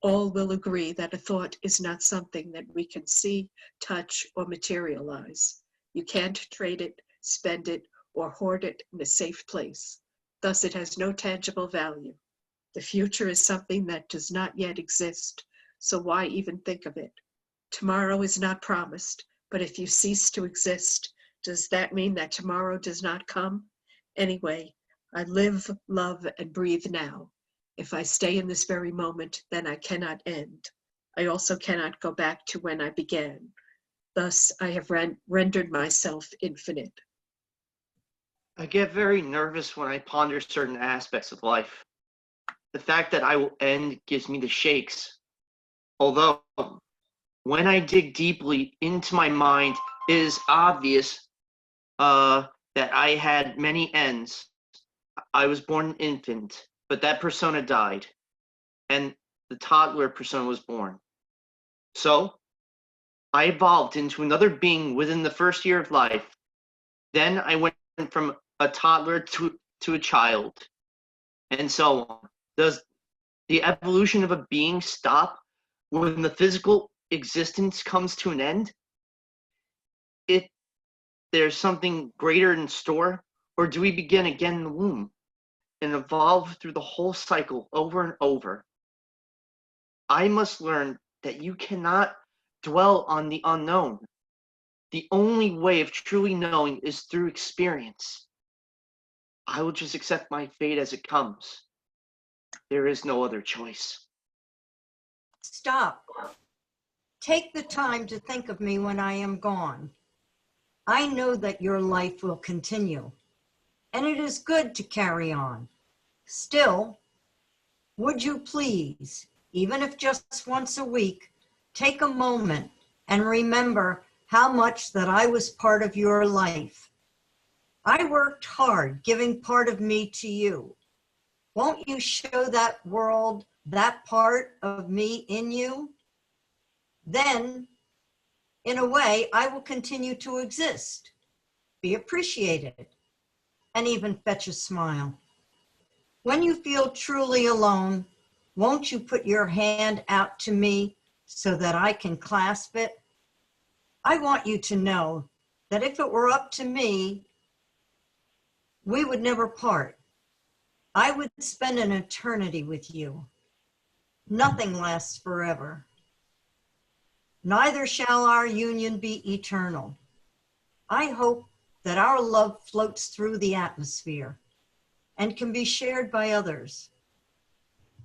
Speaker 5: All will agree that a thought is not something that we can see, touch, or materialize. You can't trade it, spend it, or hoard it in a safe place. Thus, it has no tangible value. The future is something that does not yet exist, so why even think of it? Tomorrow is not promised, but if you cease to exist, does that mean that tomorrow does not come? Anyway, I live, love, and breathe now. If I stay in this very moment, then I cannot end. I also cannot go back to when I began. Thus, I have rendered myself infinite.
Speaker 8: I get very nervous when I ponder certain aspects of life. The fact that I will end gives me the shakes. Although, when I dig deeply into my mind, it is obvious that I had many ends. I was born an infant, but that persona died, and the toddler persona was born. So, I evolved into another being within the first year of life. Then I went from a toddler to a child, and so on. Does the evolution of a being stop when the physical existence comes to an end? If there's something greater in store, or do we begin again in the womb and evolve through the whole cycle over and over? I must learn that you cannot dwell on the unknown. The only way of truly knowing is through experience. I will just accept my fate as it comes. There is no other choice.
Speaker 6: Stop. Take the time to think of me when I am gone. I know that your life will continue, and it is good to carry on. Still, would you please even if just once a week, take a moment and remember how much that I was part of your life. I worked hard giving part of me to you. Won't you show that world that part of me in you? Then, in a way, I will continue to exist, be appreciated, and even fetch a smile. When you feel truly alone, won't you put your hand out to me so that I can clasp it? I want you to know that if it were up to me, we would never part. I would spend an eternity with you. Nothing lasts forever. Neither shall our union be eternal. I hope that our love floats through the atmosphere and can be shared by others.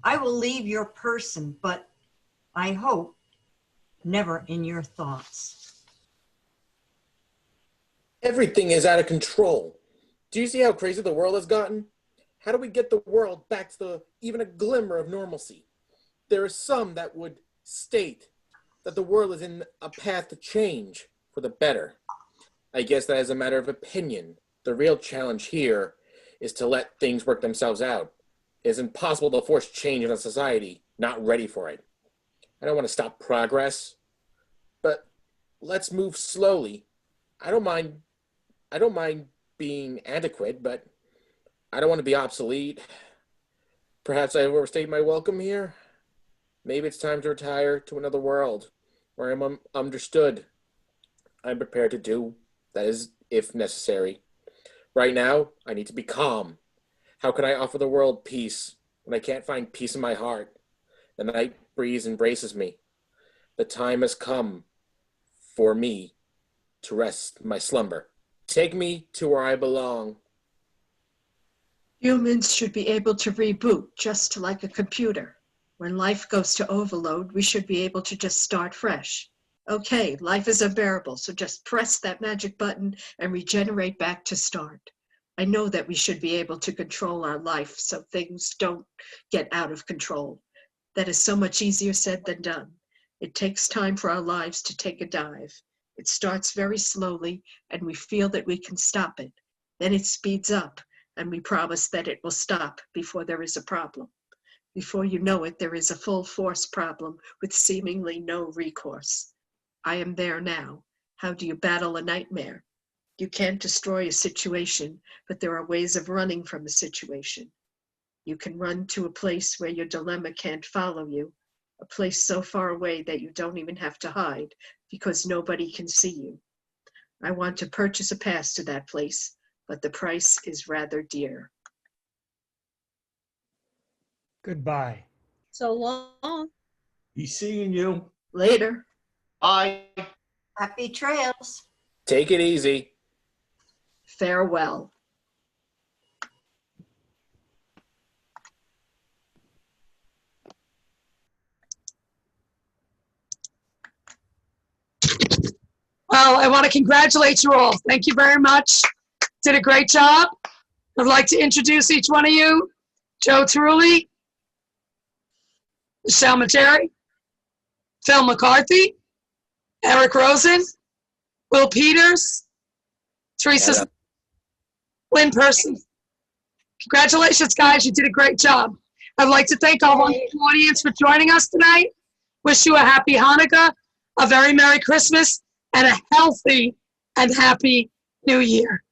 Speaker 6: I will leave your person, but I hope never in your thoughts.
Speaker 7: Everything is out of control. Do you see how crazy the world has gotten? How do we get the world back to even a glimmer of normalcy? There are some that would state that the world is in a path to change for the better. I guess that is a matter of opinion. The real challenge here is to let things work themselves out. It is impossible to force change in a society not ready for it. I don't want to stop progress, but let's move slowly. I don't mind being adequate, but I don't want to be obsolete. Perhaps I overstayed my welcome here. Maybe it's time to retire to another world where I'm understood. I'm prepared to do that is if necessary. Right now, I need to be calm. How can I offer the world peace when I can't find peace in my heart? The night breeze embraces me. The time has come for me to rest my slumber. Take me to where I belong.
Speaker 5: Humans should be able to reboot just like a computer. When life goes to overload, we should be able to just start fresh. Okay, life is unbearable, so just press that magic button and regenerate back to start. I know that we should be able to control our life so things don't get out of control. That is so much easier said than done. It takes time for our lives to take a dive. It starts very slowly and we feel that we can stop it. Then it speeds up and we promise that it will stop before there is a problem. Before you know it, there is a full force problem with seemingly no recourse. I am there now. How do you battle a nightmare? You can't destroy a situation, but there are ways of running from a situation. You can run to a place where your dilemma can't follow you, a place so far away that you don't even have to hide because nobody can see you. I want to purchase a pass to that place, but the price is rather dear.
Speaker 4: Goodbye.
Speaker 3: So long.
Speaker 2: Be seeing you.
Speaker 5: Later.
Speaker 8: Bye.
Speaker 6: Happy trails.
Speaker 7: Take it easy.
Speaker 5: Farewell.
Speaker 10: Well, I want to congratulate you all. Thank you very much. Did a great job. I'd like to introduce each one of you. Joe Trulli, Michelle Materi, Phil McCarthy, Eric Rosen, Will Peters, Teresa Lynn Person. Congratulations, guys. You did a great job. I'd like to thank our wonderful audience for joining us tonight. Wish you a happy Hanukkah, a very Merry Christmas, and a healthy and happy New Year.